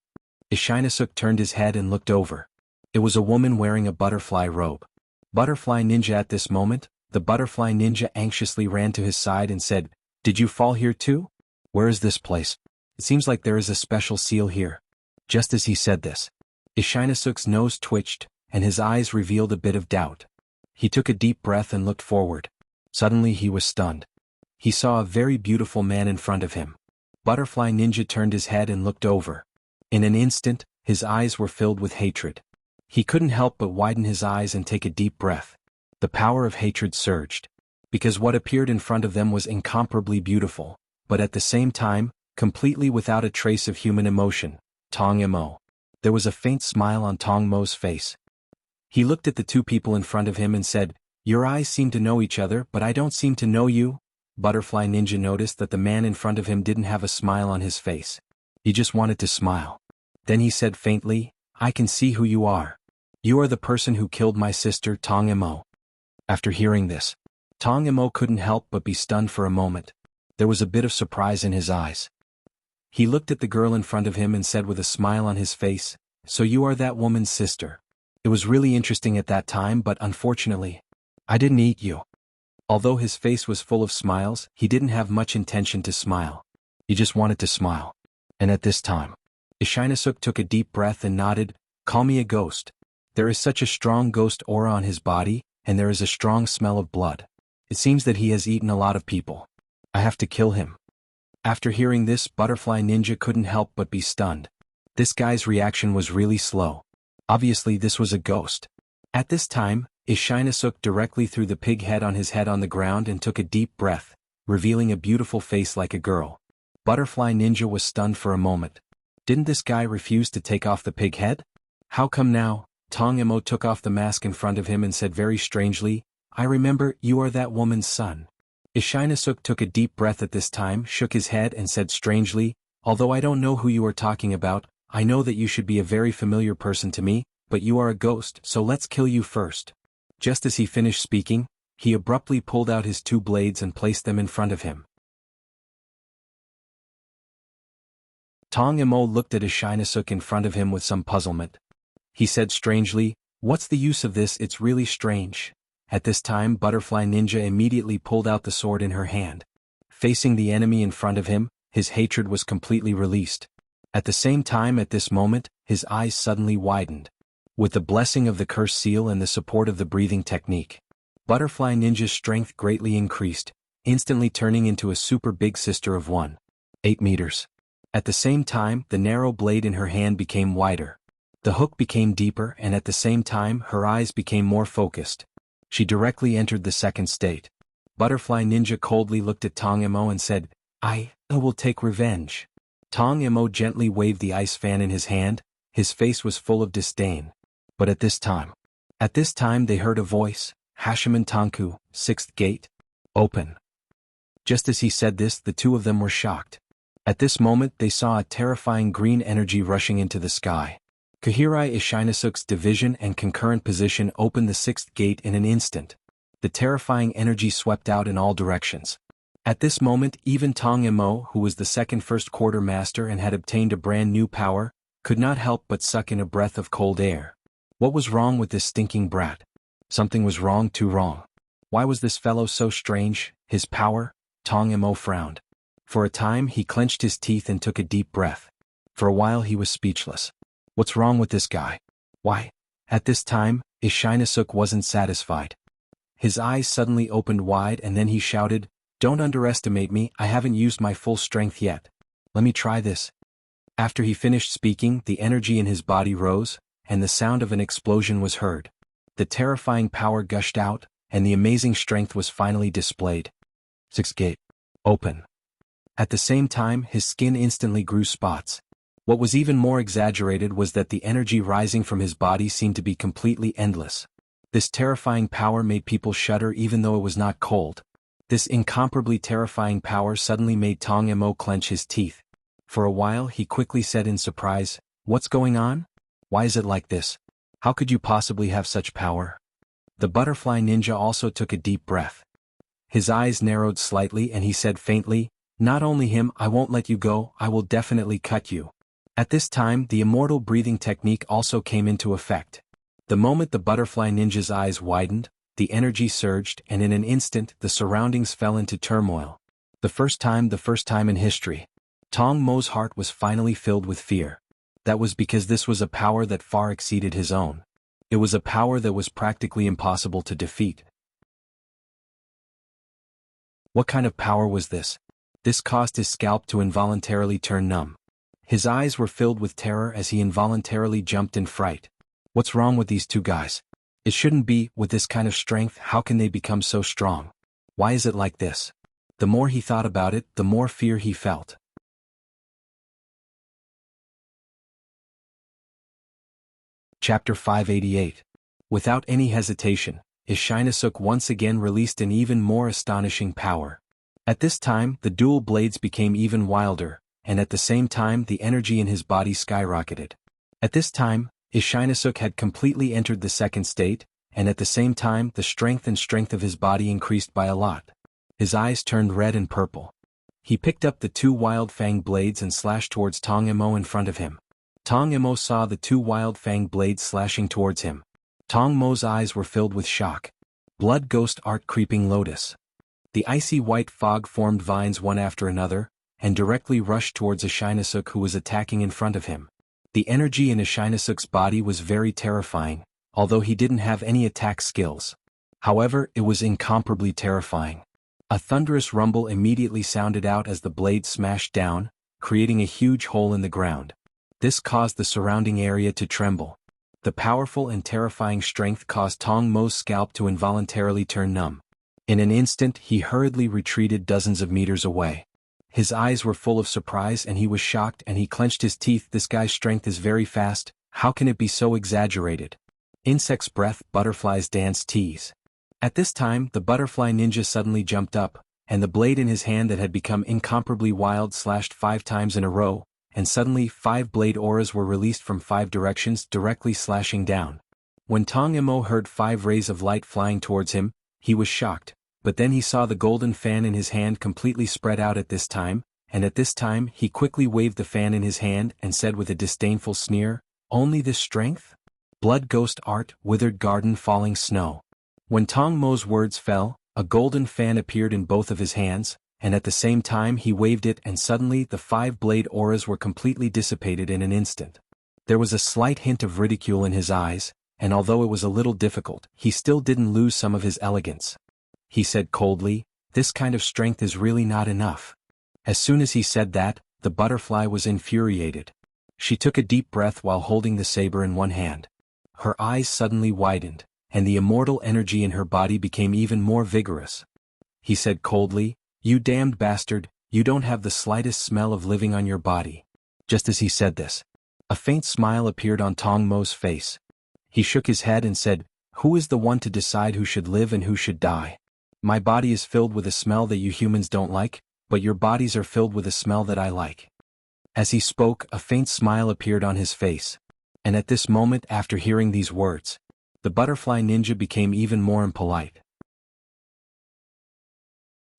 Ishinasuk turned his head and looked over. It was a woman wearing a butterfly robe. Butterfly Ninja. At this moment, the butterfly ninja anxiously ran to his side and said, "Did you fall here too? Where is this place? It seems like there is a special seal here." Just as he said this, Ishinasuk's nose twitched, and his eyes revealed a bit of doubt. He took a deep breath and looked forward. Suddenly he was stunned. He saw a very beautiful man in front of him. Butterfly Ninja turned his head and looked over. In an instant, his eyes were filled with hatred. He couldn't help but widen his eyes and take a deep breath. The power of hatred surged. Because what appeared in front of them was incomparably beautiful, but at the same time, completely without a trace of human emotion. Tong Mo. There was a faint smile on Tong Mo's face. He looked at the two people in front of him and said, "Your eyes seem to know each other, but I don't seem to know you." Butterfly Ninja noticed that the man in front of him didn't have a smile on his face. He just wanted to smile. Then he said faintly, "I can see who you are. You are the person who killed my sister Tong Mo." After hearing this, Tong Mo couldn't help but be stunned for a moment. There was a bit of surprise in his eyes. He looked at the girl in front of him and said with a smile on his face, "So you are that woman's sister. It was really interesting at that time, but unfortunately, I didn't eat you." Although his face was full of smiles, he didn't have much intention to smile. He just wanted to smile. And at this time, Ishinasuk took a deep breath and nodded, "Call me a ghost. There is such a strong ghost aura on his body, and there is a strong smell of blood. It seems that he has eaten a lot of people. I have to kill him." After hearing this, Butterfly Ninja couldn't help but be stunned. This guy's reaction was really slow. Obviously this was a ghost. At this time, Ishinasuk directly threw the pig head on the ground and took a deep breath, revealing a beautiful face like a girl. Butterfly Ninja was stunned for a moment. Didn't this guy refuse to take off the pig head? How come now? Tong Mo took off the mask in front of him and said very strangely, "I remember, you are that woman's son." Ishinasuk took a deep breath at this time, shook his head and said strangely, "Although I don't know who you are talking about, I know that you should be a very familiar person to me, but you are a ghost, so let's kill you first." Just as he finished speaking, he abruptly pulled out his two blades and placed them in front of him. Tong Mo looked at Ishinasuk in front of him with some puzzlement. He said strangely, What's the use of this? It's really strange. At this time, Butterfly Ninja immediately pulled out the sword in her hand. Facing the enemy in front of him, his hatred was completely released. At the same time, at this moment, his eyes suddenly widened. With the blessing of the curse seal and the support of the breathing technique, Butterfly Ninja's strength greatly increased, instantly turning into a super big sister of 1.8 meters. At the same time, the narrow blade in her hand became wider. The hook became deeper, and at the same time, her eyes became more focused. She directly entered the second state. Butterfly Ninja coldly looked at Tong Imo and said, I will take revenge. Tong Imo gently waved the ice fan in his hand. His face was full of disdain. But at this time they heard a voice, Hashiman Tanku, 6th gate, open. Just as he said this, the two of them were shocked. At this moment they saw a terrifying green energy rushing into the sky. Kahirai Ishinasuk's division and concurrent position opened the 6th gate in an instant. The terrifying energy swept out in all directions. At this moment, even Tong Imo, who was the second first quarter master and had obtained a brand new power, could not help but suck in a breath of cold air. What was wrong with this stinking brat? Something was wrong, too wrong. Why was this fellow so strange? His power? Tong Imo frowned. For a time he clenched his teeth and took a deep breath. For a while he was speechless. What's wrong with this guy? Why? At this time, Ishinasuk wasn't satisfied. His eyes suddenly opened wide and then he shouted, Don't underestimate me, I haven't used my full strength yet. Let me try this. After he finished speaking, the energy in his body rose, and the sound of an explosion was heard. The terrifying power gushed out, and the amazing strength was finally displayed. 6th gate. Open. At the same time, his skin instantly grew spots. What was even more exaggerated was that the energy rising from his body seemed to be completely endless. This terrifying power made people shudder even though it was not cold. This incomparably terrifying power suddenly made Tong Imo clench his teeth. For a while he quickly said in surprise, What's going on? Why is it like this? How could you possibly have such power? The Butterfly Ninja also took a deep breath. His eyes narrowed slightly and he said faintly, Not only him, I won't let you go, I will definitely cut you. At this time, the immortal breathing technique also came into effect. The moment the Butterfly Ninja's eyes widened, the energy surged, and in an instant, the surroundings fell into turmoil. The first time in history. Tong Mo's heart was finally filled with fear. That was because this was a power that far exceeded his own. It was a power that was practically impossible to defeat. What kind of power was this? This caused his scalp to involuntarily turn numb. His eyes were filled with terror as he involuntarily jumped in fright. What's wrong with these two guys? It shouldn't be, with this kind of strength, how can they become so strong? Why is it like this? The more he thought about it, the more fear he felt. Chapter 588. Without any hesitation, Ishinasuk once again released an even more astonishing power. At this time, the dual blades became even wilder, and at the same time the energy in his body skyrocketed. At this time, Ishinasuk had completely entered the second state, and at the same time the strength of his body increased by a lot. His eyes turned red and purple. He picked up the two wild-fanged blades and slashed towards Tong Imo in front of him. Tong Imo saw the two wild-fanged blades slashing towards him. Tong Mo's eyes were filled with shock. Blood ghost art creeping lotus. The icy white fog formed vines one after another, and directly rushed towards Ishinasuk who was attacking in front of him. The energy in Ishinasuk's body was very terrifying, although he didn't have any attack skills. However, it was incomparably terrifying. A thunderous rumble immediately sounded out as the blade smashed down, creating a huge hole in the ground. This caused the surrounding area to tremble. The powerful and terrifying strength caused Tong Mo's scalp to involuntarily turn numb. In an instant he hurriedly retreated dozens of meters away. His eyes were full of surprise and he was shocked and he clenched his teeth. This guy's strength is very fast, how can it be so exaggerated? Insect's breath, butterfly's dance tease. At this time the Butterfly Ninja suddenly jumped up, and the blade in his hand that had become incomparably wild slashed 5 times in a row, and suddenly 5 blade auras were released from 5 directions directly slashing down. When Tong Imo heard 5 rays of light flying towards him, he was shocked. But then he saw the golden fan in his hand completely spread out at this time, and at this time he quickly waved the fan in his hand and said with a disdainful sneer, Only this strength? Blood ghost art, withered garden, falling snow. When Tong Mo's words fell, a golden fan appeared in both of his hands, and at the same time he waved it, and suddenly the 5-blade auras were completely dissipated in an instant. There was a slight hint of ridicule in his eyes, and although it was a little difficult, he still didn't lose some of his elegance. He said coldly, "This kind of strength is really not enough." As soon as he said that, the butterfly was infuriated. She took a deep breath while holding the saber in one hand. Her eyes suddenly widened, and the immortal energy in her body became even more vigorous. He said coldly, "You damned bastard, you don't have the slightest smell of living on your body." Just as he said this, a faint smile appeared on Tong Mo's face. He shook his head and said, "Who is the one to decide who should live and who should die? My body is filled with a smell that you humans don't like, but your bodies are filled with a smell that I like." As he spoke, a faint smile appeared on his face. And at this moment, after hearing these words, the butterfly ninja became even more impolite.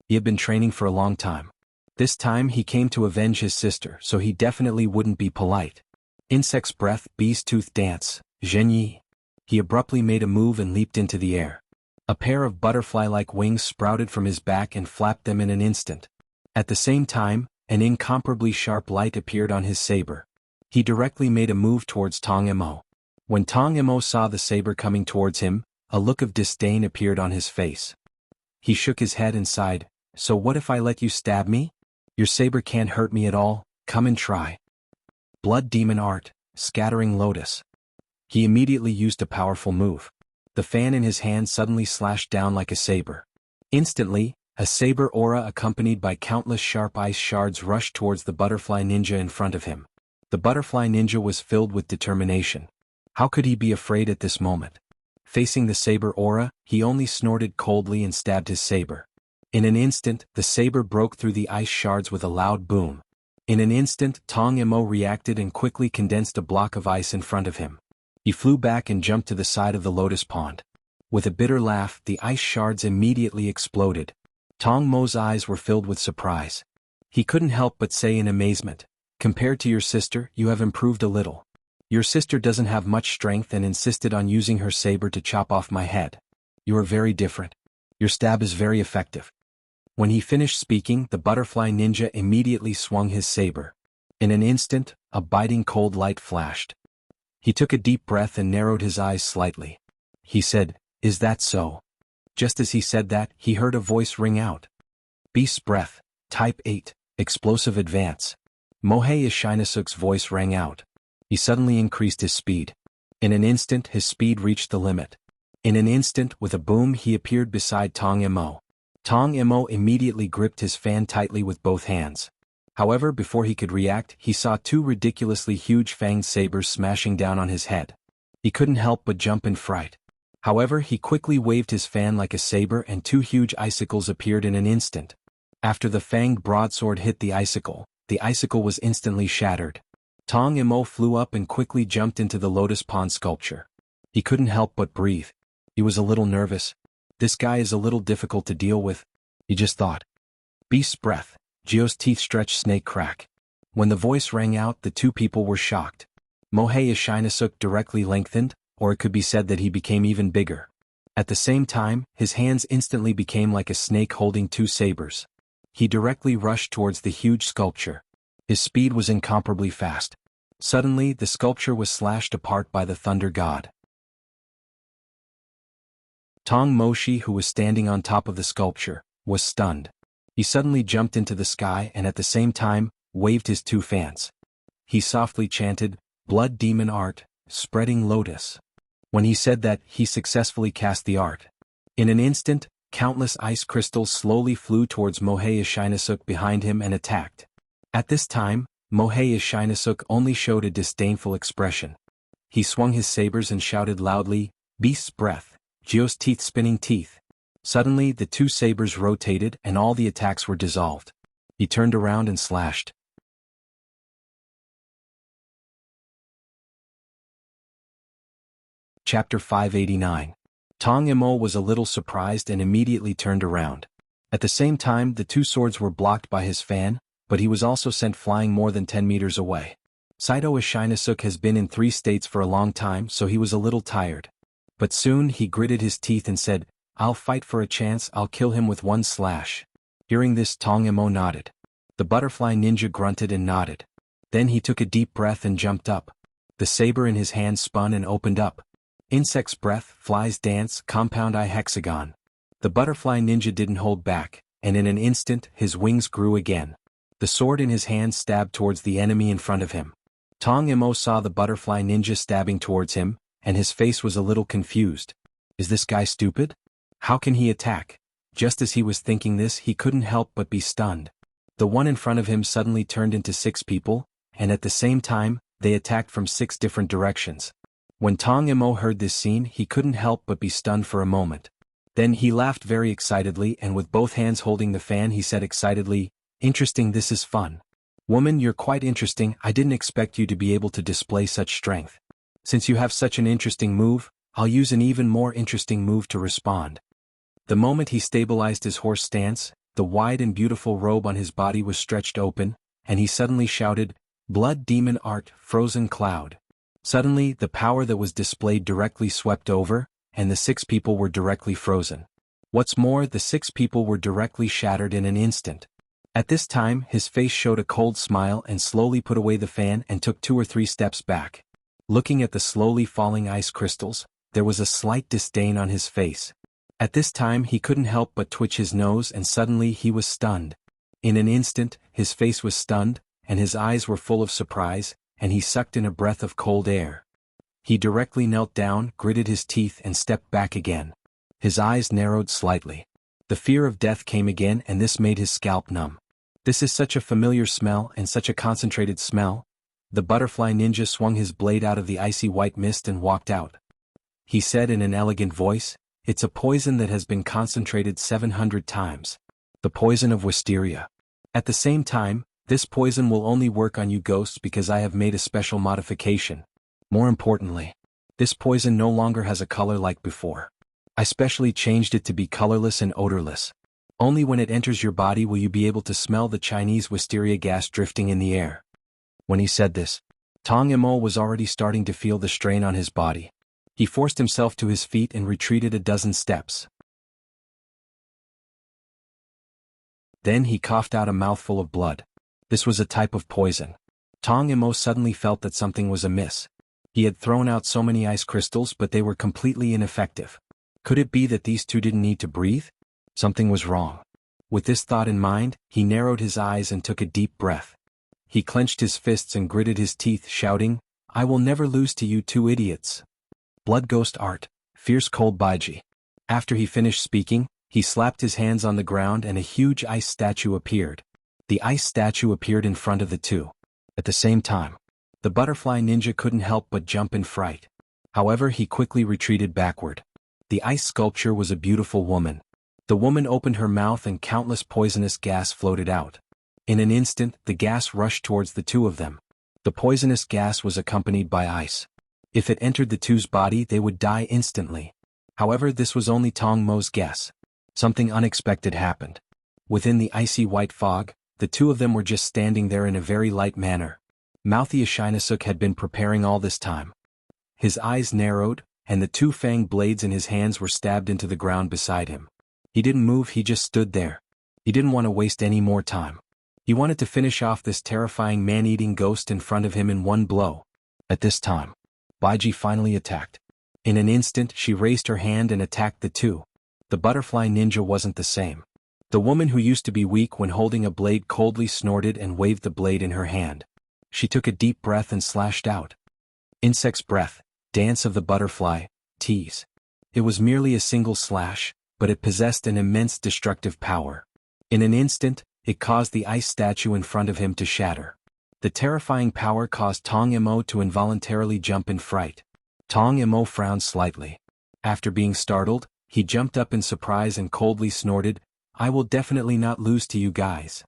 He had been training for a long time. This time he came to avenge his sister, so he definitely wouldn't be polite. Insect's breath, bee's tooth dance, Zhenyi. He abruptly made a move and leaped into the air. A pair of butterfly-like wings sprouted from his back and flapped them in an instant. At the same time, an incomparably sharp light appeared on his saber. He directly made a move towards Tong Mo. When Tong Mo saw the saber coming towards him, a look of disdain appeared on his face. He shook his head and sighed, "So what if I let you stab me? Your saber can't hurt me at all, come and try." Blood demon art, scattering lotus. He immediately used a powerful move. The fan in his hand suddenly slashed down like a saber. Instantly, a saber aura accompanied by countless sharp ice shards rushed towards the butterfly ninja in front of him. The butterfly ninja was filled with determination. How could he be afraid at this moment? Facing the saber aura, he only snorted coldly and stabbed his saber. In an instant, the saber broke through the ice shards with a loud boom. In an instant, Tong Mo reacted and quickly condensed a block of ice in front of him. He flew back and jumped to the side of the lotus pond. With a bitter laugh, the ice shards immediately exploded. Tong Mo's eyes were filled with surprise. He couldn't help but say in amazement, "Compared to your sister, you have improved a little. Your sister doesn't have much strength and insisted on using her saber to chop off my head. You are very different. Your stab is very effective." When he finished speaking, the butterfly ninja immediately swung his saber. In an instant, a biting cold light flashed. He took a deep breath and narrowed his eyes slightly. He said, "Is that so?" Just as he said that, he heard a voice ring out. "Beast's breath, type 8, explosive advance." Mohei Ishinasuk's voice rang out. He suddenly increased his speed. In an instant his speed reached the limit. In an instant, with a boom, he appeared beside Tong Mo. Tong Mo immediately gripped his fan tightly with both hands. However, before he could react, he saw 2 ridiculously huge fanged sabers smashing down on his head. He couldn't help but jump in fright. However, he quickly waved his fan like a saber and 2 huge icicles appeared in an instant. After the fanged broadsword hit the icicle was instantly shattered. Tong Mo flew up and quickly jumped into the lotus pond sculpture. He couldn't help but breathe. He was a little nervous. This guy is a little difficult to deal with, he just thought. Beast's breath, Geo's teeth stretch, snake crack. When the voice rang out, the 2 people were shocked. Mohei Ishinasuk directly lengthened, or it could be said that he became even bigger. At the same time, his hands instantly became like a snake holding 2 sabers. He directly rushed towards the huge sculpture. His speed was incomparably fast. Suddenly, the sculpture was slashed apart by the thunder god. Tong Moshi, who was standing on top of the sculpture, was stunned. He suddenly jumped into the sky and at the same time, waved his 2 fans. He softly chanted, "Blood demon art, spreading lotus." When he said that, he successfully cast the art. In an instant, countless ice crystals slowly flew towards Mohei Ishinasuk behind him and attacked. At this time, Mohei Ishinasuk only showed a disdainful expression. He swung his sabers and shouted loudly, "Beast's breath, Geo's teeth spinning teeth." Suddenly, the 2 sabers rotated and all the attacks were dissolved. He turned around and slashed. Chapter 589. Tong Mo was a little surprised and immediately turned around. At the same time, the 2 swords were blocked by his fan, but he was also sent flying more than 10 meters away. Saito Ashinesuk has been in 3 states for a long time, so he was a little tired. But soon he gritted his teeth and said, "I'll fight for a chance, I'll kill him with one slash." Hearing this, Tong Imo nodded. The butterfly ninja grunted and nodded. Then he took a deep breath and jumped up. The saber in his hand spun and opened up. Insect's breath, fly's dance, compound eye hexagon. The butterfly ninja didn't hold back, and in an instant his wings grew again. The sword in his hand stabbed towards the enemy in front of him. Tong Imo saw the butterfly ninja stabbing towards him, and his face was a little confused. Is this guy stupid? How can he attack? Just as he was thinking this, he couldn't help but be stunned. The one in front of him suddenly turned into 6 people, and at the same time, they attacked from 6 different directions. When Tong Imo heard this scene, he couldn't help but be stunned for a moment. Then he laughed very excitedly, and with both hands holding the fan he said excitedly, "Interesting, this is fun. Woman, you're quite interesting, I didn't expect you to be able to display such strength. Since you have such an interesting move, I'll use an even more interesting move to respond." The moment he stabilized his horse stance, the wide and beautiful robe on his body was stretched open, and he suddenly shouted, "Blood Demon Art, Frozen Cloud." Suddenly, the power that was displayed directly swept over, and the 6 people were directly frozen. What's more, the 6 people were directly shattered in an instant. At this time, his face showed a cold smile and slowly put away the fan and took 2 or 3 steps back. Looking at the slowly falling ice crystals, there was a slight disdain on his face. At this time he couldn't help but twitch his nose, and suddenly he was stunned. In an instant, his face was stunned, and his eyes were full of surprise, and he sucked in a breath of cold air. He directly knelt down, gritted his teeth and stepped back again. His eyes narrowed slightly. The fear of death came again, and this made his scalp numb. This is such a familiar smell and such a concentrated smell. The butterfly ninja swung his blade out of the icy white mist and walked out. He said in an elegant voice, "It's a poison that has been concentrated 700 times. The poison of wisteria. At the same time, this poison will only work on you ghosts because I have made a special modification. More importantly, this poison no longer has a color like before. I specially changed it to be colorless and odorless. Only when it enters your body will you be able to smell the Chinese wisteria gas drifting in the air." When he said this, Tong Imo was already starting to feel the strain on his body. He forced himself to his feet and retreated a dozen steps. Then he coughed out a mouthful of blood. This was a type of poison. Tong Imo suddenly felt that something was amiss. He had thrown out so many ice crystals, but they were completely ineffective. Could it be that these 2 didn't need to breathe? Something was wrong. With this thought in mind, he narrowed his eyes and took a deep breath. He clenched his fists and gritted his teeth, shouting, "I will never lose to you 2 idiots. Blood Ghost Art, Fierce Cold Baiji." After he finished speaking, he slapped his hands on the ground and a huge ice statue appeared. The ice statue appeared in front of the 2. At the same time, the butterfly ninja couldn't help but jump in fright. However, he quickly retreated backward. The ice sculpture was a beautiful woman. The woman opened her mouth and countless poisonous gas floated out. In an instant, the gas rushed towards the 2 of them. The poisonous gas was accompanied by ice. If it entered the 2's body, they would die instantly. However, this was only Tong Mo's guess. Something unexpected happened. Within the icy white fog, the 2 of them were just standing there in a very light manner. Mouthy Ashinesuk had been preparing all this time. His eyes narrowed, and the 2 fang blades in his hands were stabbed into the ground beside him. He didn't move, he just stood there. He didn't want to waste any more time. He wanted to finish off this terrifying man-eating ghost in front of him in one blow. At this time, Baiji finally attacked. In an instant, she raised her hand and attacked the 2. The butterfly ninja wasn't the same. The woman who used to be weak when holding a blade coldly snorted and waved the blade in her hand. She took a deep breath and slashed out. Insect's breath, dance of the butterfly, tease. It was merely a single slash, but it possessed an immense destructive power. In an instant, it caused the ice statue in front of him to shatter. The terrifying power caused Tong Imo to involuntarily jump in fright. Tong Imo frowned slightly. After being startled, he jumped up in surprise and coldly snorted, "I will definitely not lose to you guys."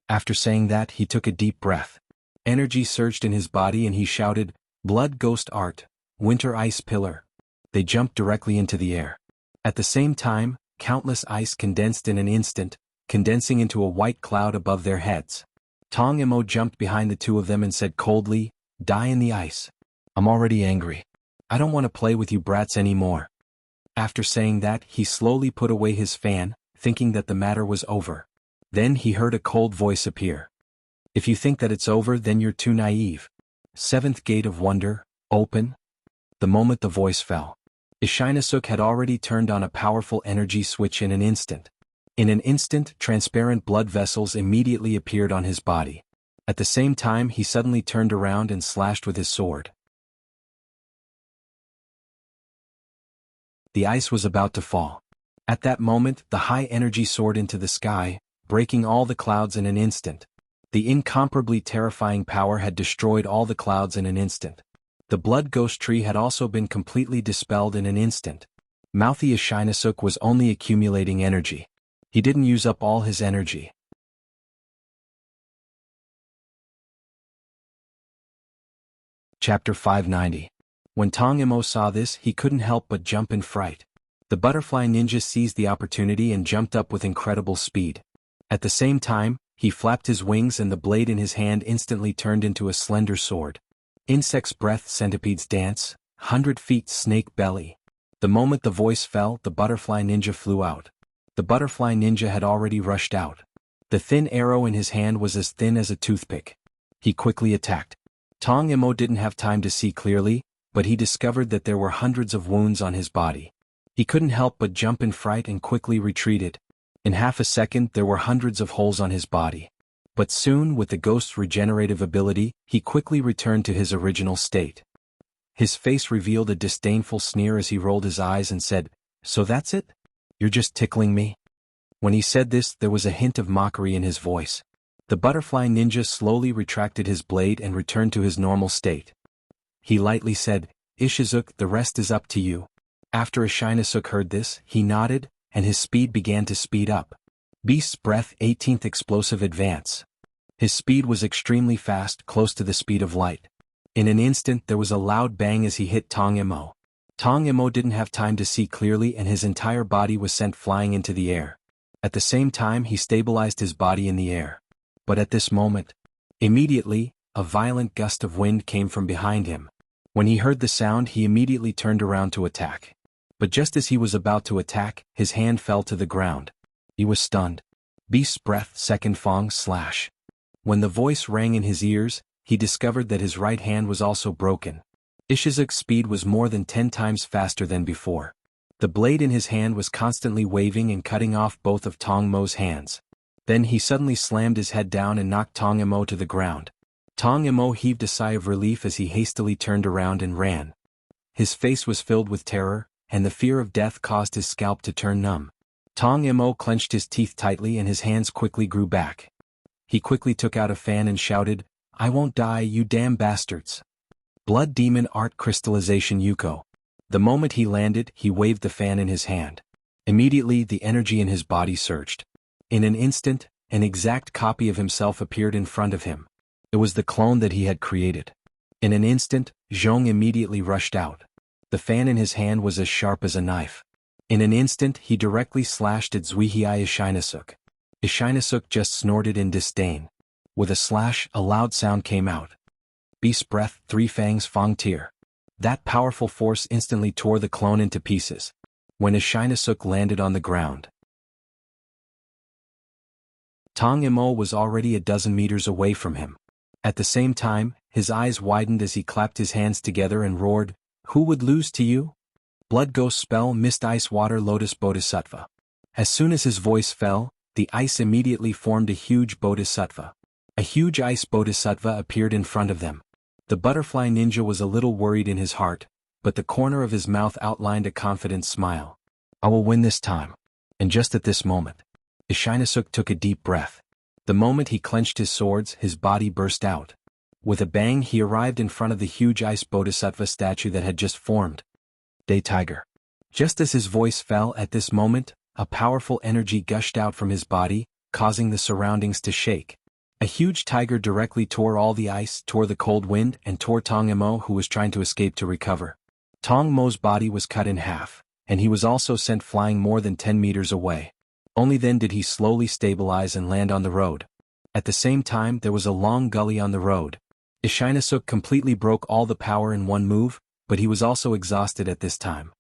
After saying that, he took a deep breath. Energy surged in his body and he shouted, "Blood Ghost Art, Winter Ice Pillar." They jumped directly into the air. At the same time, countless ice condensed in an instant, condensing into a white cloud above their heads. Tong Imo jumped behind the 2 of them and said coldly, Die in the ice. I'm already angry. I don't want to play with you brats anymore. After saying that, he slowly put away his fan, thinking that the matter was over. Then he heard a cold voice appear. If you think that it's over, then you're too naive. Seventh gate of wonder, open. The moment the voice fell, Ishinasuk had already turned on a powerful energy switch in an instant. In an instant, transparent blood vessels immediately appeared on his body. At the same time, he suddenly turned around and slashed with his sword. The ice was about to fall. At that moment, the high-energy soared into the sky, breaking all the clouds in an instant. The incomparably terrifying power had destroyed all the clouds in an instant. The blood ghost tree had also been completely dispelled in an instant. Mouthy Ishinasuk was only accumulating energy. He didn't use up all his energy. Chapter 590. When Tong Imo saw this, he couldn't help but jump in fright. The butterfly ninja seized the opportunity and jumped up with incredible speed. At the same time, he flapped his wings and the blade in his hand instantly turned into a slender sword. Insect's breath, centipede's dance, 100 feet snake belly. The moment the voice fell, the butterfly ninja flew out. The butterfly ninja had already rushed out. The thin arrow in his hand was as thin as a toothpick. He quickly attacked. Tong Imo didn't have time to see clearly, but he discovered that there were hundreds of wounds on his body. He couldn't help but jump in fright and quickly retreated. In half a second there were hundreds of holes on his body. But soon, with the ghost's regenerative ability, he quickly returned to his original state. His face revealed a disdainful sneer as he rolled his eyes and said, "So that's it? You're just tickling me?" When he said this, there was a hint of mockery in his voice. The butterfly ninja slowly retracted his blade and returned to his normal state. He lightly said, "Ishizuk, the rest is up to you." After Ishinasuk heard this, he nodded, and his speed began to speed up. Beast's Breath 18th Explosive Advance. His speed was extremely fast, close to the speed of light. In an instant there was a loud bang as he hit Tong Imo. Tong Imo didn't have time to see clearly and his entire body was sent flying into the air. At the same time he stabilized his body in the air. But at this moment, immediately, a violent gust of wind came from behind him. When he heard the sound, he immediately turned around to attack. But just as he was about to attack, his hand fell to the ground. He was stunned. Beast's Breath, Second Fong Slash. When the voice rang in his ears, he discovered that his right hand was also broken. Ishizuk's speed was more than 10 times faster than before. The blade in his hand was constantly waving and cutting off both of Tong Mo's hands. Then he suddenly slammed his head down and knocked Tong Imo to the ground. Tong Imo heaved a sigh of relief as he hastily turned around and ran. His face was filled with terror, and the fear of death caused his scalp to turn numb. Tong Imo clenched his teeth tightly and his hands quickly grew back. He quickly took out a fan and shouted, "I won't die, you damn bastards." Blood Demon Art Crystallization Yuko. The moment he landed, he waved the fan in his hand. Immediately the energy in his body surged. In an instant, an exact copy of himself appeared in front of him. It was the clone that he had created. In an instant, Zhong immediately rushed out. The fan in his hand was as sharp as a knife. In an instant he directly slashed at Zuihei Ishinasuk. Ishinasuk just snorted in disdain. With a slash, a loud sound came out. Beast's Breath, Three Fangs Fong Tier. That powerful force instantly tore the clone into pieces. When Ishinasuk landed on the ground, Tong Imo was already a dozen meters away from him. At the same time, his eyes widened as he clapped his hands together and roared, "Who would lose to you?" Blood Ghost Spell Mist Ice Water Lotus Bodhisattva. As soon as his voice fell, the ice immediately formed a huge bodhisattva. A huge ice bodhisattva appeared in front of them. The butterfly ninja was a little worried in his heart, but the corner of his mouth outlined a confident smile. "I will win this time." And just at this moment, Ishinasuk took a deep breath. The moment he clenched his swords, his body burst out. With a bang he arrived in front of the huge ice bodhisattva statue that had just formed. Day Tiger. Just as his voice fell at this moment, a powerful energy gushed out from his body, causing the surroundings to shake. A huge tiger directly tore all the ice, tore the cold wind, and tore Tong Imo, who was trying to escape to recover. Tong Mo's body was cut in half, and he was also sent flying more than 10 meters away. Only then did he slowly stabilize and land on the road. At the same time there was a long gully on the road. Ishinasuk completely broke all the power in one move, but he was also exhausted at this time.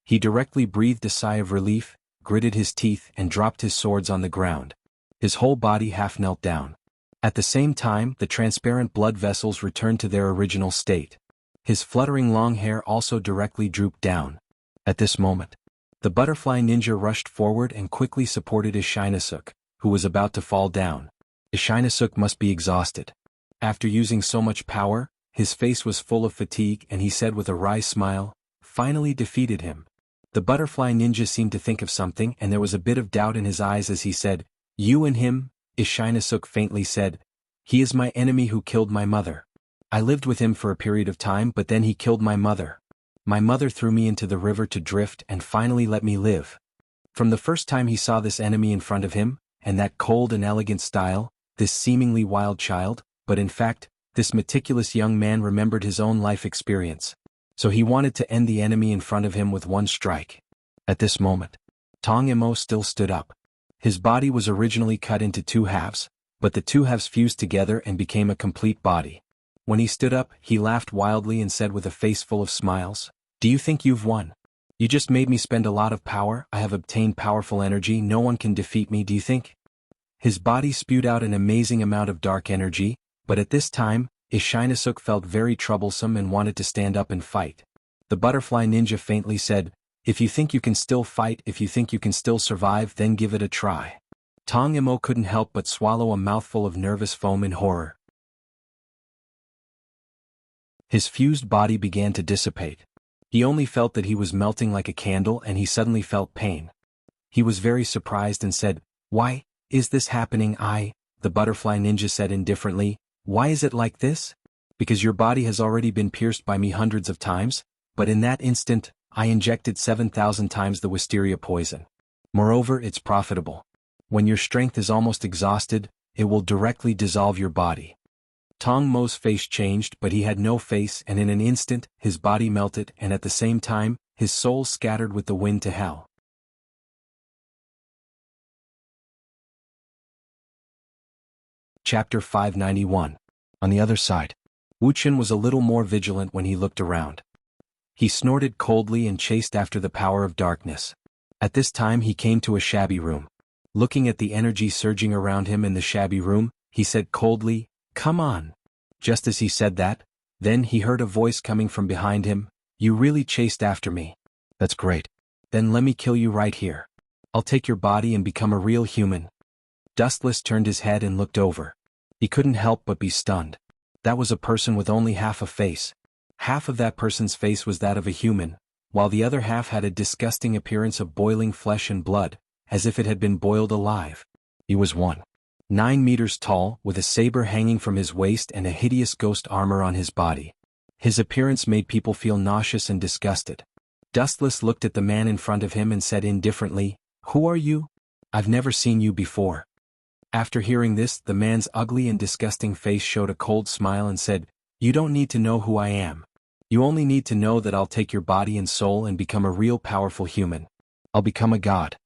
He directly breathed a sigh of relief, gritted his teeth and dropped his swords on the ground. His whole body half knelt down. At the same time, the transparent blood vessels returned to their original state. His fluttering long hair also directly drooped down. At this moment, the butterfly ninja rushed forward and quickly supported Ishinasuk, who was about to fall down. Ishinasuk must be exhausted. After using so much power, his face was full of fatigue and he said with a wry smile, "Finally defeated him." The butterfly ninja seemed to think of something and there was a bit of doubt in his eyes as he said, "You and him?" Ishinasuk faintly said, "He is my enemy who killed my mother. I lived with him for a period of time but then he killed my mother. My mother threw me into the river to drift and finally let me live." From the first time he saw this enemy in front of him, and that cold and elegant style, this seemingly wild child, but in fact, this meticulous young man remembered his own life experience. So he wanted to end the enemy in front of him with one strike. At this moment, Tong Mo still stood up. His body was originally cut into two halves, but the two halves fused together and became a complete body. When he stood up, he laughed wildly and said with a face full of smiles, "Do you think you've won? You just made me spend a lot of power, I have obtained powerful energy, no one can defeat me, do you think?" His body spewed out an amazing amount of dark energy, but at this time, Ishinasuk felt very troublesome and wanted to stand up and fight. The butterfly ninja faintly said, "If you think you can still fight, if you think you can still survive, then give it a try." Tong Mo couldn't help but swallow a mouthful of nervous foam in horror. His fused body began to dissipate. He only felt that he was melting like a candle and he suddenly felt pain. He was very surprised and said, "Why is this happening?" The butterfly ninja said indifferently, "Why is it like this? Because your body has already been pierced by me hundreds of times, but in that instant, I injected 7,000 times the wisteria poison. Moreover, it's profitable. When your strength is almost exhausted, it will directly dissolve your body." Tong Mo's face changed but he had no face and in an instant, his body melted and at the same time, his soul scattered with the wind to hell. Chapter 591. On the other side, Wuxian was a little more vigilant when he looked around. He snorted coldly and chased after the power of darkness. At this time he came to a shabby room. Looking at the energy surging around him in the shabby room, he said coldly, "Come on." Just as he said that, then he heard a voice coming from behind him, "You really chased after me. That's great. Then let me kill you right here. I'll take your body and become a real human." Dustless turned his head and looked over. He couldn't help but be stunned. That was a person with only half a face. Half of that person's face was that of a human, while the other half had a disgusting appearance of boiling flesh and blood, as if it had been boiled alive. He was 1.9 meters tall, with a saber hanging from his waist and a hideous ghost armor on his body. His appearance made people feel nauseous and disgusted. Dustless looked at the man in front of him and said indifferently, "Who are you? I've never seen you before." After hearing this, the man's ugly and disgusting face showed a cold smile and said, "You don't need to know who I am. You only need to know that I'll take your body and soul and become a real powerful human. I'll become a god."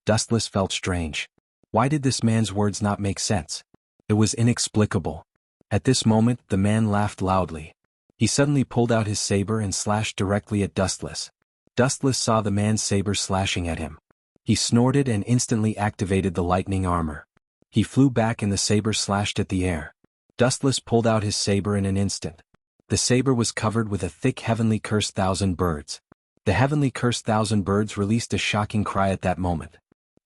Dustless felt strange. Why did this man's words not make sense? It was inexplicable. At this moment, the man laughed loudly. He suddenly pulled out his saber and slashed directly at Dustless. Dustless saw the man's saber slashing at him. He snorted and instantly activated the lightning armor. He flew back and the saber slashed at the air. Dustless pulled out his saber in an instant. The saber was covered with a thick heavenly cursed thousand birds. The heavenly cursed thousand birds released a shocking cry at that moment.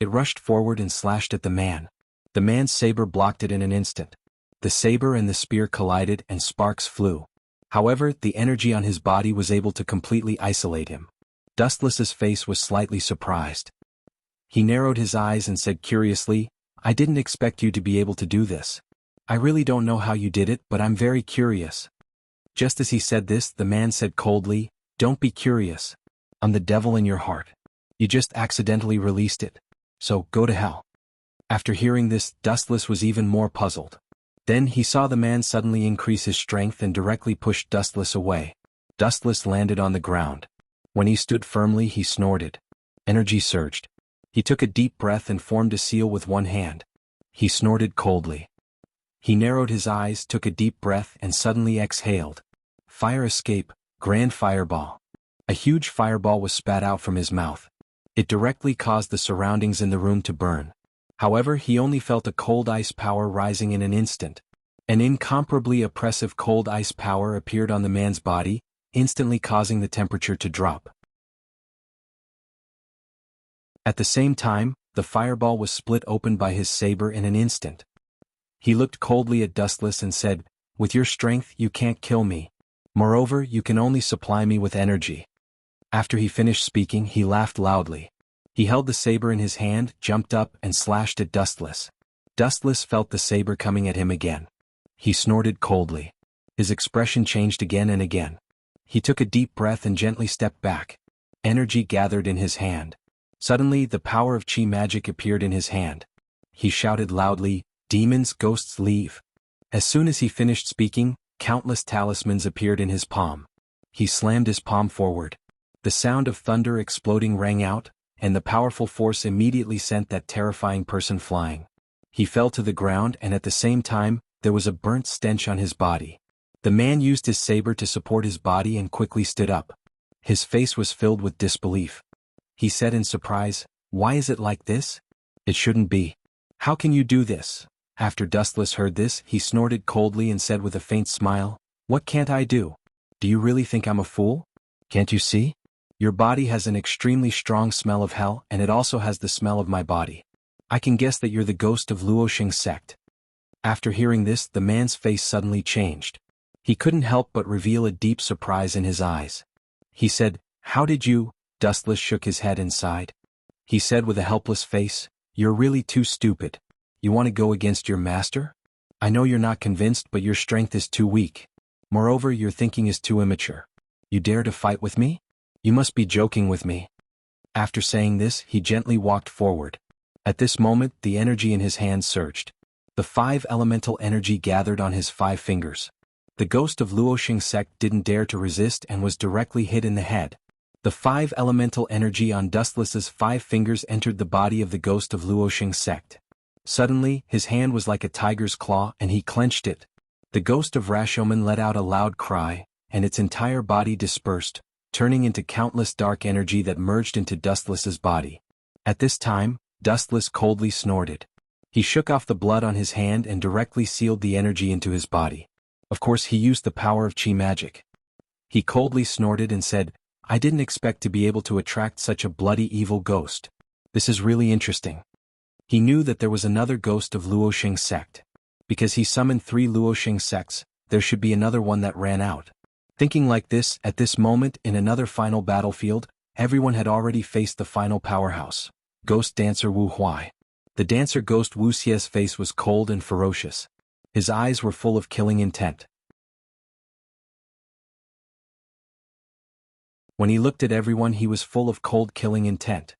It rushed forward and slashed at the man. The man's saber blocked it in an instant. The saber and the spear collided and sparks flew. However, the energy on his body was able to completely isolate him. Dustless's face was slightly surprised. He narrowed his eyes and said curiously, "I didn't expect you to be able to do this. I really don't know how you did it, but I'm very curious." Just as he said this, the man said coldly, "Don't be curious. I'm the devil in your heart. You just accidentally released it. So, go to hell." After hearing this, Dustless was even more puzzled. Then he saw the man suddenly increase his strength and directly pushed Dustless away. Dustless landed on the ground. When he stood firmly, he snorted. Energy surged. He took a deep breath and formed a seal with one hand. He snorted coldly. He narrowed his eyes, took a deep breath and suddenly exhaled. Fire escape, grand fireball. A huge fireball was spat out from his mouth. It directly caused the surroundings in the room to burn. However, he only felt a cold ice power rising in an instant. An incomparably oppressive cold ice power appeared on the man's body, instantly causing the temperature to drop. At the same time, the fireball was split open by his saber in an instant. He looked coldly at Dustless and said, "With your strength you can't kill me. Moreover, you can only supply me with energy." After he finished speaking, he laughed loudly. He held the saber in his hand, jumped up and slashed at Dustless. Dustless felt the saber coming at him again. He snorted coldly. His expression changed again and again. He took a deep breath and gently stepped back. Energy gathered in his hand. Suddenly, the power of chi magic appeared in his hand. He shouted loudly, "Demons, ghosts, leave." As soon as he finished speaking, countless talismans appeared in his palm. He slammed his palm forward. The sound of thunder exploding rang out, and the powerful force immediately sent that terrifying person flying. He fell to the ground and at the same time, there was a burnt stench on his body. The man used his saber to support his body and quickly stood up. His face was filled with disbelief. He said in surprise, "Why is it like this? It shouldn't be. How can you do this?" After Dustless heard this, he snorted coldly and said with a faint smile, "What can't I do? Do you really think I'm a fool? Can't you see? Your body has an extremely strong smell of hell and it also has the smell of my body. I can guess that you're the ghost of Luoxing's sect." After hearing this, the man's face suddenly changed. He couldn't help but reveal a deep surprise in his eyes. He said, "How did you?" Dustless shook his head and sighed. He said with a helpless face, "You're really too stupid. You want to go against your master? I know you're not convinced, but your strength is too weak. Moreover, your thinking is too immature. You dare to fight with me? You must be joking with me." After saying this, he gently walked forward. At this moment, the energy in his hand surged. The 5 elemental energy gathered on his 5 fingers. The ghost of Luoxing's sect didn't dare to resist and was directly hit in the head. The 5 elemental energy on Dustless's 5 fingers entered the body of the ghost of Luoxing's sect. Suddenly, his hand was like a tiger's claw and he clenched it. The ghost of Rashomon let out a loud cry, and its entire body dispersed, turning into countless dark energy that merged into Dustless's body. At this time, Dustless coldly snorted. He shook off the blood on his hand and directly sealed the energy into his body. Of course, he used the power of chi magic. He coldly snorted and said, "I didn't expect to be able to attract such a bloody evil ghost. This is really interesting." He knew that there was another ghost of Luoxing's sect. Because he summoned 3 Luoxing sects, there should be another one that ran out. Thinking like this, at this moment in another final battlefield, everyone had already faced the final powerhouse, ghost dancer Wu Huai. The dancer ghost Wuxia's face was cold and ferocious. His eyes were full of killing intent. When he looked at everyone, he was full of cold killing intent.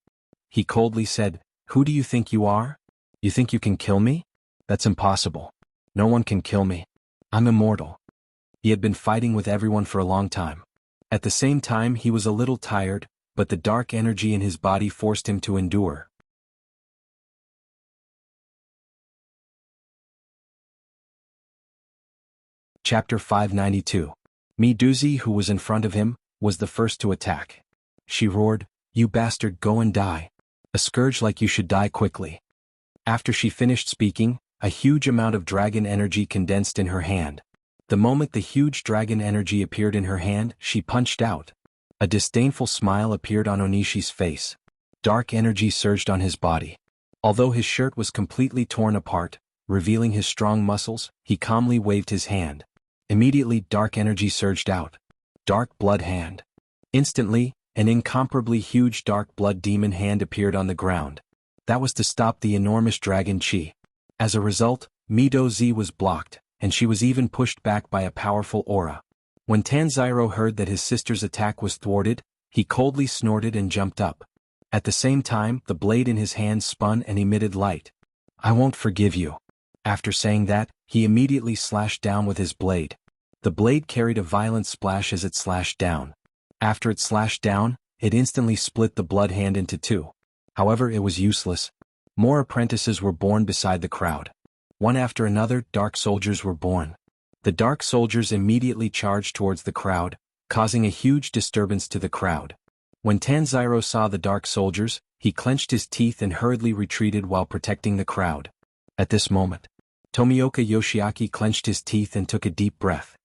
He coldly said, "Who do you think you are? You think you can kill me? That's impossible. No one can kill me. I'm immortal." He had been fighting with everyone for a long time. At the same time, he was a little tired, but the dark energy in his body forced him to endure. Chapter 592. Miduzi, who was in front of him, was the first to attack. She roared, "You bastard, go and die. A scourge like you should die quickly." After she finished speaking, a huge amount of dragon energy condensed in her hand. The moment the huge dragon energy appeared in her hand, she punched out. A disdainful smile appeared on Onishi's face. Dark energy surged on his body. Although his shirt was completely torn apart, revealing his strong muscles, he calmly waved his hand. Immediately, dark energy surged out. Dark blood hand. Instantly, an incomparably huge dark blood demon hand appeared on the ground. That was to stop the enormous dragon chi. As a result, Midozi was blocked, and she was even pushed back by a powerful aura. When Tanjiro heard that his sister's attack was thwarted, he coldly snorted and jumped up. At the same time, the blade in his hand spun and emitted light. "I won't forgive you." After saying that, he immediately slashed down with his blade. The blade carried a violent splash as it slashed down. After it slashed down, it instantly split the blood hand into 2. However, it was useless. More apprentices were born beside the crowd. One after another, dark soldiers were born. The dark soldiers immediately charged towards the crowd, causing a huge disturbance to the crowd. When Tanjiro saw the dark soldiers, he clenched his teeth and hurriedly retreated while protecting the crowd. At this moment, Tomioka Yoshiaki clenched his teeth and took a deep breath.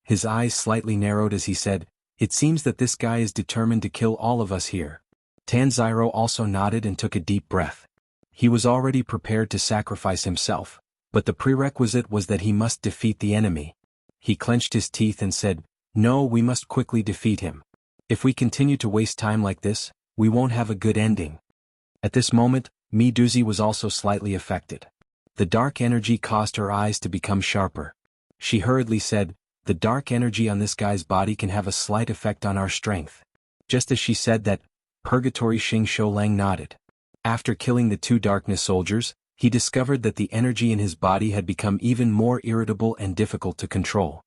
His eyes slightly narrowed as he said, "It seems that this guy is determined to kill all of us here." Tanjiro also nodded and took a deep breath. He was already prepared to sacrifice himself, but the prerequisite was that he must defeat the enemy. He clenched his teeth and said, "No, we must quickly defeat him. If we continue to waste time like this, we won't have a good ending." At this moment, Miduzi was also slightly affected. The dark energy caused her eyes to become sharper. She hurriedly said, "The dark energy on this guy's body can have a slight effect on our strength." Just as she said that, Purgatory Xing Shoulang nodded. After killing the two darkness soldiers, he discovered that the energy in his body had become even more irritable and difficult to control.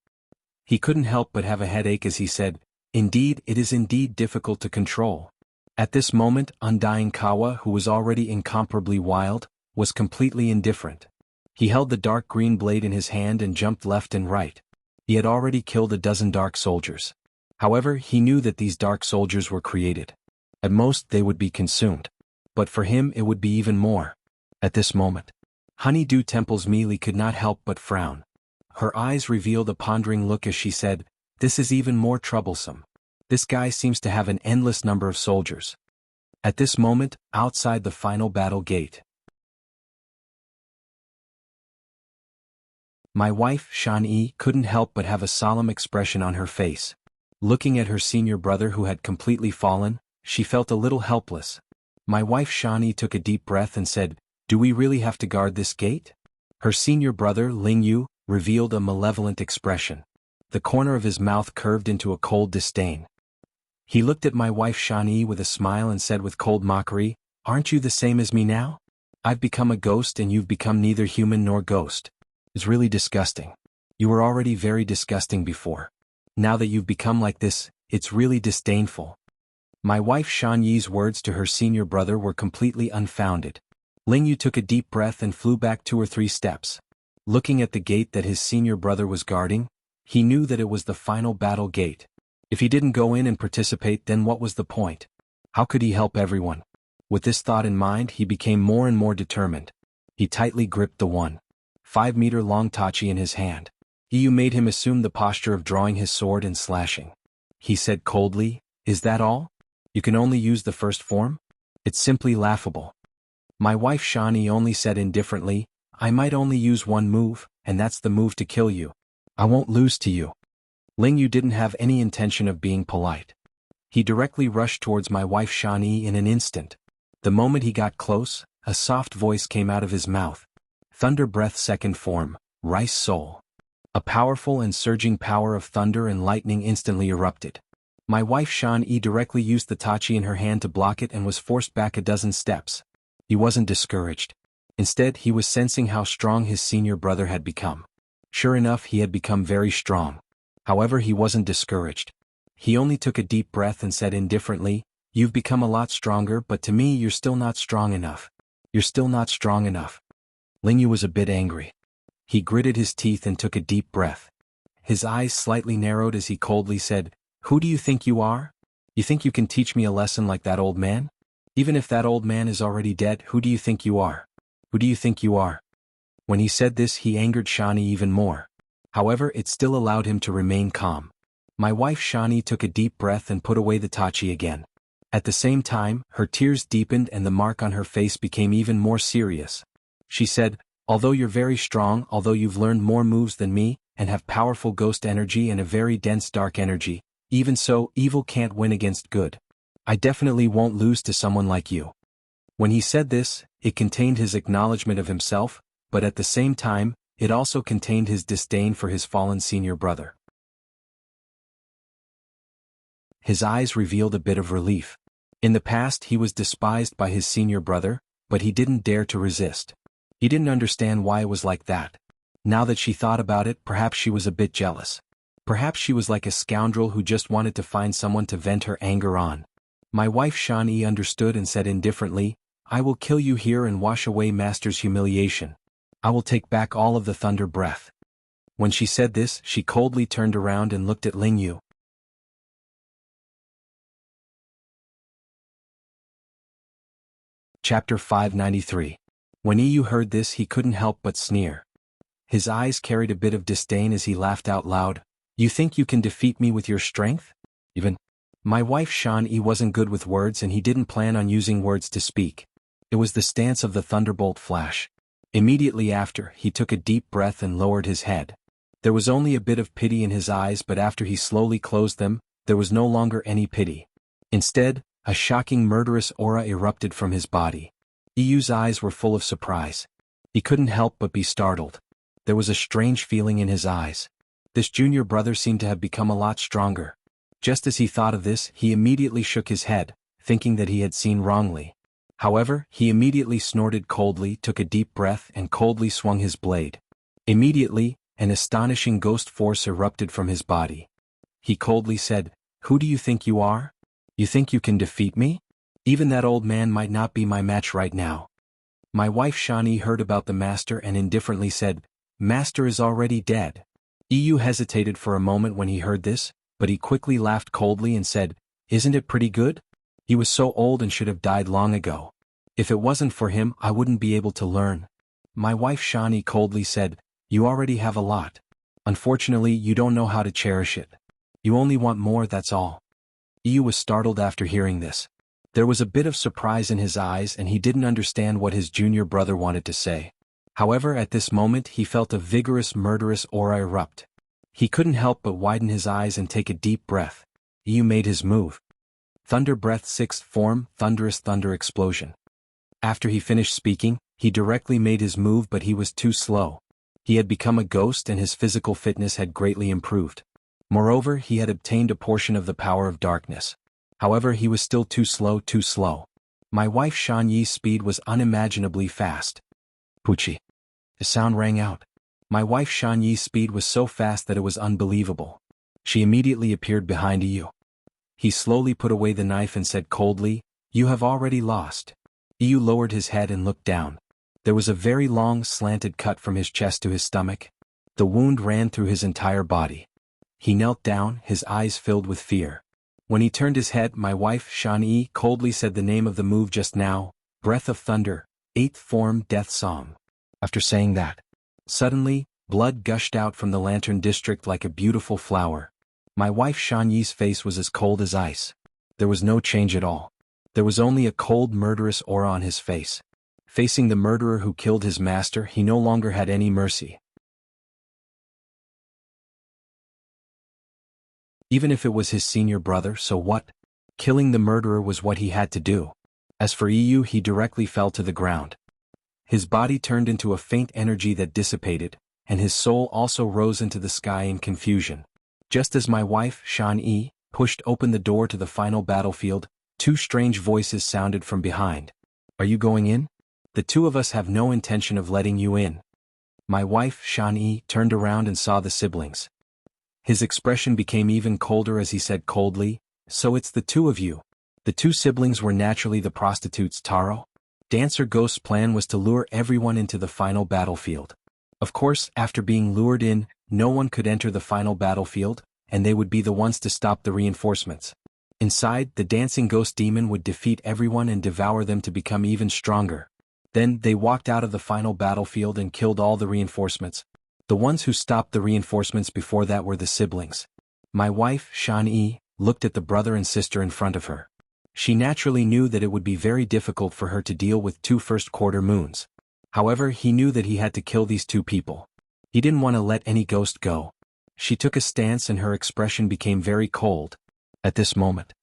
He couldn't help but have a headache as he said, "Indeed, it is indeed difficult to control." At this moment, Undying Kawa, who was already incomparably wild, was completely indifferent. He held the dark green blade in his hand and jumped left and right. He had already killed a dozen dark soldiers. However, he knew that these dark soldiers were created. At most, they would be consumed. But for him it would be even more. At this moment, Honeydew Temple's Mealy could not help but frown. Her eyes revealed a pondering look as she said, "This is even more troublesome. This guy seems to have an endless number of soldiers." At this moment, outside the final battle gate, my wife, Shan-Yi, couldn't help but have a solemn expression on her face. Looking at her senior brother who had completely fallen, she felt a little helpless. My wife Shan-Yi took a deep breath and said, "Do we really have to guard this gate?" Her senior brother, Ling Yu, revealed a malevolent expression. The corner of his mouth curved into a cold disdain. He looked at my wife Shan-Yi with a smile and said with cold mockery, "Aren't you the same as me now? I've become a ghost and you've become neither human nor ghost. It's really disgusting. You were already very disgusting before. Now that you've become like this, it's really disdainful." My wife Shan-Yi's words to her senior brother were completely unfounded. Ling Yu took a deep breath and flew back 2 or 3 steps. Looking at the gate that his senior brother was guarding, he knew that it was the final battle gate. If he didn't go in and participate, then what was the point? How could he help everyone? With this thought in mind, he became more and more determined. He tightly gripped the 1.5-meter-long tachi in his hand. Yu made him assume the posture of drawing his sword and slashing. He said coldly, "Is that all? You can only use the first form? It's simply laughable." My wife Shani only said indifferently, "I might only use one move, and that's the move to kill you. I won't lose to you." Ling Yu didn't have any intention of being polite. He directly rushed towards my wife Shani in an instant. The moment he got close, a soft voice came out of his mouth. "Thunder Breath second form, Rice Soul." A powerful and surging power of thunder and lightning instantly erupted. My wife Shan-Yi directly used the tachi in her hand to block it and was forced back a dozen steps. He wasn't discouraged. Instead, he was sensing how strong his senior brother had become. Sure enough, he had become very strong. However, he wasn't discouraged. He only took a deep breath and said indifferently, "You've become a lot stronger, but to me you're still not strong enough. You're still not strong enough." Ling Yu was a bit angry. He gritted his teeth and took a deep breath. His eyes slightly narrowed as he coldly said, "Who do you think you are? You think you can teach me a lesson like that old man? Even if that old man is already dead, who do you think you are? Who do you think you are?" When he said this, he angered Shani even more. However, it still allowed him to remain calm. My wife Shani took a deep breath and put away the tachi again. At the same time, her tears deepened and the mark on her face became even more serious. She said, "Although you're very strong, although you've learned more moves than me, and have powerful ghost energy and a very dense dark energy, even so, evil can't win against good. I definitely won't lose to someone like you." When he said this, it contained his acknowledgement of himself, but at the same time, it also contained his disdain for his fallen senior brother. His eyes revealed a bit of relief. In the past, he was despised by his senior brother, but he didn't dare to resist. He didn't understand why it was like that. Now that she thought about it, perhaps she was a bit jealous. Perhaps she was like a scoundrel who just wanted to find someone to vent her anger on. My wife Shan-Yi understood and said indifferently, "I will kill you here and wash away Master's humiliation." I will take back all of the thunder breath. When she said this, she coldly turned around and looked at Ling Yu. Chapter 593. When Yu heard this, he couldn't help but sneer. His eyes carried a bit of disdain as he laughed out loud. You think you can defeat me with your strength? Even my wife Shan-Yi wasn't good with words, and he didn't plan on using words to speak. It was the stance of the thunderbolt flash. Immediately after, he took a deep breath and lowered his head. There was only a bit of pity in his eyes, but after he slowly closed them, there was no longer any pity. Instead, a shocking murderous aura erupted from his body. Yu's eyes were full of surprise. He couldn't help but be startled. There was a strange feeling in his eyes. This junior brother seemed to have become a lot stronger. Just as he thought of this, he immediately shook his head, thinking that he had seen wrongly. However, he immediately snorted coldly, took a deep breath, and coldly swung his blade. Immediately, an astonishing ghost force erupted from his body. He coldly said, "Who do you think you are? You think you can defeat me? Even that old man might not be my match right now." My wife Shani heard about the master and indifferently said, "Master is already dead." Yu hesitated for a moment when he heard this, but he quickly laughed coldly and said, "Isn't it pretty good? He was so old and should have died long ago. If it wasn't for him, I wouldn't be able to learn." My wife Shani coldly said, "You already have a lot. Unfortunately, you don't know how to cherish it. You only want more, that's all." Yu was startled after hearing this. There was a bit of surprise in his eyes, and he didn't understand what his junior brother wanted to say. However, at this moment he felt a vigorous murderous aura erupt. He couldn't help but widen his eyes and take a deep breath. Yu made his move. Thunder Breath 6th Form, Thunderous Thunder Explosion. After he finished speaking, he directly made his move, but he was too slow. He had become a ghost and his physical fitness had greatly improved. Moreover, he had obtained a portion of the power of darkness. However, he was still too slow. My wife Shan Yi's speed was unimaginably fast. Puchi. The sound rang out. My wife Shan Yi's speed was so fast that it was unbelievable. She immediately appeared behind Yu. He slowly put away the knife and said coldly, "You have already lost." Yu lowered his head and looked down. There was a very long slanted cut from his chest to his stomach. The wound ran through his entire body. He knelt down, his eyes filled with fear. When he turned his head, my wife Shan-Yi coldly said the name of the move just now, Breath of Thunder, 8th Form Death Song. After saying that, suddenly, blood gushed out from the Lantern District like a beautiful flower. My wife Shan-Yi's face was as cold as ice. There was no change at all. There was only a cold murderous aura on his face. Facing the murderer who killed his master, he no longer had any mercy. Even if it was his senior brother, so what? Killing the murderer was what he had to do. As for Yu, he directly fell to the ground. His body turned into a faint energy that dissipated, and his soul also rose into the sky in confusion. Just as my wife, Shan-Yi, pushed open the door to the final battlefield, two strange voices sounded from behind. "Are you going in? The two of us have no intention of letting you in." My wife, Shan-Yi, turned around and saw the siblings. His expression became even colder as he said coldly, "So it's the two of you." The two siblings were naturally the prostitutes Taro. Dancer Ghost's plan was to lure everyone into the final battlefield. Of course, after being lured in, no one could enter the final battlefield, and they would be the ones to stop the reinforcements. Inside, the dancing ghost demon would defeat everyone and devour them to become even stronger. Then, they walked out of the final battlefield and killed all the reinforcements. The ones who stopped the reinforcements before that were the siblings. My wife, Shan-Yi, looked at the brother and sister in front of her. She naturally knew that it would be very difficult for her to deal with two first-quarter moons. However, he knew that he had to kill these two people. He didn't want to let any ghost go. She took a stance and her expression became very cold. At this moment,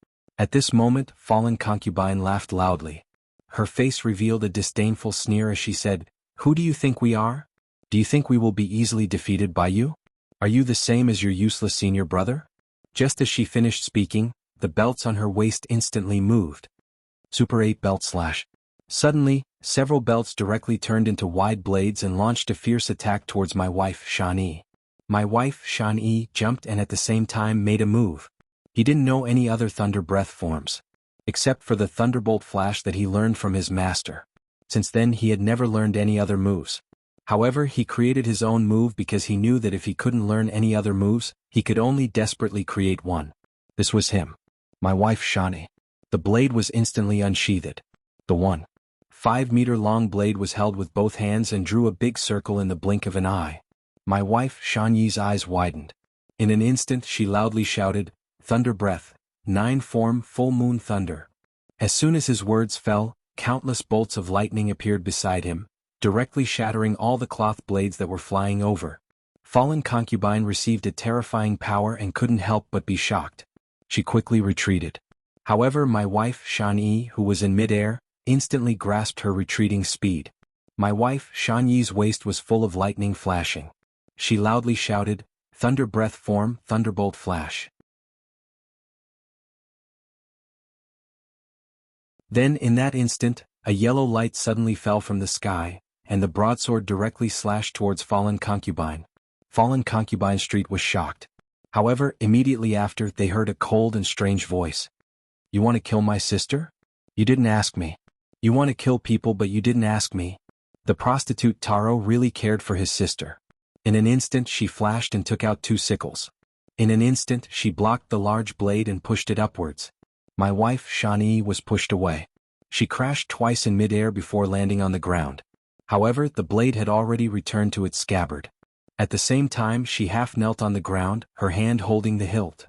fallen concubine laughed loudly. Her face revealed a disdainful sneer as she said, "Who do you think we are? Do you think we will be easily defeated by you? Are you the same as your useless senior brother?" Just as she finished speaking, the belts on her waist instantly moved. Super 8 belt slash. Suddenly, several belts directly turned into wide blades and launched a fierce attack towards my wife, Shan-Yi. My wife, Shan-Yi, jumped and at the same time made a move. He didn't know any other thunder breath forms, except for the thunderbolt flash that he learned from his master. Since then he had never learned any other moves. However, he created his own move because he knew that if he couldn't learn any other moves, he could only desperately create one. This was him. My wife Shani. The blade was instantly unsheathed. The 1.5-meter-long blade was held with both hands and drew a big circle in the blink of an eye. My wife Shanyi's eyes widened. In an instant she loudly shouted, "Thunder breath, 9-form full moon thunder." As soon as his words fell, countless bolts of lightning appeared beside him, directly shattering all the cloth blades that were flying over. Fallen concubine received a terrifying power and couldn't help but be shocked. She quickly retreated. However, my wife Shan-Yi, who was in midair, instantly grasped her retreating speed. My wife Shan-Yi's waist was full of lightning flashing. She loudly shouted, "Thunder breath form, thunderbolt flash." Then in that instant, a yellow light suddenly fell from the sky, and the broadsword directly slashed towards Fallen Concubine. Fallen Concubine Street was shocked. However, immediately after, they heard a cold and strange voice. "You want to kill my sister? You didn't ask me. You want to kill people but you didn't ask me." The prostitute Taro really cared for his sister. In an instant she flashed and took out 2 sickles. In an instant she blocked the large blade and pushed it upwards. My wife Shani was pushed away. She crashed twice in midair before landing on the ground. However, the blade had already returned to its scabbard. At the same time she half knelt on the ground, her hand holding the hilt.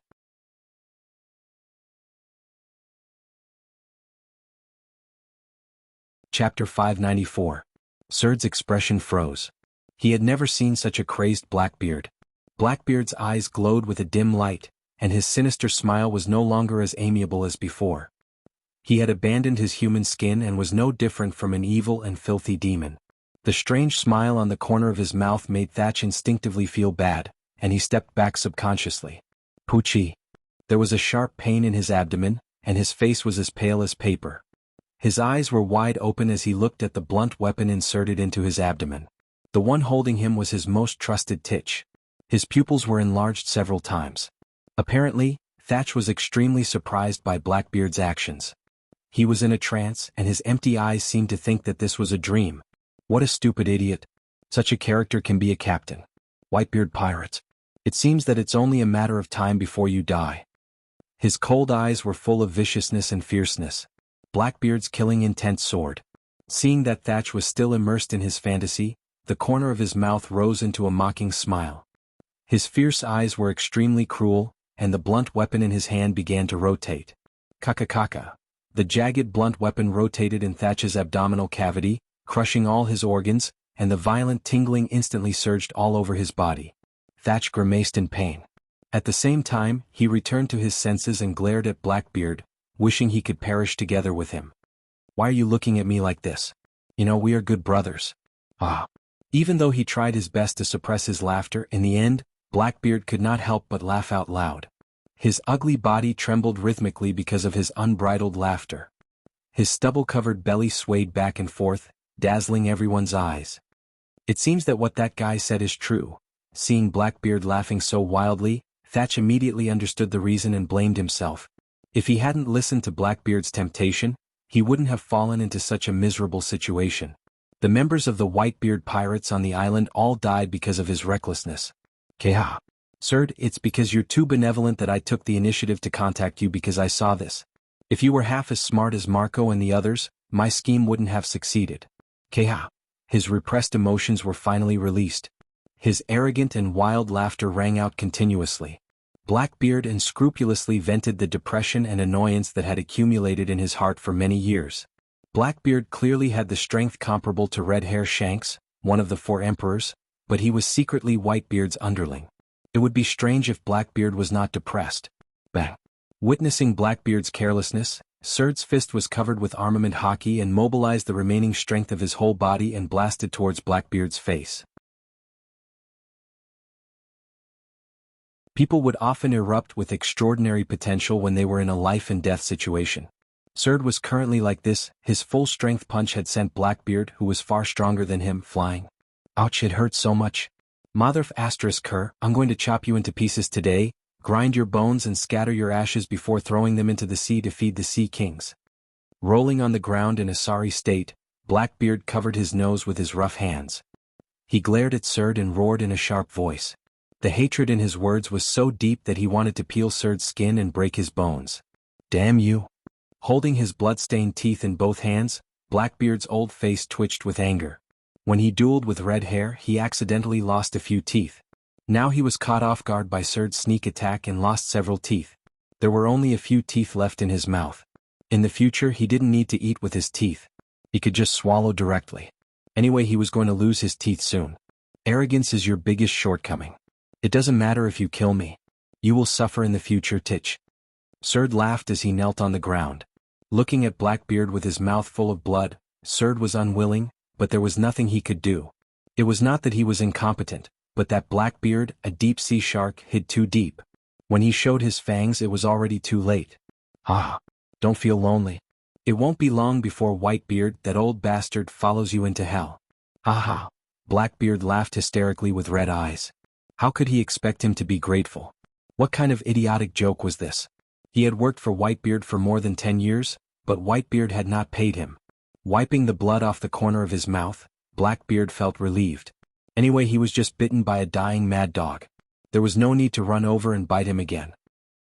Chapter 594. Surd's expression froze. He had never seen such a crazed Blackbeard. Blackbeard's eyes glowed with a dim light, and his sinister smile was no longer as amiable as before. He had abandoned his human skin and was no different from an evil and filthy demon. The strange smile on the corner of his mouth made Thatch instinctively feel bad, and he stepped back subconsciously. Poochie. There was a sharp pain in his abdomen, and his face was as pale as paper. His eyes were wide open as he looked at the blunt weapon inserted into his abdomen. The one holding him was his most trusted Titch. His pupils were enlarged several times. Apparently, Thatch was extremely surprised by Blackbeard's actions. He was in a trance, and his empty eyes seemed to think that this was a dream. What a stupid idiot. Such a character can be a captain. Whitebeard pirate. It seems that it's only a matter of time before you die. His cold eyes were full of viciousness and fierceness. Blackbeard's killing intent soared. Seeing that Thatch was still immersed in his fantasy, the corner of his mouth rose into a mocking smile. His fierce eyes were extremely cruel, and the blunt weapon in his hand began to rotate. Kaka. The jagged blunt weapon rotated in Thatch's abdominal cavity, crushing all his organs, and the violent tingling instantly surged all over his body. Thatch grimaced in pain. At the same time, he returned to his senses and glared at Blackbeard, wishing he could perish together with him. "Why are you looking at me like this? You know we are good brothers." Ah. Even though he tried his best to suppress his laughter, in the end, Blackbeard could not help but laugh out loud. His ugly body trembled rhythmically because of his unbridled laughter. His stubble-covered belly swayed back and forth, dazzling everyone's eyes. It seems that what that guy said is true. Seeing Blackbeard laughing so wildly, Thatch immediately understood the reason and blamed himself. If he hadn't listened to Blackbeard's temptation, he wouldn't have fallen into such a miserable situation. The members of the Whitebeard pirates on the island all died because of his recklessness. Keha. Surd, it's because you're too benevolent that I took the initiative to contact you because I saw this. If you were half as smart as Marco and the others, my scheme wouldn't have succeeded. Keha. His repressed emotions were finally released. His arrogant and wild laughter rang out continuously. Blackbeard unscrupulously vented the depression and annoyance that had accumulated in his heart for many years. Blackbeard clearly had the strength comparable to Red Hair Shanks, one of the 4 emperors, but he was secretly Whitebeard's underling. It would be strange if Blackbeard was not depressed. Bang. Witnessing Blackbeard's carelessness, Surd's fist was covered with armament hockey and mobilized the remaining strength of his whole body and blasted towards Blackbeard's face. People would often erupt with extraordinary potential when they were in a life-and-death situation. Surd was currently like this. His full-strength punch had sent Blackbeard, who was far stronger than him, flying. Ouch, it hurts so much. Motherf *Cur, I'm going to chop you into pieces today, grind your bones and scatter your ashes before throwing them into the sea to feed the sea kings. Rolling on the ground in a sorry state, Blackbeard covered his nose with his rough hands. He glared at Serd and roared in a sharp voice. The hatred in his words was so deep that he wanted to peel Serd's skin and break his bones. Damn you! Holding his blood-stained teeth in both hands, Blackbeard's old face twitched with anger. When he dueled with Red Hair, he accidentally lost a few teeth. Now he was caught off guard by Serd's sneak attack and lost several teeth. There were only a few teeth left in his mouth. In the future, he didn't need to eat with his teeth. He could just swallow directly. Anyway, he was going to lose his teeth soon. Arrogance is your biggest shortcoming. It doesn't matter if you kill me. You will suffer in the future, Titch. Serd laughed as he knelt on the ground. Looking at Blackbeard with his mouth full of blood, Serd was unwilling, but there was nothing he could do. It was not that he was incompetent, but that Blackbeard, a deep-sea shark, hid too deep. When he showed his fangs, it was already too late. Ah, don't feel lonely. It won't be long before Whitebeard, that old bastard, follows you into hell. Aha! Blackbeard laughed hysterically with red eyes. How could he expect him to be grateful? What kind of idiotic joke was this? He had worked for Whitebeard for more than 10 years, but Whitebeard had not paid him. Wiping the blood off the corner of his mouth, Blackbeard felt relieved. Anyway, he was just bitten by a dying mad dog. There was no need to run over and bite him again.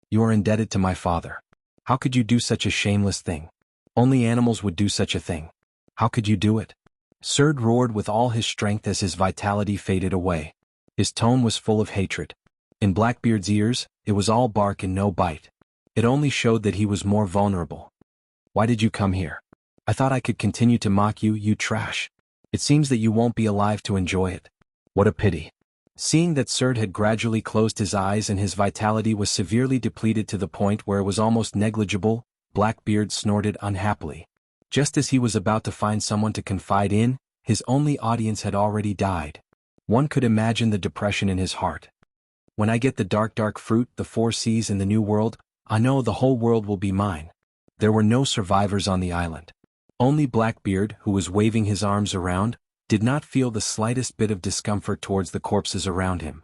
You are indebted to my father. How could you do such a shameless thing? Only animals would do such a thing. How could you do it? Serd roared with all his strength as his vitality faded away. His tone was full of hatred. In Blackbeard's ears, it was all bark and no bite. It only showed that he was more vulnerable. Why did you come here? I thought I could continue to mock you, you trash. It seems that you won't be alive to enjoy it. What a pity. Seeing that Serd had gradually closed his eyes and his vitality was severely depleted to the point where it was almost negligible, Blackbeard snorted unhappily. Just as he was about to find someone to confide in, his only audience had already died. One could imagine the depression in his heart. When I get the dark fruit, the 4 seas and the new world, I know the whole world will be mine. There were no survivors on the island. Only Blackbeard, who was waving his arms around, did not feel the slightest bit of discomfort towards the corpses around him.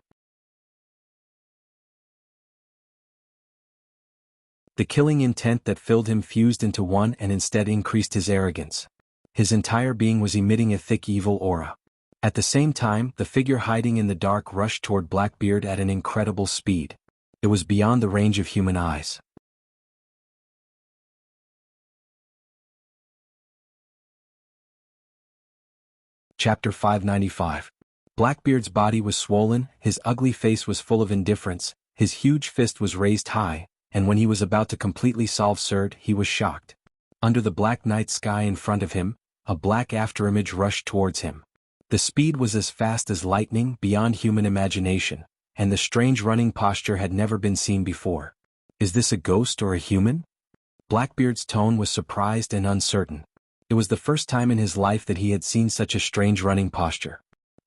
The killing intent that filled him fused into one and instead increased his arrogance. His entire being was emitting a thick evil aura. At the same time, the figure hiding in the dark rushed toward Blackbeard at an incredible speed. It was beyond the range of human eyes. Chapter 595. Blackbeard's body was swollen, his ugly face was full of indifference, his huge fist was raised high, and when he was about to completely solve Serd, he was shocked. Under the black night sky in front of him, a black afterimage rushed towards him. The speed was as fast as lightning, beyond human imagination, and the strange running posture had never been seen before. Is this a ghost or a human? Blackbeard's tone was surprised and uncertain. It was the first time in his life that he had seen such a strange running posture.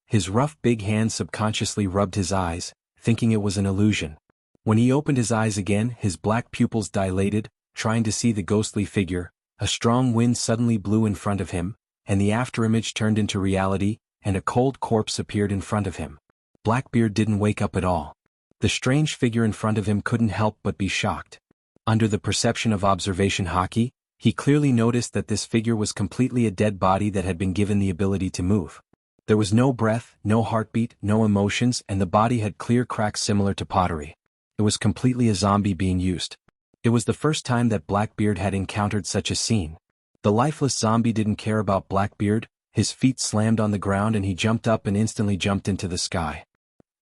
His rough big hand subconsciously rubbed his eyes, thinking it was an illusion. When he opened his eyes again, his black pupils dilated, trying to see the ghostly figure. A strong wind suddenly blew in front of him, and the afterimage turned into reality, and a cold corpse appeared in front of him. Blackbeard didn't wake up at all. The strange figure in front of him couldn't help but be shocked. Under the perception of observation hockey, he clearly noticed that this figure was completely a dead body that had been given the ability to move. There was no breath, no heartbeat, no emotions, and the body had clear cracks similar to pottery. It was completely a zombie being used. It was the first time that Blackbeard had encountered such a scene. The lifeless zombie didn't care about Blackbeard. His feet slammed on the ground and he jumped up and instantly jumped into the sky.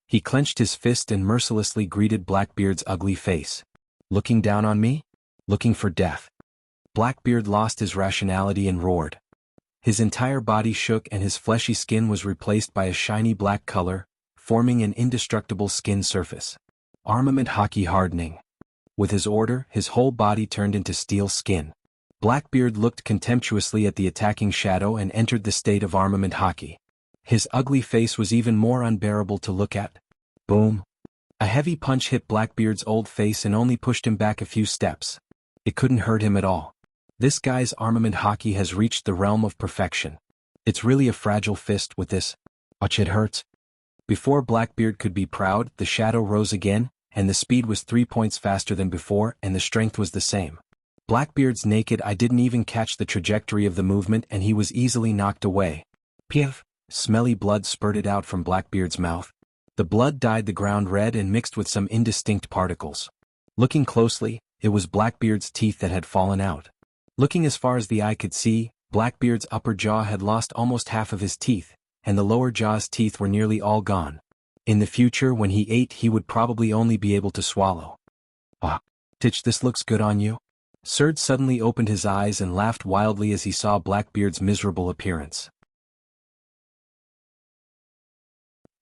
He clenched his fist and mercilessly greeted Blackbeard's ugly face. Looking down on me? Looking for death. Blackbeard lost his rationality and roared. His entire body shook and his fleshy skin was replaced by a shiny black color, forming an indestructible skin surface. Armament hockey hardening. With his order, his whole body turned into steel skin. Blackbeard looked contemptuously at the attacking shadow and entered the state of armament hockey. His ugly face was even more unbearable to look at. Boom. A heavy punch hit Blackbeard's old face and only pushed him back a few steps. It couldn't hurt him at all. This guy's armament hockey has reached the realm of perfection. It's really a fragile fist with this. Ouch, it hurts. Before Blackbeard could be proud, the shadow rose again, and the speed was 3 points faster than before, and the strength was the same. Blackbeard's naked eye didn't even catch the trajectory of the movement and he was easily knocked away. Piff! smelly blood spurted out from Blackbeard's mouth. The blood dyed the ground red and mixed with some indistinct particles. Looking closely, it was Blackbeard's teeth that had fallen out. Looking as far as the eye could see, Blackbeard's upper jaw had lost almost half of his teeth, and the lower jaw's teeth were nearly all gone. In the future, when he ate, he would probably only be able to swallow. Ah, Titch, this looks good on you? Serd suddenly opened his eyes and laughed wildly as he saw Blackbeard's miserable appearance.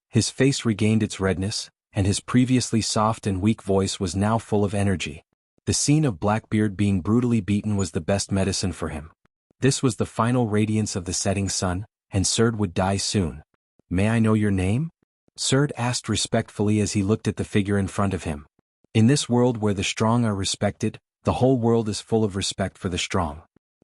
His face regained its redness, and his previously soft and weak voice was now full of energy. The scene of Blackbeard being brutally beaten was the best medicine for him. This was the final radiance of the setting sun, and Serd would die soon. "May I know your name?" Serd asked respectfully as he looked at the figure in front of him. In this world where the strong are respected, the whole world is full of respect for the strong.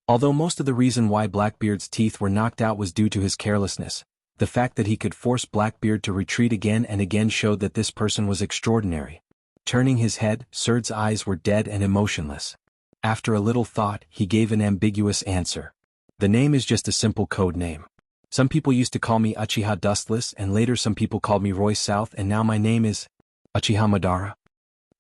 Although most of the reason why Blackbeard's teeth were knocked out was due to his carelessness, the fact that he could force Blackbeard to retreat again and again showed that this person was extraordinary. Turning his head, Serd's eyes were dead and emotionless. After a little thought, he gave an ambiguous answer. "The name is just a simple code name. Some people used to call me Uchiha Dustless, and later some people called me Roy South, and now my name is Uchiha Madara."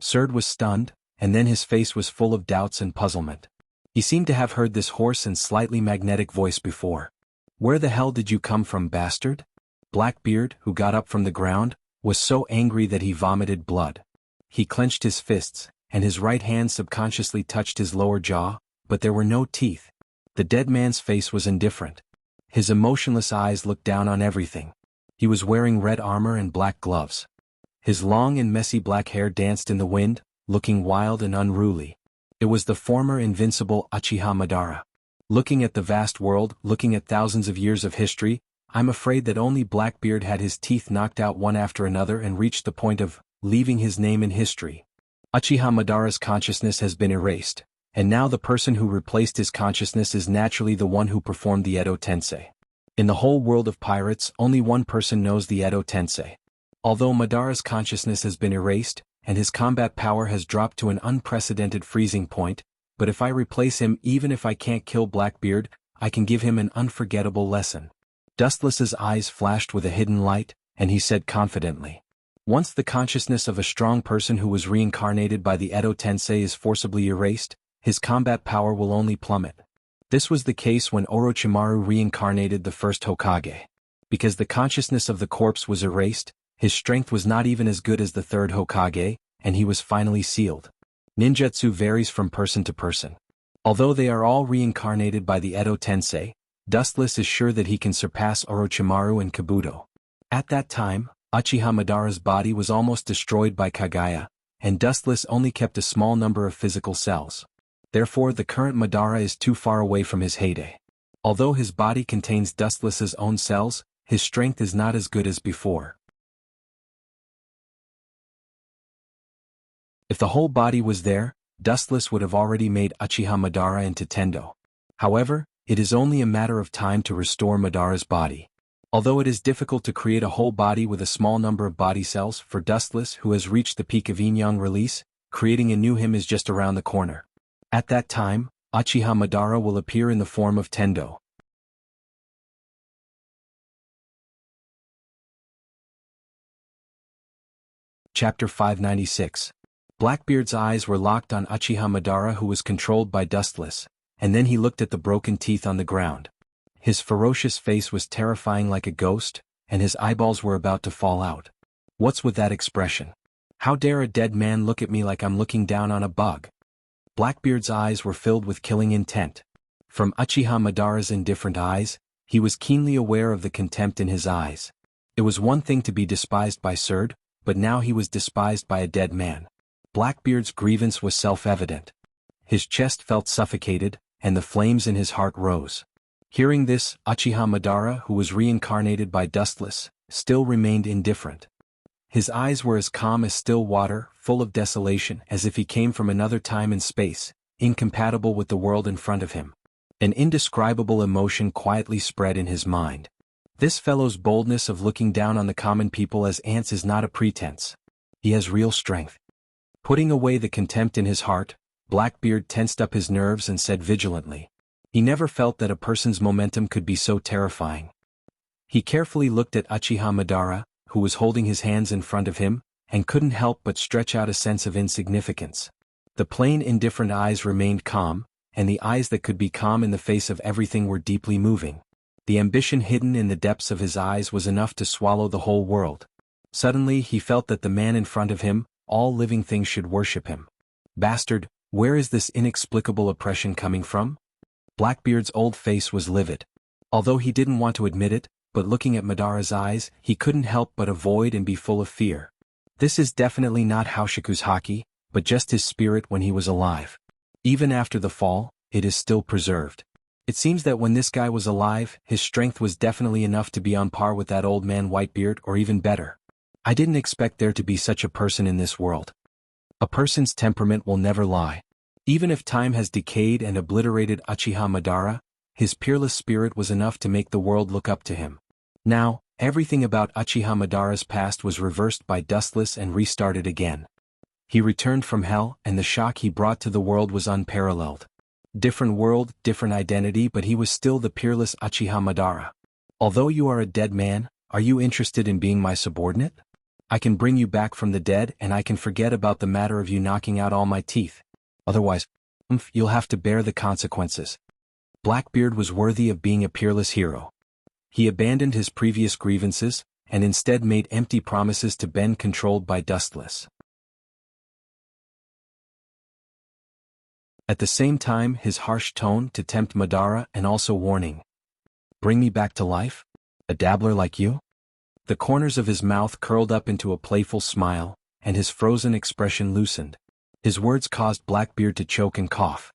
Serd was stunned, and then his face was full of doubts and puzzlement. He seemed to have heard this hoarse and slightly magnetic voice before. "Where the hell did you come from, bastard?" Blackbeard, who got up from the ground, was so angry that he vomited blood. He clenched his fists, and his right hand subconsciously touched his lower jaw, but there were no teeth. The dead man's face was indifferent. His emotionless eyes looked down on everything. He was wearing red armor and black gloves. His long and messy black hair danced in the wind, looking wild and unruly. It was the former invincible Uchiha Madara. Looking at the vast world, looking at thousands of years of history, I'm afraid that only Blackbeard had his teeth knocked out one after another and reached the point of leaving his name in history. Uchiha Madara's consciousness has been erased, and now the person who replaced his consciousness is naturally the one who performed the Edo Tensei. In the whole world of pirates, only one person knows the Edo Tensei. Although Madara's consciousness has been erased, and his combat power has dropped to an unprecedented freezing point, but if I replace him, even if I can't kill Blackbeard, I can give him an unforgettable lesson. Dustless's eyes flashed with a hidden light, and he said confidently, "Once the consciousness of a strong person who was reincarnated by the Edo Tensei is forcibly erased, his combat power will only plummet." This was the case when Orochimaru reincarnated the first Hokage. Because the consciousness of the corpse was erased, his strength was not even as good as the third Hokage, and he was finally sealed. Ninjutsu varies from person to person. Although they are all reincarnated by the Edo Tensei, Dustless is sure that he can surpass Orochimaru and Kabuto. At that time, Uchiha Madara's body was almost destroyed by Kagaya, and Dustless only kept a small number of physical cells. Therefore, the current Madara is too far away from his heyday. Although his body contains Dustless's own cells, his strength is not as good as before. If the whole body was there, Dustless would have already made Uchiha Madara into Tendo. However, it is only a matter of time to restore Madara's body. Although it is difficult to create a whole body with a small number of body cells, for Dustless, who has reached the peak of yin-yang release, creating a new him is just around the corner. At that time, Uchiha Madara will appear in the form of Tendo. Chapter 596. Blackbeard's eyes were locked on Uchiha Madara, who was controlled by Dustless, and then he looked at the broken teeth on the ground. His ferocious face was terrifying like a ghost, and his eyeballs were about to fall out. What's with that expression? How dare a dead man look at me like I'm looking down on a bug? Blackbeard's eyes were filled with killing intent. From Uchiha Madara's indifferent eyes, he was keenly aware of the contempt in his eyes. It was one thing to be despised by Serd, but now he was despised by a dead man. Blackbeard's grievance was self-evident. His chest felt suffocated, and the flames in his heart rose. Hearing this, Uchiha Madara, who was reincarnated by Dustless, still remained indifferent. His eyes were as calm as still water, full of desolation, as if he came from another time and space, incompatible with the world in front of him. An indescribable emotion quietly spread in his mind. This fellow's boldness of looking down on the common people as ants is not a pretense. He has real strength. Putting away the contempt in his heart, Blackbeard tensed up his nerves and said vigilantly, "He never felt that a person's momentum could be so terrifying." He carefully looked at Uchiha Madara, who was holding his hands in front of him, and couldn't help but stretch out a sense of insignificance. The plain indifferent eyes remained calm, and the eyes that could be calm in the face of everything were deeply moving. The ambition hidden in the depths of his eyes was enough to swallow the whole world. Suddenly he felt that the man in front of him, all living things should worship him. Bastard, where is this inexplicable oppression coming from? Blackbeard's old face was livid. Although he didn't want to admit it, but looking at Madara's eyes, he couldn't help but avoid and be full of fear. This is definitely not Hoshiku's haki, but just his spirit when he was alive. Even after the fall, it is still preserved. It seems that when this guy was alive, his strength was definitely enough to be on par with that old man Whitebeard or even better. I didn't expect there to be such a person in this world. A person's temperament will never lie. Even if time has decayed and obliterated Uchiha Madara, his peerless spirit was enough to make the world look up to him. Now, everything about Uchiha Madara's past was reversed by Dustless and restarted again. He returned from hell, and the shock he brought to the world was unparalleled. Different world, different identity, but he was still the peerless Uchiha Madara. Although you are a dead man, are you interested in being my subordinate? I can bring you back from the dead and I can forget about the matter of you knocking out all my teeth. Otherwise, you'll have to bear the consequences. Blackbeard was worthy of being a peerless hero. He abandoned his previous grievances, and instead made empty promises to Ben controlled by Dustless. At the same time his harsh tone to tempt Madara and also warning. Bring me back to life? A dabbler like you? The corners of his mouth curled up into a playful smile, and his frozen expression loosened. His words caused Blackbeard to choke and cough.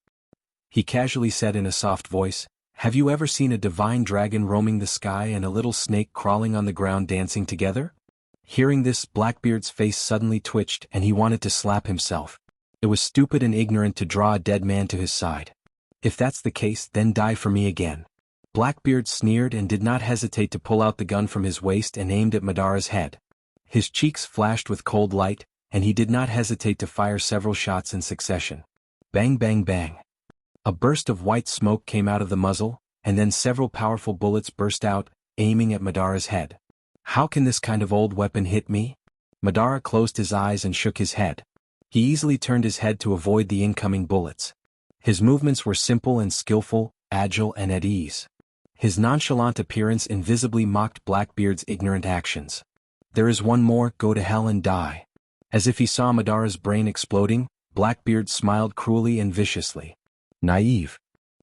He casually said in a soft voice, "Have you ever seen a divine dragon roaming the sky and a little snake crawling on the ground dancing together?" Hearing this, Blackbeard's face suddenly twitched and he wanted to slap himself. It was stupid and ignorant to draw a dead man to his side. If that's the case, then die for me again. Blackbeard sneered and did not hesitate to pull out the gun from his waist and aimed at Madara's head. His cheeks flashed with cold light, and he did not hesitate to fire several shots in succession. Bang bang bang. A burst of white smoke came out of the muzzle, and then several powerful bullets burst out, aiming at Madara's head. How can this kind of old weapon hit me? Madara closed his eyes and shook his head. He easily turned his head to avoid the incoming bullets. His movements were simple and skillful, agile and at ease. His nonchalant appearance invisibly mocked Blackbeard's ignorant actions. There is one more, go to hell and die. As if he saw Madara's brain exploding, Blackbeard smiled cruelly and viciously. Naive.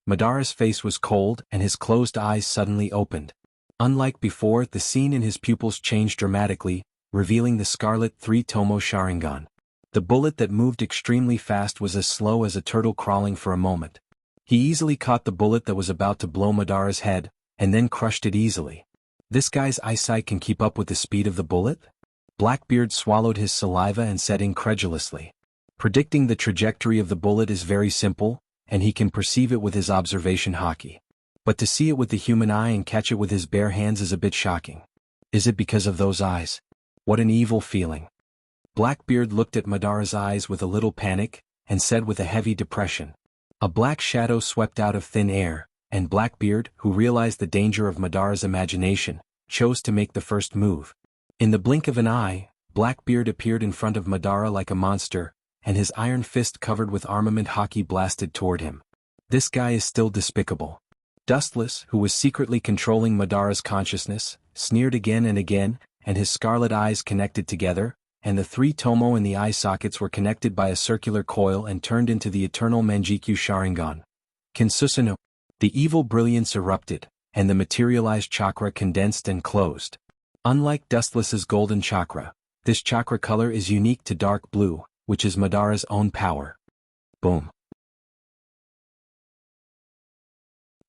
Madara's face was cold and his closed eyes suddenly opened. Unlike before, the scene in his pupils changed dramatically, revealing the Scarlet Three-Tomo Sharingan. The bullet that moved extremely fast was as slow as a turtle crawling for a moment. He easily caught the bullet that was about to blow Madara's head, and then crushed it easily. This guy's eyesight can keep up with the speed of the bullet? Blackbeard swallowed his saliva and said incredulously. Predicting the trajectory of the bullet is very simple, and he can perceive it with his observation haki. But to see it with the human eye and catch it with his bare hands is a bit shocking. Is it because of those eyes? What an evil feeling. Blackbeard looked at Madara's eyes with a little panic, and said with a heavy depression. A black shadow swept out of thin air, and Blackbeard, who realized the danger of Madara's imagination, chose to make the first move. In the blink of an eye, Blackbeard appeared in front of Madara like a monster, and his iron fist covered with armament haki blasted toward him. This guy is still despicable. Dustless, who was secretly controlling Madara's consciousness, sneered again, and his scarlet eyes connected together, and the three tomo in the eye sockets were connected by a circular coil and turned into the eternal Manjikyu Sharingan. Kinsusuno. The evil brilliance erupted, and the materialized chakra condensed and closed. Unlike Dustless's golden chakra, this chakra color is unique to dark blue, which is Madara's own power. Boom.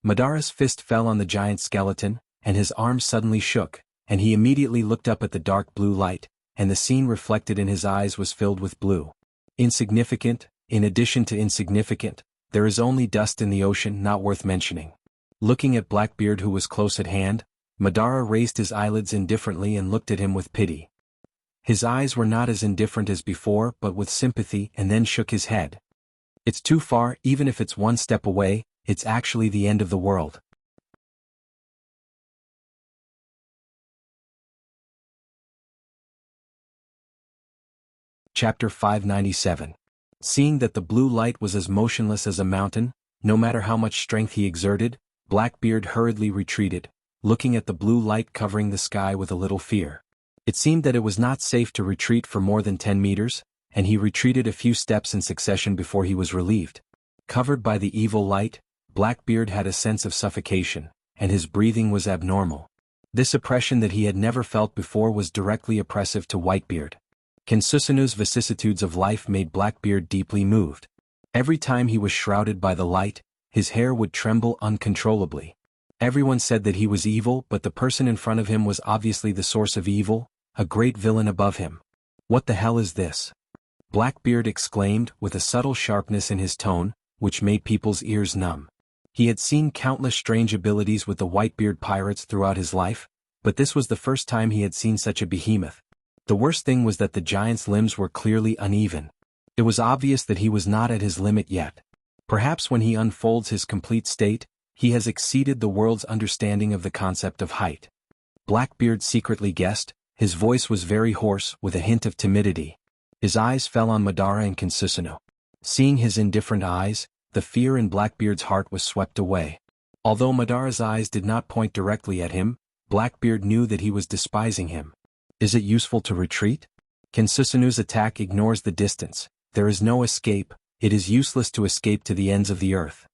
Madara's fist fell on the giant skeleton, and his arm suddenly shook, and he immediately looked up at the dark blue light, and the scene reflected in his eyes was filled with blue. Insignificant, in addition to insignificant, there is only dust in the ocean not worth mentioning. Looking at Blackbeard who was close at hand, Madara raised his eyelids indifferently and looked at him with pity. His eyes were not as indifferent as before but with sympathy, and then shook his head. It's too far, even if it's one step away, it's actually the end of the world. Chapter 597. Seeing that the blue light was as motionless as a mountain, no matter how much strength he exerted, Blackbeard hurriedly retreated, looking at the blue light covering the sky with a little fear. It seemed that it was not safe to retreat for more than 10 meters, and he retreated a few steps in succession before he was relieved. Covered by the evil light, Blackbeard had a sense of suffocation, and his breathing was abnormal. This oppression that he had never felt before was directly oppressive to Whitebeard. Kinsusanu's vicissitudes of life made Blackbeard deeply moved. Every time he was shrouded by the light, his hair would tremble uncontrollably. Everyone said that he was evil, but the person in front of him was obviously the source of evil, a great villain above him. "What the hell is this?" Blackbeard exclaimed with a subtle sharpness in his tone, which made people's ears numb. He had seen countless strange abilities with the Whitebeard pirates throughout his life, but this was the first time he had seen such a behemoth. The worst thing was that the giant's limbs were clearly uneven. It was obvious that he was not at his limit yet. Perhaps when he unfolds his complete state, he has exceeded the world's understanding of the concept of height. Blackbeard secretly guessed. His voice was very hoarse, with a hint of timidity. His eyes fell on Madara and Kinsusanu. Seeing his indifferent eyes, the fear in Blackbeard's heart was swept away. Although Madara's eyes did not point directly at him, Blackbeard knew that he was despising him. Is it useful to retreat? Kinsusanu's attack ignores the distance. There is no escape. It is useless to escape to the ends of the earth.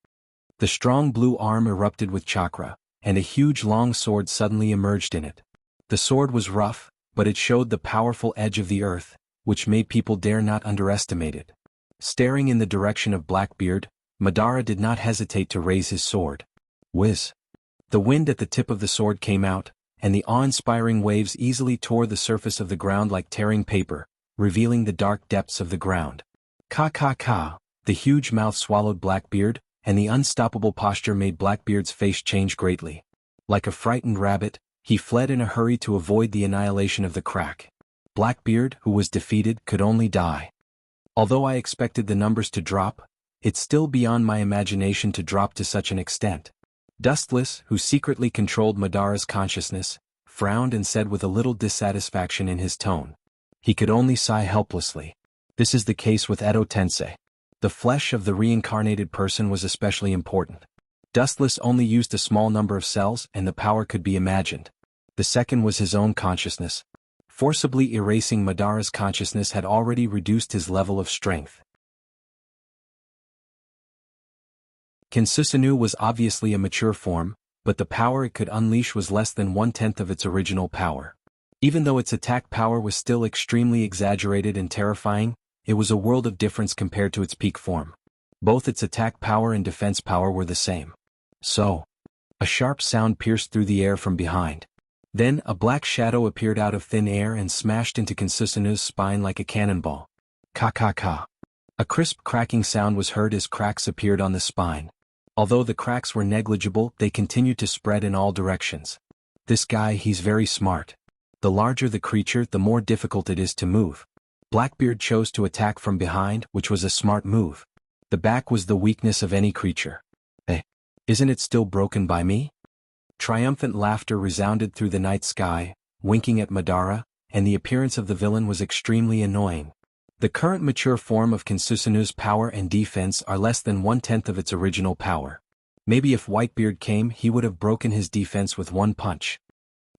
The strong blue arm erupted with chakra, and a huge long sword suddenly emerged in it. The sword was rough, but it showed the powerful edge of the earth, which made people dare not underestimate it. Staring in the direction of Blackbeard, Madara did not hesitate to raise his sword. Whiz! The wind at the tip of the sword came out, and the awe-inspiring waves easily tore the surface of the ground like tearing paper, revealing the dark depths of the ground. Ka. The huge mouth swallowed Blackbeard, and the unstoppable posture made Blackbeard's face change greatly. Like a frightened rabbit, he fled in a hurry to avoid the annihilation of the crack. Blackbeard, who was defeated, could only die. Although I expected the numbers to drop, it's still beyond my imagination to drop to such an extent. Dustless, who secretly controlled Madara's consciousness, frowned and said with a little dissatisfaction in his tone. He could only sigh helplessly. This is the case with Edo Tensei. The flesh of the reincarnated person was especially important. Dustless only used a small number of cells and the power could be imagined. The second was his own consciousness. Forcibly erasing Madara's consciousness had already reduced his level of strength. Kinsusanu was obviously a mature form, but the power it could unleash was less than 1/10 of its original power. Even though its attack power was still extremely exaggerated and terrifying, it was a world of difference compared to its peak form. Both its attack power and defense power were the same. So, a sharp sound pierced through the air from behind. Then a black shadow appeared out of thin air and smashed into Kinsusanu's spine like a cannonball. Ka. A crisp cracking sound was heard as cracks appeared on the spine. Although the cracks were negligible, they continued to spread in all directions. This guy, he's very smart. The larger the creature, the more difficult it is to move. Blackbeard chose to attack from behind, which was a smart move. The back was the weakness of any creature. Isn't it still broken by me? Triumphant laughter resounded through the night sky, winking at Madara, and the appearance of the villain was extremely annoying. The current mature form of Kinsusanu's power and defense are less than 1/10 of its original power. Maybe if Whitebeard came, he would have broken his defense with one punch.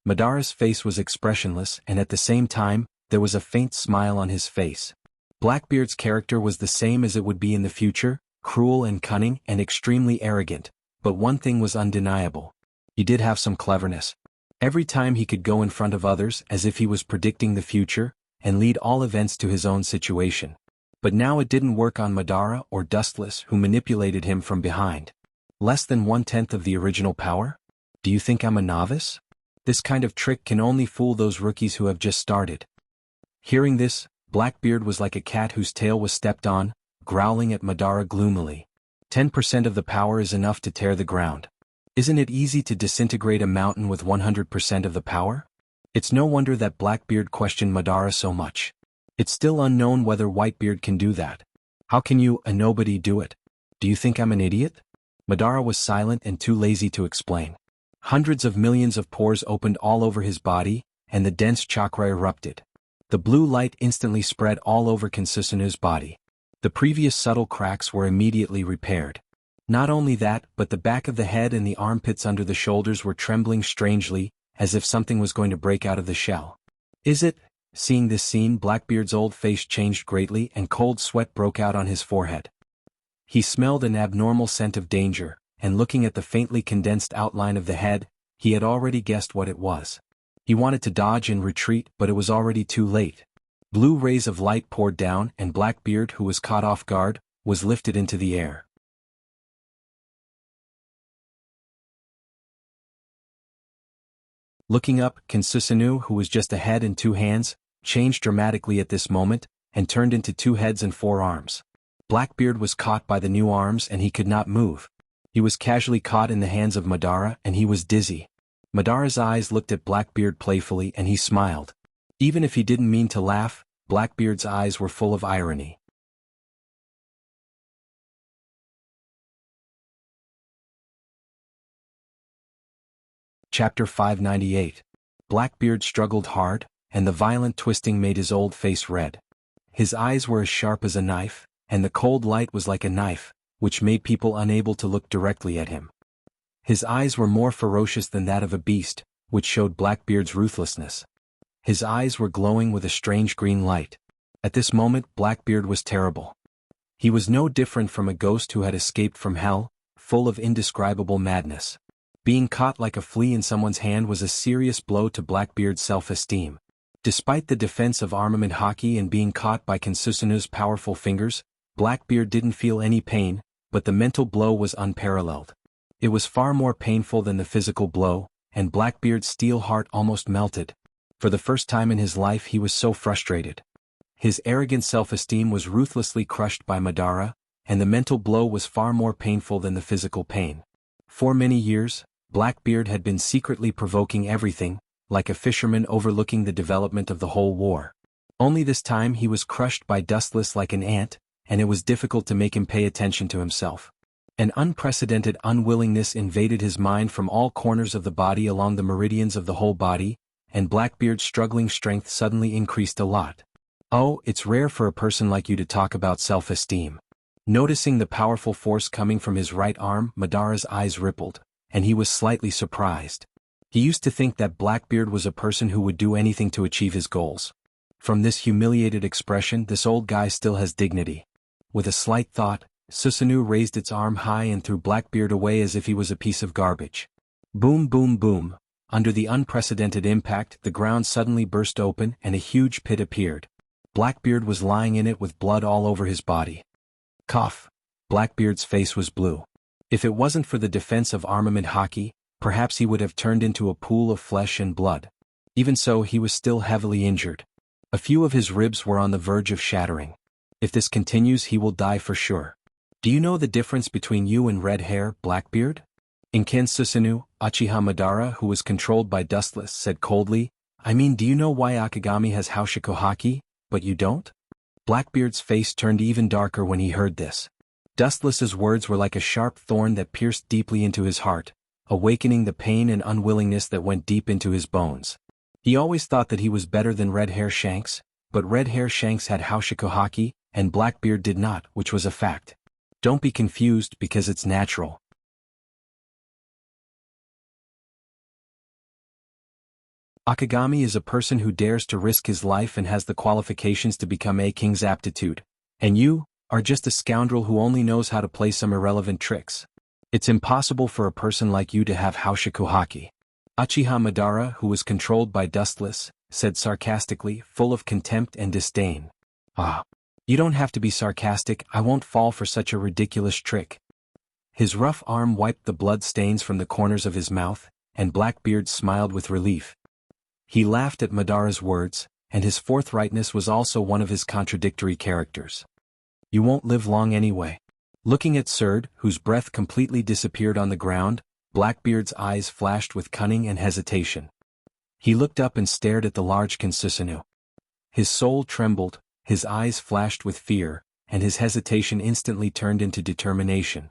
Madara's face was expressionless, and at the same time, there was a faint smile on his face. Blackbeard's character was the same as it would be in the future, cruel and cunning and extremely arrogant, but one thing was undeniable. He did have some cleverness. Every time he could go in front of others as if he was predicting the future, and lead all events to his own situation. But now it didn't work on Madara or Dustless, who manipulated him from behind. Less than 1/10 of the original power? Do you think I'm a novice? This kind of trick can only fool those rookies who have just started. Hearing this, Blackbeard was like a cat whose tail was stepped on, growling at Madara gloomily. 10% of the power is enough to tear the ground. Isn't it easy to disintegrate a mountain with 100% of the power? It's no wonder that Blackbeard questioned Madara so much. It's still unknown whether Whitebeard can do that. How can you, a nobody, do it? Do you think I'm an idiot? Madara was silent and too lazy to explain. Hundreds of millions of pores opened all over his body, and the dense chakra erupted. The blue light instantly spread all over Kinsusanu's body. The previous subtle cracks were immediately repaired. Not only that, but the back of the head and the armpits under the shoulders were trembling strangely, as if something was going to break out of the shell. Is it? Seeing this scene, Blackbeard's old face changed greatly and cold sweat broke out on his forehead. He smelled an abnormal scent of danger, and looking at the faintly condensed outline of the head, he had already guessed what it was. He wanted to dodge and retreat, but it was already too late. Blue rays of light poured down, and Blackbeard, who was caught off guard, was lifted into the air. Looking up, Kinsusanu, who was just a head and 2 hands, changed dramatically at this moment, and turned into 2 heads and 4 arms. Blackbeard was caught by the new arms and he could not move. He was casually caught in the hands of Madara and he was dizzy. Madara's eyes looked at Blackbeard playfully and he smiled. Even if he didn't mean to laugh, Blackbeard's eyes were full of irony. Chapter 598. Blackbeard struggled hard, and the violent twisting made his old face red. His eyes were as sharp as a knife, and the cold light was like a knife, which made people unable to look directly at him. His eyes were more ferocious than that of a beast, which showed Blackbeard's ruthlessness. His eyes were glowing with a strange green light. At this moment, Blackbeard was terrible. He was no different from a ghost who had escaped from hell, full of indescribable madness. Being caught like a flea in someone's hand was a serious blow to Blackbeard's self-esteem. Despite the defense of armament hockey and being caught by Kinsusanu's powerful fingers, Blackbeard didn't feel any pain, but the mental blow was unparalleled. It was far more painful than the physical blow, and Blackbeard's steel heart almost melted. For the first time in his life he was so frustrated. His arrogant self-esteem was ruthlessly crushed by Madara, and the mental blow was far more painful than the physical pain. For many years, Blackbeard had been secretly provoking everything, like a fisherman overlooking the development of the whole war. Only this time he was crushed by Dustless like an ant, and it was difficult to make him pay attention to himself. An unprecedented unwillingness invaded his mind from all corners of the body along the meridians of the whole body, and Blackbeard's struggling strength suddenly increased a lot. Oh, it's rare for a person like you to talk about self-esteem. Noticing the powerful force coming from his right arm, Madara's eyes rippled, and he was slightly surprised. He used to think that Blackbeard was a person who would do anything to achieve his goals. From this humiliated expression, this old guy still has dignity. With a slight thought, Susanoo raised its arm high and threw Blackbeard away as if he was a piece of garbage. Boom, boom, boom. Under the unprecedented impact, the ground suddenly burst open and a huge pit appeared. Blackbeard was lying in it with blood all over his body. Cough. Blackbeard's face was blue. If it wasn't for the defense of armament hockey, perhaps he would have turned into a pool of flesh and blood. Even so, he was still heavily injured. A few of his ribs were on the verge of shattering. If this continues, he will die for sure. Do you know the difference between you and red hair, Blackbeard? Inken Susanoo, Uchiha Madara, who was controlled by Dustless, said coldly, I mean, do you know why Akagami has Haushiko Haki, but you don't? Blackbeard's face turned even darker when he heard this. Dustless's words were like a sharp thorn that pierced deeply into his heart, awakening the pain and unwillingness that went deep into his bones. He always thought that he was better than Red Hair Shanks, but Red Hair Shanks had Haushiko Haki, and Blackbeard did not, which was a fact. Don't be confused because it's natural. Akagami is a person who dares to risk his life and has the qualifications to become a king's aptitude. And you are just a scoundrel who only knows how to play some irrelevant tricks. It's impossible for a person like you to have Haushiko Haki. Uchiha Madara, who was controlled by Dustless, said sarcastically, full of contempt and disdain. Ah. You don't have to be sarcastic, I won't fall for such a ridiculous trick. His rough arm wiped the blood stains from the corners of his mouth, and Blackbeard smiled with relief. He laughed at Madara's words, and his forthrightness was also one of his contradictory characters. You won't live long anyway. Looking at Surd, whose breath completely disappeared on the ground, Blackbeard's eyes flashed with cunning and hesitation. He looked up and stared at the large Kinsusanoo. His soul trembled, his eyes flashed with fear, and his hesitation instantly turned into determination.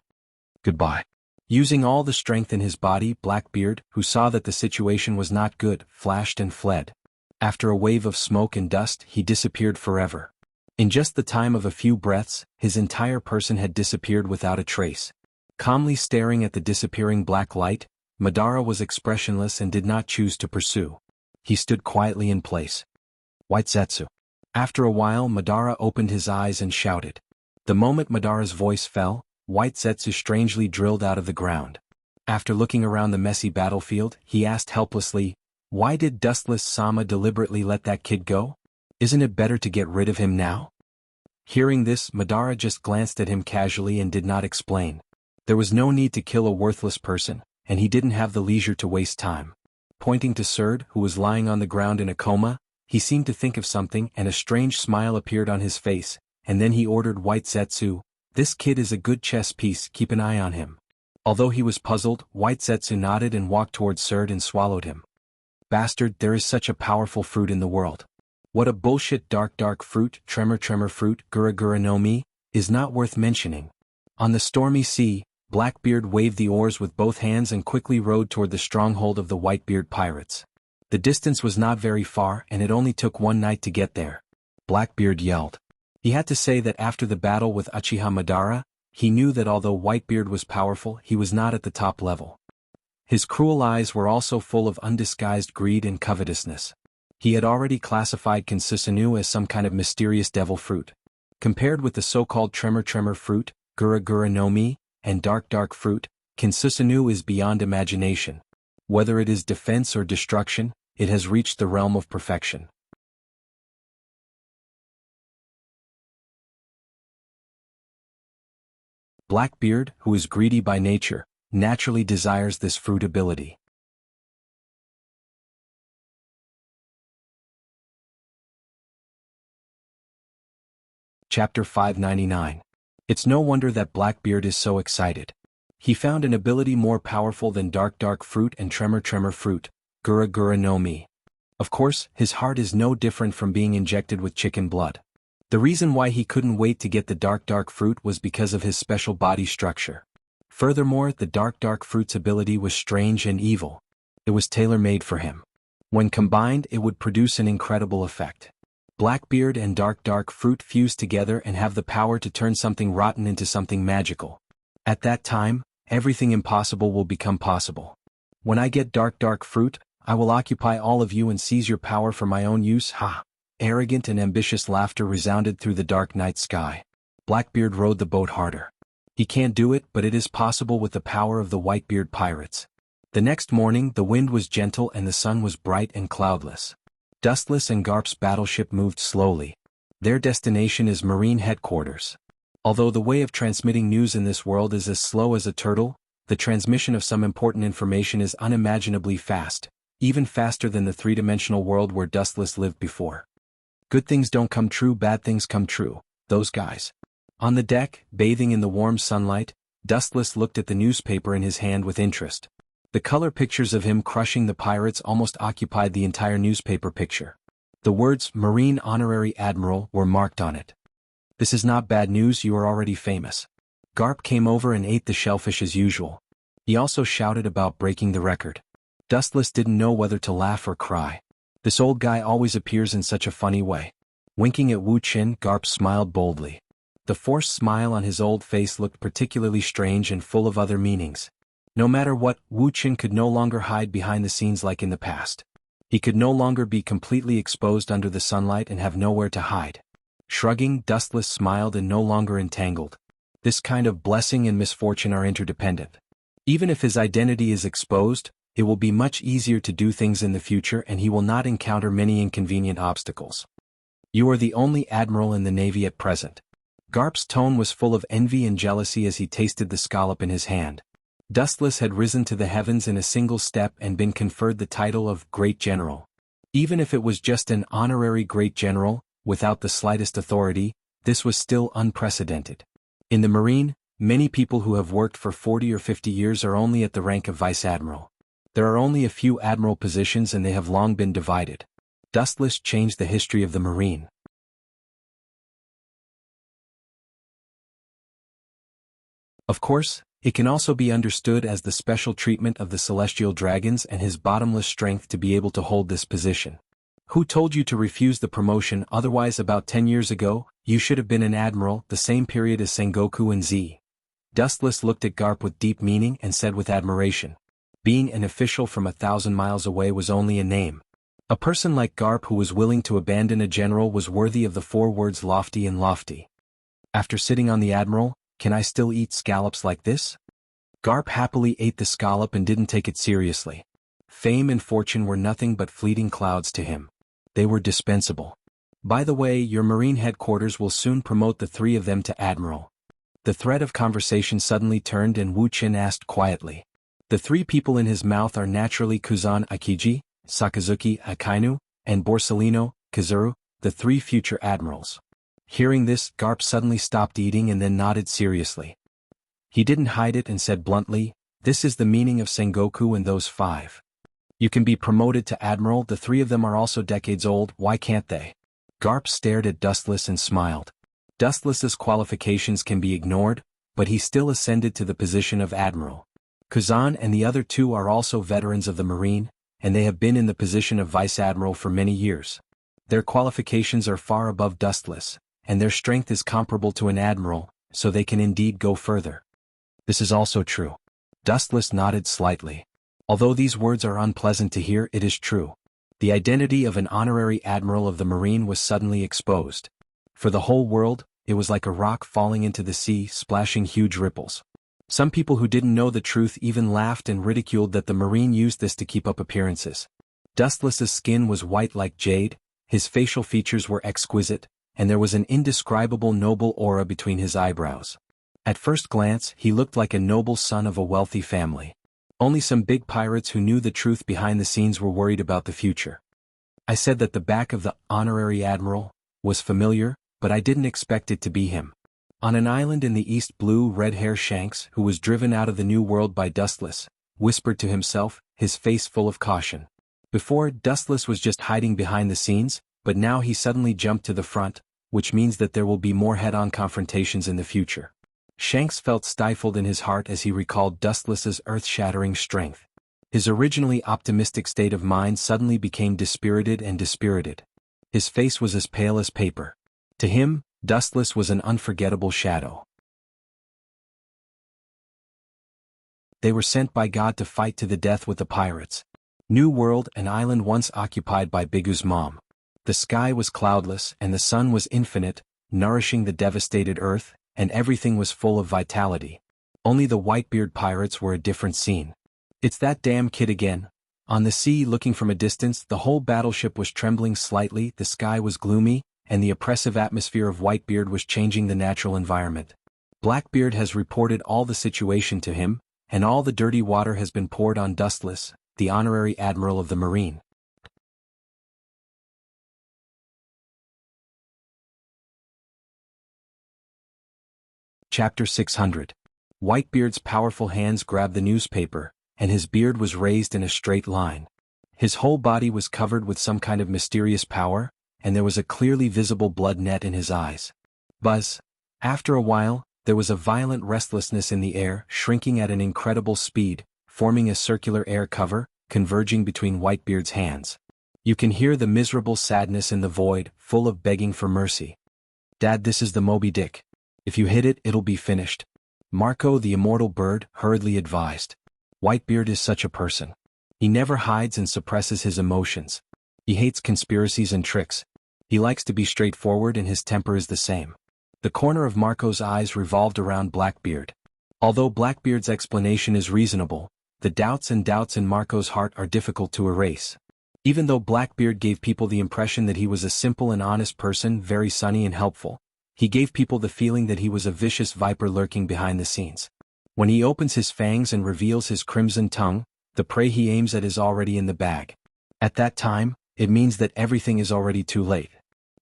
Goodbye. Using all the strength in his body, Blackbeard, who saw that the situation was not good, flashed and fled. After a wave of smoke and dust, he disappeared forever. In just the time of a few breaths, his entire person had disappeared without a trace. Calmly staring at the disappearing black light, Madara was expressionless and did not choose to pursue. He stood quietly in place. White Zetsu. After a while, Madara opened his eyes and shouted. The moment Madara's voice fell, White Zetsu strangely drilled out of the ground. After looking around the messy battlefield, he asked helplessly, "Why did Dustless-sama deliberately let that kid go? Isn't it better to get rid of him now?" Hearing this, Madara just glanced at him casually and did not explain. There was no need to kill a worthless person, and he didn't have the leisure to waste time. Pointing to Surd, who was lying on the ground in a coma, he seemed to think of something and a strange smile appeared on his face, and then he ordered White Zetsu, "This kid is a good chess piece, keep an eye on him." Although he was puzzled, White Zetsu nodded and walked towards Surd and swallowed him. "Bastard, there is such a powerful fruit in the world. What a bullshit dark fruit, tremor fruit, gura no mi, is not worth mentioning." On the stormy sea, Blackbeard waved the oars with both hands and quickly rowed toward the stronghold of the Whitebeard pirates. The distance was not very far and it only took one night to get there. Blackbeard yelled. He had to say that after the battle with Uchiha Madara, he knew that although Whitebeard was powerful, he was not at the top level. His cruel eyes were also full of undisguised greed and covetousness. He had already classified Kinsusanu as some kind of mysterious devil fruit. Compared with the so-called tremor fruit, gura no mi, and dark fruit, Kinsusanu is beyond imagination. Whether it is defense or destruction, it has reached the realm of perfection. Blackbeard, who is greedy by nature, naturally desires this fruit ability. Chapter 599. It's no wonder that Blackbeard is so excited. He found an ability more powerful than dark fruit and tremor fruit, gura no mi. Of course, his heart is no different from being injected with chicken blood. The reason why he couldn't wait to get the dark fruit was because of his special body structure. Furthermore, the dark fruit's ability was strange and evil. It was tailor-made for him. When combined, it would produce an incredible effect. Blackbeard and dark fruit fuse together and have the power to turn something rotten into something magical. At that time, everything impossible will become possible. When I get dark fruit, I will occupy all of you and seize your power for my own use. Ha! Arrogant and ambitious laughter resounded through the dark night sky. Blackbeard rowed the boat harder. He can't do it, but it is possible with the power of the Whitebeard pirates. The next morning, the wind was gentle and the sun was bright and cloudless. Dustless and Garp's battleship moved slowly. Their destination is Marine headquarters. Although the way of transmitting news in this world is as slow as a turtle, the transmission of some important information is unimaginably fast, even faster than the three-dimensional world where Dustless lived before. Good things don't come true, bad things come true, those guys. On the deck, bathing in the warm sunlight, Dustless looked at the newspaper in his hand with interest. The color pictures of him crushing the pirates almost occupied the entire newspaper picture. The words Marine Honorary Admiral were marked on it. This is not bad news, you are already famous. Garp came over and ate the shellfish as usual. He also shouted about breaking the record. Dustless didn't know whether to laugh or cry. This old guy always appears in such a funny way. Winking at Wu Qin, Garp smiled boldly. The forced smile on his old face looked particularly strange and full of other meanings. No matter what, Wu Qin could no longer hide behind the scenes like in the past. He could no longer be completely exposed under the sunlight and have nowhere to hide. Shrugging, Dustless smiled and no longer entangled. This kind of blessing and misfortune are interdependent. Even if his identity is exposed, it will be much easier to do things in the future and he will not encounter many inconvenient obstacles. You are the only admiral in the Navy at present. Garp's tone was full of envy and jealousy as he tasted the scallop in his hand. Dustless had risen to the heavens in a single step and been conferred the title of Great General. Even if it was just an honorary Great General, without the slightest authority, this was still unprecedented. In the Marine, many people who have worked for 40 or 50 years are only at the rank of Vice Admiral. There are only a few admiral positions and they have long been divided. Dustless changed the history of the Marine. Of course, it can also be understood as the special treatment of the celestial dragons and his bottomless strength to be able to hold this position. Who told you to refuse the promotion? Otherwise about 10 years ago, you should have been an admiral, the same period as Sengoku and Z. Dustless looked at Garp with deep meaning and said with admiration. Being an official from 1,000 miles away was only a name. A person like Garp who was willing to abandon a general was worthy of the 4 words lofty and lofty. After sitting on the admiral, can I still eat scallops like this? Garp happily ate the scallop and didn't take it seriously. Fame and fortune were nothing but fleeting clouds to him. They were dispensable. By the way, your Marine headquarters will soon promote the 3 of them to admiral. The thread of conversation suddenly turned and Wuxia asked quietly. The 3 people in his mouth are naturally Kuzan Akiji, Sakazuki Akainu, and Borsellino, Kazuru, the 3 future admirals. Hearing this, Garp suddenly stopped eating and then nodded seriously. He didn't hide it and said bluntly, this is the meaning of Sengoku and those 5. You can be promoted to admiral, the 3 of them are also decades old, why can't they? Garp stared at Dustless and smiled. Dustless's qualifications can be ignored, but he still ascended to the position of admiral. Kuzan and the other 2 are also veterans of the Marine, and they have been in the position of vice admiral for many years. Their qualifications are far above Dustless, and their strength is comparable to an admiral, so they can indeed go further. This is also true. Dustless nodded slightly. Although these words are unpleasant to hear, it is true. The identity of an honorary admiral of the Marine was suddenly exposed. For the whole world, it was like a rock falling into the sea, splashing huge ripples. Some people who didn't know the truth even laughed and ridiculed that the Marine used this to keep up appearances. Dustless's skin was white like jade, his facial features were exquisite, and there was an indescribable noble aura between his eyebrows. At first glance, he looked like a noble son of a wealthy family. Only some big pirates who knew the truth behind the scenes were worried about the future. I said that the back of the honorary admiral was familiar, but I didn't expect it to be him. On an island in the east, blue red-hair Shanks, who was driven out of the new world by Dustless, whispered to himself, his face full of caution. Before, Dustless was just hiding behind the scenes, but now he suddenly jumped to the front, which means that there will be more head-on confrontations in the future. Shanks felt stifled in his heart as he recalled Dustless's earth-shattering strength. His originally optimistic state of mind suddenly became dispirited and dispirited. His face was as pale as paper. To him, Dustless was an unforgettable shadow. They were sent by God to fight to the death with the pirates. New World, an island once occupied by Bigu's mom. The sky was cloudless and the sun was infinite, nourishing the devastated earth, and everything was full of vitality. Only the Whitebeard pirates were a different scene. It's that damn kid again. On the sea, looking from a distance, the whole battleship was trembling slightly, the sky was gloomy, and the oppressive atmosphere of Whitebeard was changing the natural environment. Blackbeard has reported all the situation to him, and all the dirty water has been poured on Dustless, the honorary admiral of the Marine. Chapter 600. Whitebeard's powerful hands grabbed the newspaper, and his beard was raised in a straight line. His whole body was covered with some kind of mysterious power, and there was a clearly visible blood net in his eyes. Buzz. After a while, there was a violent restlessness in the air, shrinking at an incredible speed, forming a circular air cover, converging between Whitebeard's hands. You can hear the miserable sadness in the void, full of begging for mercy. Dad, this is the Moby Dick. If you hit it, it'll be finished. Marco the immortal bird hurriedly advised. Whitebeard is such a person. He never hides and suppresses his emotions. He hates conspiracies and tricks. He likes to be straightforward and his temper is the same. The corner of Marco's eyes revolved around Blackbeard. Although Blackbeard's explanation is reasonable, the doubts in Marco's heart are difficult to erase. Even though Blackbeard gave people the impression that he was a simple and honest person, very sunny and helpful, he gave people the feeling that he was a vicious viper lurking behind the scenes. When he opens his fangs and reveals his crimson tongue, the prey he aims at is already in the bag. At that time, it means that everything is already too late.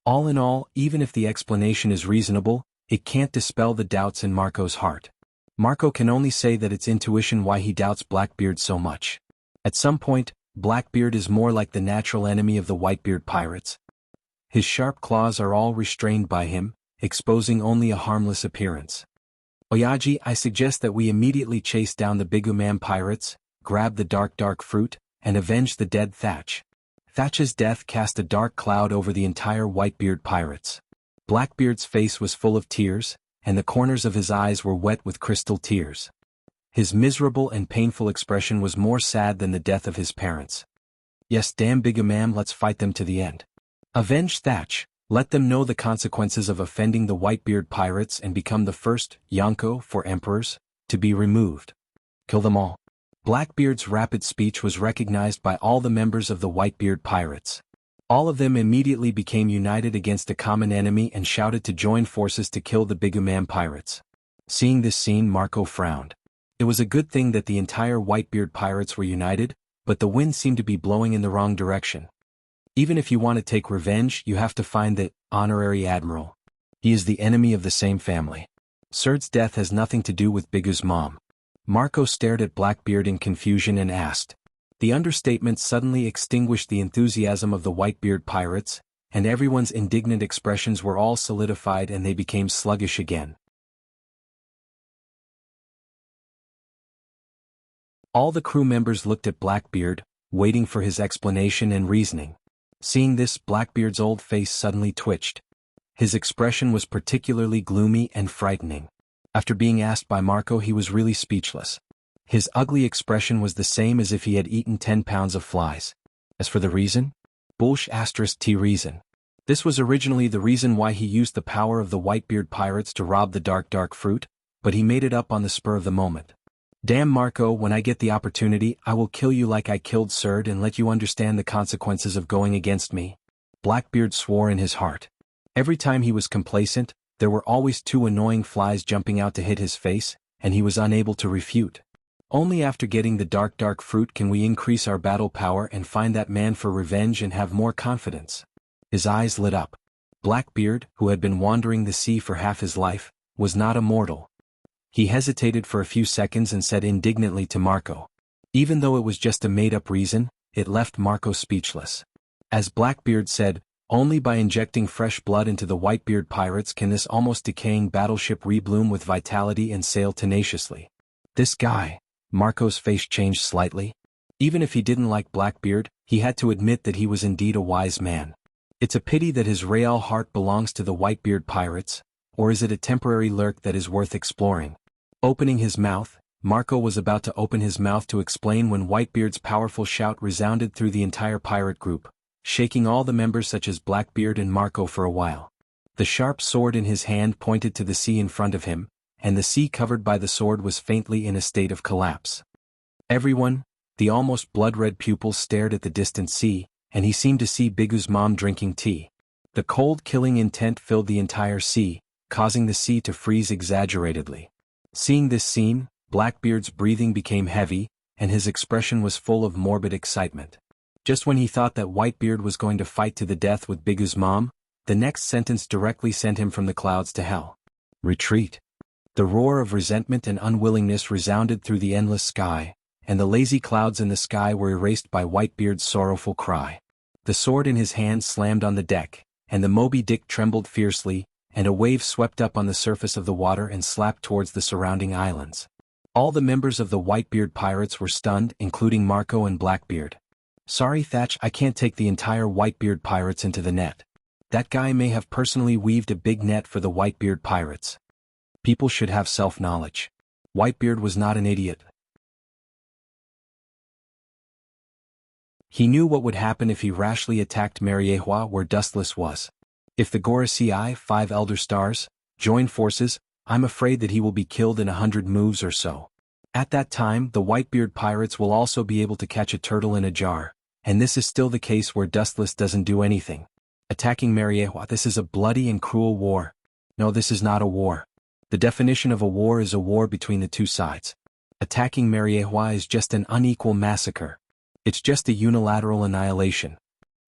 All in all, even if the explanation is reasonable, it can't dispel the doubts in Marco's heart. Marco can only say that it's intuition why he doubts Blackbeard so much. At some point, Blackbeard is more like the natural enemy of the Whitebeard pirates. His sharp claws are all restrained by him, exposing only a harmless appearance. Oyaji, I suggest that we immediately chase down the Biguman pirates, grab the dark fruit, and avenge the dead Thatch. Thatch's death cast a dark cloud over the entire Whitebeard pirates. Blackbeard's face was full of tears, and the corners of his eyes were wet with crystal tears. His miserable and painful expression was more sad than the death of his parents. Yes, damn Bigumam, let's fight them to the end. Avenge Thatch, let them know the consequences of offending the Whitebeard pirates and become the first Jianghu for emperors to be removed. Kill them all. Blackbeard's rapid speech was recognized by all the members of the Whitebeard pirates. All of them immediately became united against a common enemy and shouted to join forces to kill the Bigumam pirates. Seeing this scene, Marco frowned. It was a good thing that the entire Whitebeard pirates were united, but the wind seemed to be blowing in the wrong direction. Even if you want to take revenge, you have to find the honorary admiral. He is the enemy of the same family. Surd's death has nothing to do with Bigu's mom. Marco stared at Blackbeard in confusion and asked. The understatement suddenly extinguished the enthusiasm of the Whitebeard pirates, and everyone's indignant expressions were all solidified and they became sluggish again. All the crew members looked at Blackbeard, waiting for his explanation and reasoning. Seeing this, Blackbeard's old face suddenly twitched. His expression was particularly gloomy and frightening. After being asked by Marco, he was really speechless. His ugly expression was the same as if he had eaten 10 pounds of flies. As for the reason? *T reason. This was originally the reason why he used the power of the Whitebeard pirates to rob the dark fruit, but he made it up on the spur of the moment. Damn Marco, when I get the opportunity, I will kill you like I killed Surd and let you understand the consequences of going against me. Blackbeard swore in his heart. Every time he was complacent, there were always 2 annoying flies jumping out to hit his face, and he was unable to refute. Only after getting the dark fruit can we increase our battle power and find that man for revenge and have more confidence. His eyes lit up. Blackbeard, who had been wandering the sea for half his life, was not a mortal. He hesitated for a few seconds and said indignantly to Marco. Even though it was just a made-up reason, it left Marco speechless. As Blackbeard said, only by injecting fresh blood into the Whitebeard pirates can this almost decaying battleship rebloom with vitality and sail tenaciously. This guy, Marco's face changed slightly. Even if he didn't like Blackbeard, he had to admit that he was indeed a wise man. It's a pity that his real heart belongs to the Whitebeard pirates, or is it a temporary lurk that is worth exploring? Opening his mouth, Marco was about to open his mouth to explain when Whitebeard's powerful shout resounded through the entire pirate group, shaking all the members such as Blackbeard and Marco for a while. The sharp sword in his hand pointed to the sea in front of him, and the sea covered by the sword was faintly in a state of collapse. Everyone, the almost blood-red pupils stared at the distant sea, and he seemed to see Bigu's mom drinking tea. The cold killing intent filled the entire sea, causing the sea to freeze exaggeratedly. Seeing this scene, Blackbeard's breathing became heavy, and his expression was full of morbid excitement. Just when he thought that Whitebeard was going to fight to the death with Bigu's mom, the next sentence directly sent him from the clouds to hell. Retreat. The roar of resentment and unwillingness resounded through the endless sky, and the lazy clouds in the sky were erased by Whitebeard's sorrowful cry. The sword in his hand slammed on the deck, and the Moby Dick trembled fiercely, and a wave swept up on the surface of the water and slapped towards the surrounding islands. All the members of the Whitebeard pirates were stunned, including Marco and Blackbeard. Sorry Thatch, I can't take the entire Whitebeard pirates into the net. That guy may have personally weaved a big net for the Whitebeard pirates. People should have self-knowledge. Whitebeard was not an idiot. He knew what would happen if he rashly attacked Mariehua where Dustless was. If the Gorasei, 5 Elder Stars, join forces, I'm afraid that he will be killed in 100 moves or so. At that time, the Whitebeard pirates will also be able to catch a turtle in a jar, and this is still the case where Dustless doesn't do anything. Attacking Mariehua, this is a bloody and cruel war. No, this is not a war. The definition of a war is a war between the 2 sides. Attacking Mariehua is just an unequal massacre. It's just a unilateral annihilation.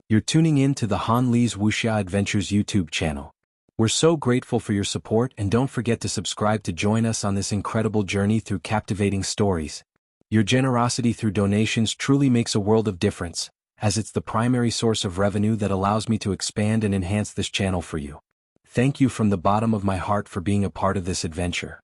You're tuning in to the Han Lee's Wuxia Adventures YouTube channel. We're so grateful for your support, and don't forget to subscribe to join us on this incredible journey through captivating stories. Your generosity through donations truly makes a world of difference, as it's the primary source of revenue that allows me to expand and enhance this channel for you. Thank you from the bottom of my heart for being a part of this adventure.